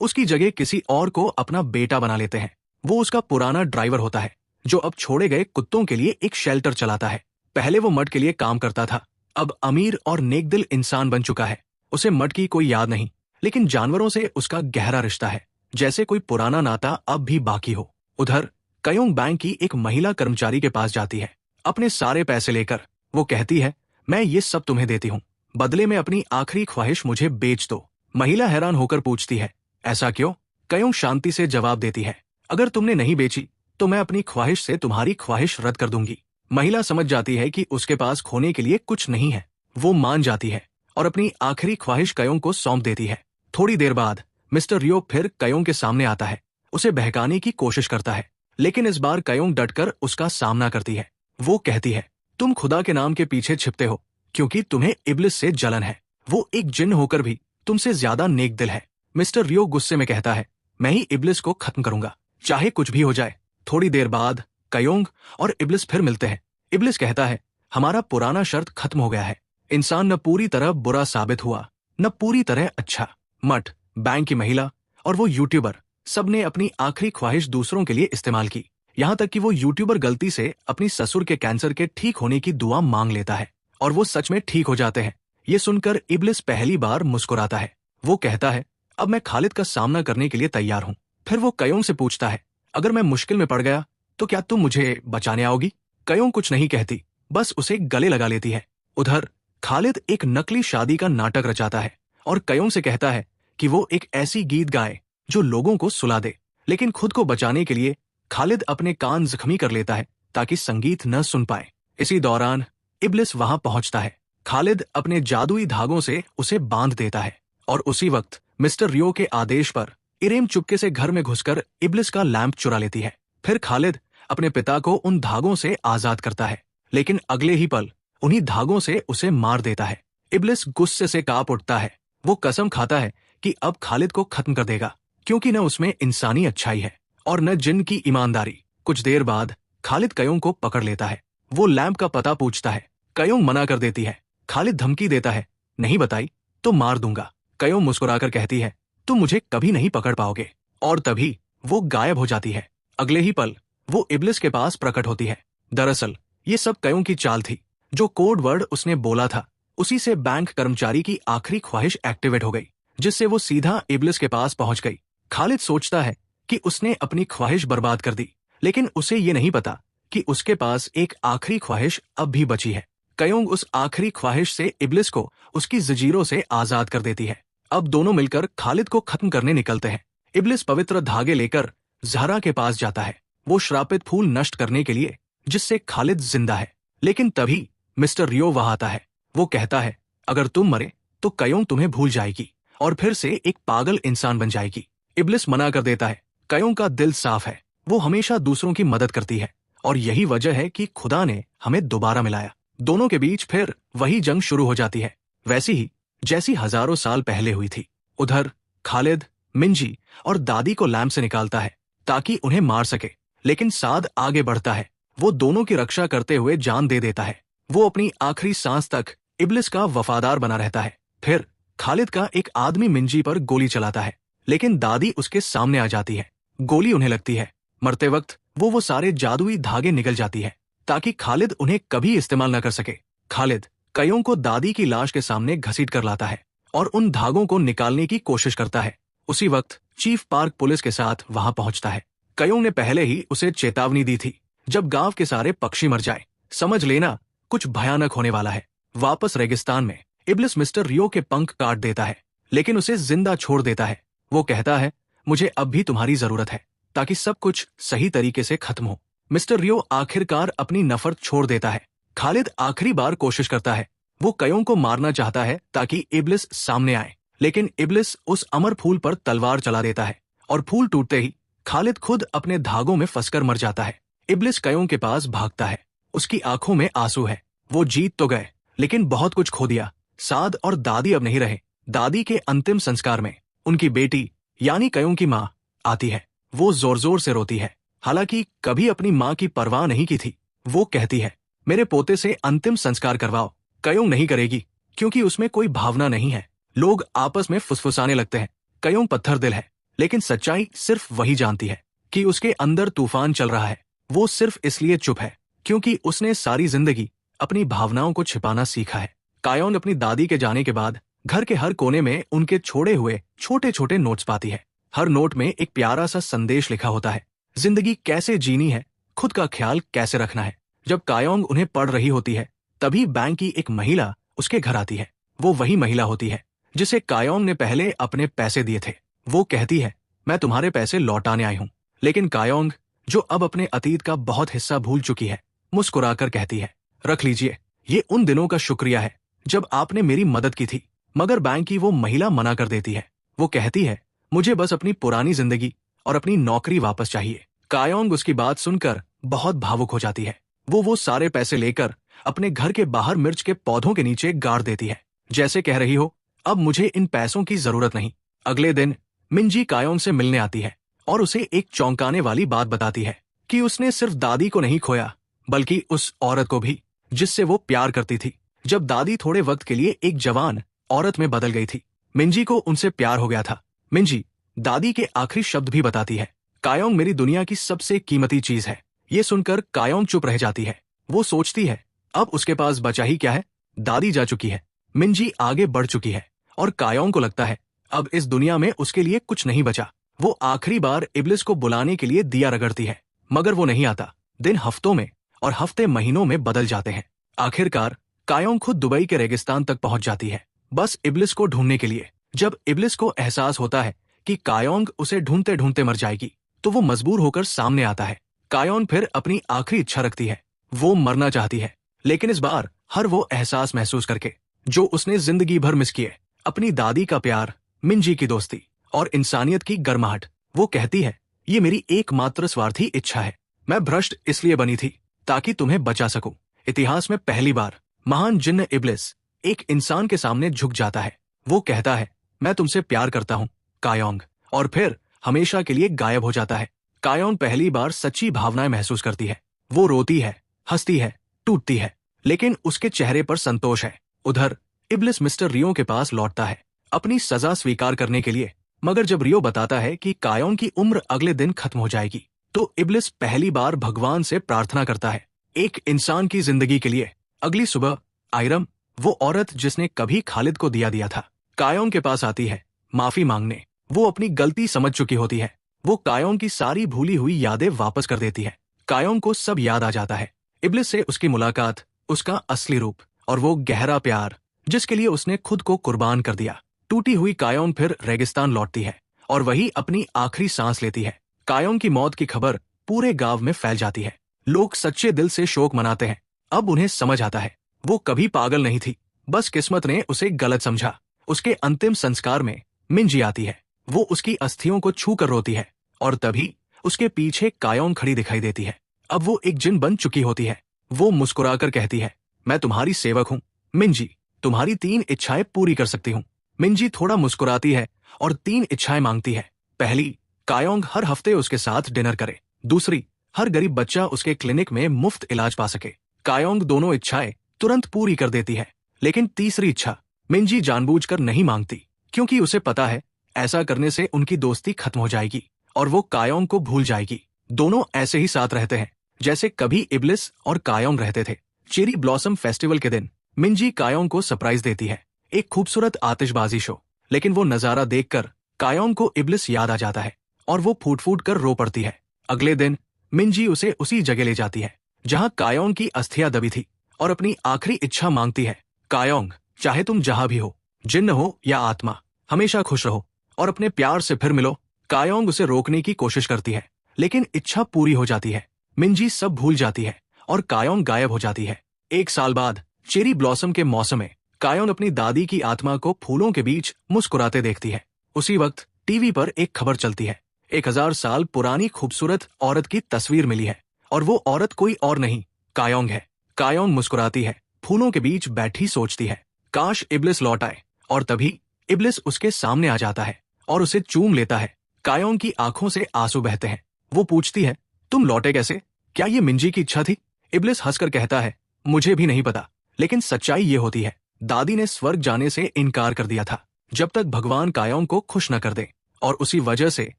उसकी जगह किसी और को अपना बेटा बना लेते हैं। वो उसका पुराना ड्राइवर होता है, जो अब छोड़े गए कुत्तों के लिए एक शेल्टर चलाता है। पहले वो मड के लिए काम करता था, अब अमीर और नेकदिल इंसान बन चुका है। उसे मड की कोई याद नहीं, लेकिन जानवरों से उसका गहरा रिश्ता है, जैसे कोई पुराना नाता अब भी बाकी हो। उधर कयोंग बैंक की एक महिला कर्मचारी के पास जाती है, अपने सारे पैसे लेकर। वो कहती है, मैं ये सब तुम्हें देती हूँ, बदले में अपनी आखिरी ख्वाहिश मुझे बेच दो। महिला हैरान होकर पूछती है, ऐसा क्यों? कयोंग शांति से जवाब देती है, अगर तुमने नहीं बेची तो मैं अपनी ख्वाहिश से तुम्हारी ख्वाहिश रद्द कर दूंगी। महिला समझ जाती है कि उसके पास खोने के लिए कुछ नहीं है। वो मान जाती है और अपनी आखिरी ख्वाहिश कयोंग को सौंप देती है। थोड़ी देर बाद मिस्टर रियो फिर कयोंग के सामने आता है, उसे बहकाने की कोशिश करता है, लेकिन इस बार कयोंग डटकर उसका सामना करती है। वो कहती है, तुम खुदा के नाम के पीछे छिपते हो क्योंकि तुम्हें इब्लिस से जलन है। वो एक जिन्न होकर भी तुमसे ज्यादा नेक दिल है। मिस्टर रियो गुस्से में कहता है, मैं ही इब्लिस को खत्म करूंगा, चाहे कुछ भी हो जाए। थोड़ी देर बाद कयोंग और इब्लिस फिर मिलते हैं। इब्लिस कहता है, हमारा पुराना शर्त खत्म हो गया है। इंसान न पूरी तरह बुरा साबित हुआ, न पूरी तरह अच्छा। मठ, बैंक की महिला और वो यूट्यूबर, सबने अपनी आखिरी ख्वाहिश दूसरों के लिए इस्तेमाल की। यहाँ तक कि वो यूट्यूबर गलती से अपनी ससुर के कैंसर के ठीक होने की दुआ मांग लेता है और वो सच में ठीक हो जाते हैं। ये सुनकर इब्लिस पहली बार मुस्कुराता है। वो कहता है, अब मैं खालिद का सामना करने के लिए तैयार हूँ। फिर वो कयोंग से पूछता है, अगर मैं मुश्किल में पड़ गया तो क्या तुम मुझे बचाने आओगी? कयोंग कुछ नहीं कहती, बस उसे गले लगा लेती है। उधर खालिद एक नकली शादी का नाटक रचाता है और कयोंग से कहता है कि वो एक ऐसी गीत गाए जो लोगों को सुला दे, लेकिन खुद को बचाने के लिए खालिद अपने कान जख्मी कर लेता है ताकि संगीत न सुन पाए। इसी दौरान इब्लिस वहां पहुंचता है। खालिद अपने जादुई धागों से उसे बांध देता है और उसी वक्त मिस्टर रियो के आदेश पर इरेम चुपके से घर में घुसकर इब्लिस का लैंप चुरा लेती है। फिर खालिद अपने पिता को उन धागों से आजाद करता है, लेकिन अगले ही पल उन्हीं धागों से उसे मार देता है। इब्लिस गुस्से से कांप उठता है। वो कसम खाता है कि अब खालिद को खत्म कर देगा, क्योंकि न उसमें इंसानी अच्छाई है और न जिन की ईमानदारी। कुछ देर बाद खालिद कयोंग को पकड़ लेता है। वो लैंप का पता पूछता है, कयोंग मना कर देती है। खालिद धमकी देता है, नहीं बताई तो मार दूंगा। कयोंग मुस्कुराकर कहती है, तुम मुझे कभी नहीं पकड़ पाओगे। और तभी वो गायब हो जाती है। अगले ही पल वो इब्लिस के पास प्रकट होती है। दरअसल ये सब कयोंग की चाल थी। जो कोड वर्ड उसने बोला था, उसी से बैंक कर्मचारी की आखिरी ख्वाहिश एक्टिवेट हो गई, जिससे वो सीधा इब्लिस के पास पहुंच गई। खालिद सोचता है कि उसने अपनी ख्वाहिश बर्बाद कर दी, लेकिन उसे ये नहीं पता कि उसके पास एक आखिरी ख्वाहिश अब भी बची है। कयोंग उस आखिरी ख्वाहिश से इब्लिस को उसकी जंजीरों से आजाद कर देती है। अब दोनों मिलकर खालिद को खत्म करने निकलते हैं। इब्लिस पवित्र धागे लेकर ज़हरा के पास जाता है, वो श्रापित फूल नष्ट करने के लिए, जिससे खालिद जिंदा है। लेकिन तभी मिस्टर रियो वहां आता है। वो कहता है, अगर तुम मरे तो कयोंग तुम्हें भूल जाएगी और फिर से एक पागल इंसान बन जाएगी। इब्लिस मना कर देता है। कयोंग का दिल साफ है, वो हमेशा दूसरों की मदद करती है और यही वजह है कि खुदा ने हमें दोबारा मिलाया। दोनों के बीच फिर वही जंग शुरू हो जाती है, वैसी ही जैसी हजारों साल पहले हुई थी। उधर खालिद मिंजी और दादी को लैंप से निकालता है ताकि उन्हें मार सके, लेकिन साद आगे बढ़ता है। वो दोनों की रक्षा करते हुए जान दे देता है। वो अपनी आखिरी सांस तक इब्लिस का वफादार बना रहता है। फिर खालिद का एक आदमी मिंजी पर गोली चलाता है, लेकिन दादी उसके सामने आ जाती है। गोली उन्हें लगती है। मरते वक्त वो सारे जादुई धागे निकल जाती है ताकि खालिद उन्हें कभी इस्तेमाल न कर सके। खालिद कयोंग को दादी की लाश के सामने घसीट कर लाता है और उन धागों को निकालने की कोशिश करता है। उसी वक्त चीफ पार्क पुलिस के साथ वहां पहुंचता है। कयोंग ने पहले ही उसे चेतावनी दी थी, जब गांव के सारे पक्षी मर जाए, समझ लेना कुछ भयानक होने वाला है। वापस रेगिस्तान में इब्लिस मिस्टर रियो के पंख काट देता है, लेकिन उसे जिंदा छोड़ देता है। वो कहता है, मुझे अब भी तुम्हारी जरूरत है ताकि सब कुछ सही तरीके से खत्म हो। मिस्टर रियो आखिरकार अपनी नफरत छोड़ देता है। खालिद आखिरी बार कोशिश करता है। वो कयोंग को मारना चाहता है ताकि इब्लिस सामने आए, लेकिन इब्लिस उस अमर फूल पर तलवार चला देता है और फूल टूटते ही खालिद खुद अपने धागों में फंसकर मर जाता है। इब्लिस कयोंग के पास भागता है, उसकी आंखों में आंसू है। वो जीत तो गए, लेकिन बहुत कुछ खो दिया। साद और दादी अब नहीं रहे। दादी के अंतिम संस्कार में उनकी बेटी यानी कयोंग की माँ आती है। वो जोर जोर से रोती है, हालांकि कभी अपनी माँ की परवाह नहीं की थी। वो कहती है, मेरे पोते से अंतिम संस्कार करवाओ। कयोंग नहीं करेगी, क्योंकि उसमें कोई भावना नहीं है। लोग आपस में फुसफुसाने लगते हैं। कयोंग पत्थर दिल है, लेकिन सच्चाई सिर्फ वही जानती है कि उसके अंदर तूफान चल रहा है। वो सिर्फ इसलिए चुप है क्योंकि उसने सारी जिंदगी अपनी भावनाओं को छिपाना सीखा है। कायोंग अपनी दादी के जाने के बाद घर के हर कोने में उनके छोड़े हुए छोटे छोटे नोट्स पाती है। हर नोट में एक प्यारा सा संदेश लिखा होता है, जिंदगी कैसे जीनी है, खुद का ख्याल कैसे रखना है। जब कायोंग उन्हें पढ़ रही होती है, तभी बैंक की एक महिला उसके घर आती है। वो वही महिला होती है जिसे कायोंग ने पहले अपने पैसे दिए थे। वो कहती है, मैं तुम्हारे पैसे लौटाने आई हूँ। लेकिन कायोंग, जो अब अपने अतीत का बहुत हिस्सा भूल चुकी है, मुस्कुराकर कहती है, रख लीजिए, ये उन दिनों का शुक्रिया है जब आपने मेरी मदद की थी। मगर बैंक की वो महिला मना कर देती है। वो कहती है, मुझे बस अपनी पुरानी जिंदगी और अपनी नौकरी वापस चाहिए। कायोंग उसकी बात सुनकर बहुत भावुक हो जाती है। वो सारे पैसे लेकर अपने घर के बाहर मिर्च के पौधों के नीचे गाड़ देती है, जैसे कह रही हो, अब मुझे इन पैसों की जरूरत नहीं। अगले दिन मिंजी कायोंग से मिलने आती है और उसे एक चौंकाने वाली बात बताती है कि उसने सिर्फ दादी को नहीं खोया, बल्कि उस औरत को भी जिससे वो प्यार करती थी। जब दादी थोड़े वक्त के लिए एक जवान औरत में बदल गई थी, मिंजी को उनसे प्यार हो गया था। मिंजी दादी के आखिरी शब्द भी बताती है, कायोंग मेरी दुनिया की सबसे कीमती चीज है। ये सुनकर कायोंग चुप रह जाती है। वो सोचती है, अब उसके पास बचा ही क्या है, दादी जा चुकी है, मिंजी आगे बढ़ चुकी है और कायोंग को लगता है अब इस दुनिया में उसके लिए कुछ नहीं बचा। वो आखिरी बार इब्लिस को बुलाने के लिए दिया रगड़ती है, मगर वो नहीं आता। दिन हफ्तों में और हफ्ते महीनों में बदल जाते हैं। आखिरकार कायोंग खुद दुबई के रेगिस्तान तक पहुंच जाती है, बस इब्लिस को ढूंढने के लिए। जब इब्लिस को एहसास होता है कि कायोंग उसे ढूंढते ढूंढते मर जाएगी, तो वो मजबूर होकर सामने आता है। कायोंग फिर अपनी आखिरी इच्छा रखती है। वो मरना चाहती है, लेकिन इस बार हर वो एहसास महसूस करके जो उसने जिंदगी भर मिस किए, अपनी दादी का प्यार, मिंजी की दोस्ती और इंसानियत की गर्माहट। वो कहती है, ये मेरी एकमात्र स्वार्थी इच्छा है। मैं भ्रष्ट इसलिए बनी थी ताकि तुम्हें बचा सकूं। इतिहास में पहली बार महान जिन्न इब्लिस एक इंसान के सामने झुक जाता है। वो कहता है, मैं तुमसे प्यार करता हूँ कायोंग, और फिर हमेशा के लिए गायब हो जाता है। कायोंग पहली बार सच्ची भावनाएं महसूस करती है। वो रोती है, हंसती है, टूटती है, लेकिन उसके चेहरे पर संतोष है। उधर इब्लिस मिस्टर रियो के पास लौटता है अपनी सजा स्वीकार करने के लिए, मगर जब रियो बताता है कि कायोंग की उम्र अगले दिन खत्म हो जाएगी, तो इब्लिस पहली बार भगवान से प्रार्थना करता है, एक इंसान की जिंदगी के लिए। अगली सुबह आयरम, वो औरत जिसने कभी खालिद को दिया था, कायोंग के पास आती है माफी मांगने। वो अपनी गलती समझ चुकी होती है। वो कायोंग की सारी भूली हुई यादें वापस कर देती है। कायोंग को सब याद आ जाता है, इब्लिस से उसकी मुलाकात, उसका असली रूप और वो गहरा प्यार जिसके लिए उसने खुद को कुर्बान कर दिया। टूटी हुई कायोंग फिर रेगिस्तान लौटती है और वही अपनी आखिरी सांस लेती है। कायोंग की मौत की खबर पूरे गांव में फैल जाती है। लोग सच्चे दिल से शोक मनाते हैं। अब उन्हें समझ आता है, वो कभी पागल नहीं थी, बस किस्मत ने उसे गलत समझा। उसके अंतिम संस्कार में मिंजी आती है। वो उसकी अस्थियों को छू कर रोती है और तभी उसके पीछे कायोंग खड़ी दिखाई देती है। अब वो एक जिन बन चुकी होती है। वो मुस्कुराकर कहती है, मैं तुम्हारी सेवक हूँ मिंजी, तुम्हारी 3 इच्छाएं पूरी कर सकती हूँ। मिंजी थोड़ा मुस्कुराती है और 3 इच्छाएं मांगती है। पहली, कायोंग हर हफ्ते उसके साथ डिनर करे। दूसरी, हर गरीब बच्चा उसके क्लिनिक में मुफ्त इलाज पा सके। कायोंग दोनों इच्छाएं तुरंत पूरी कर देती है। लेकिन तीसरी इच्छा मिंजी जानबूझकर नहीं मांगती, क्योंकि उसे पता है ऐसा करने से उनकी दोस्ती खत्म हो जाएगी और वो कायोंग को भूल जाएगी। दोनों ऐसे ही साथ रहते हैं जैसे कभी इब्लिस और कायोंग रहते थे। चेरी ब्लॉसम फेस्टिवल के दिन मिंजी कायोंग को सरप्राइज देती है, एक खूबसूरत आतिशबाजी शो। लेकिन वो नजारा देखकर कायोंग को इब्लिस याद आ जाता है और वो फूट फूट कर रो पड़ती है। अगले दिन मिंजी उसे उसी जगह ले जाती है जहां कायोंग की अस्थियां दबी थी और अपनी आखिरी इच्छा मांगती है, कायोंग, चाहे तुम जहां भी हो, जिन्न हो या आत्मा, हमेशा खुश रहो और अपने प्यार से फिर मिलो। कायोंग उसे रोकने की कोशिश करती है, लेकिन इच्छा पूरी हो जाती है। मिंजी सब भूल जाती है और कायोंग गायब हो जाती है। 1 साल बाद चेरी ब्लॉसम के मौसम में कायोंग अपनी दादी की आत्मा को फूलों के बीच मुस्कुराते देखती है। उसी वक्त टीवी पर एक खबर चलती है, 1000 साल पुरानी खूबसूरत औरत की तस्वीर मिली है और वो औरत कोई और नहीं, कायोंग है। कायोंग मुस्कुराती है, फूलों के बीच बैठी सोचती है, काश इब्लिस लौट आए। और तभी इब्लिस उसके सामने आ जाता है और उसे चूम लेता है। कायोंग की आंखों से आंसू बहते हैं। वो पूछती है, तुम लौटे कैसे? क्या ये मिंजी की इच्छा थी? इब्लिस हंसकर कहता है, मुझे भी नहीं पता, लेकिन सच्चाई ये होती है, दादी ने स्वर्ग जाने से इनकार कर दिया था जब तक भगवान कायोंग को खुश न कर दे, और उसी वजह से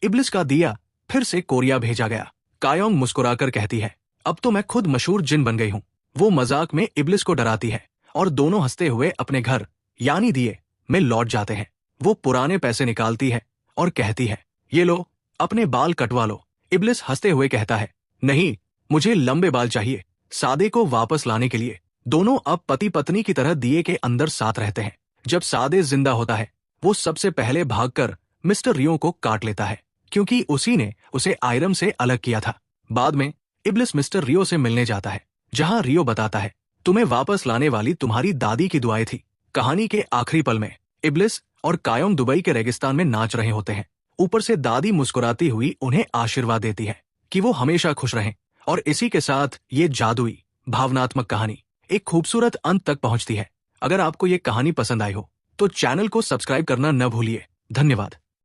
इब्लिस का दिया फिर से कोरिया भेजा गया। कायोंग मुस्कुराकर कहती है, अब तो मैं खुद मशहूर जिन बन गई हूँ। वो मजाक में इब्लिस को डराती है और दोनों हंसते हुए अपने घर यानी दिए में लौट जाते हैं। वो पुराने पैसे निकालती है और कहती है, ये लो, अपने बाल कटवा लो। इब्लिस हंसते हुए कहता है, नहीं, मुझे लंबे बाल चाहिए। सादे को वापस लाने के लिए दोनों अब पति पत्नी की तरह दिए के अंदर साथ रहते हैं। जब सादे जिंदा होता है, वो सबसे पहले भागकर मिस्टर रियो को काट लेता है, क्योंकि उसी ने उसे आयरम से अलग किया था। बाद में इब्लिस मिस्टर रियो से मिलने जाता है, जहां रियो बताता है, तुम्हें वापस लाने वाली तुम्हारी दादी की दुआएं थी। कहानी के आखिरी पल में इब्लिस और कायोंग दुबई के रेगिस्तान में नाच रहे होते हैं। ऊपर से दादी मुस्कुराती हुई उन्हें आशीर्वाद देती है कि वो हमेशा खुश रहें। और इसी के साथ ये जादुई भावनात्मक कहानी एक खूबसूरत अंत तक पहुंचती है। अगर आपको ये कहानी पसंद आई हो तो चैनल को सब्सक्राइब करना न भूलिए। धन्यवाद।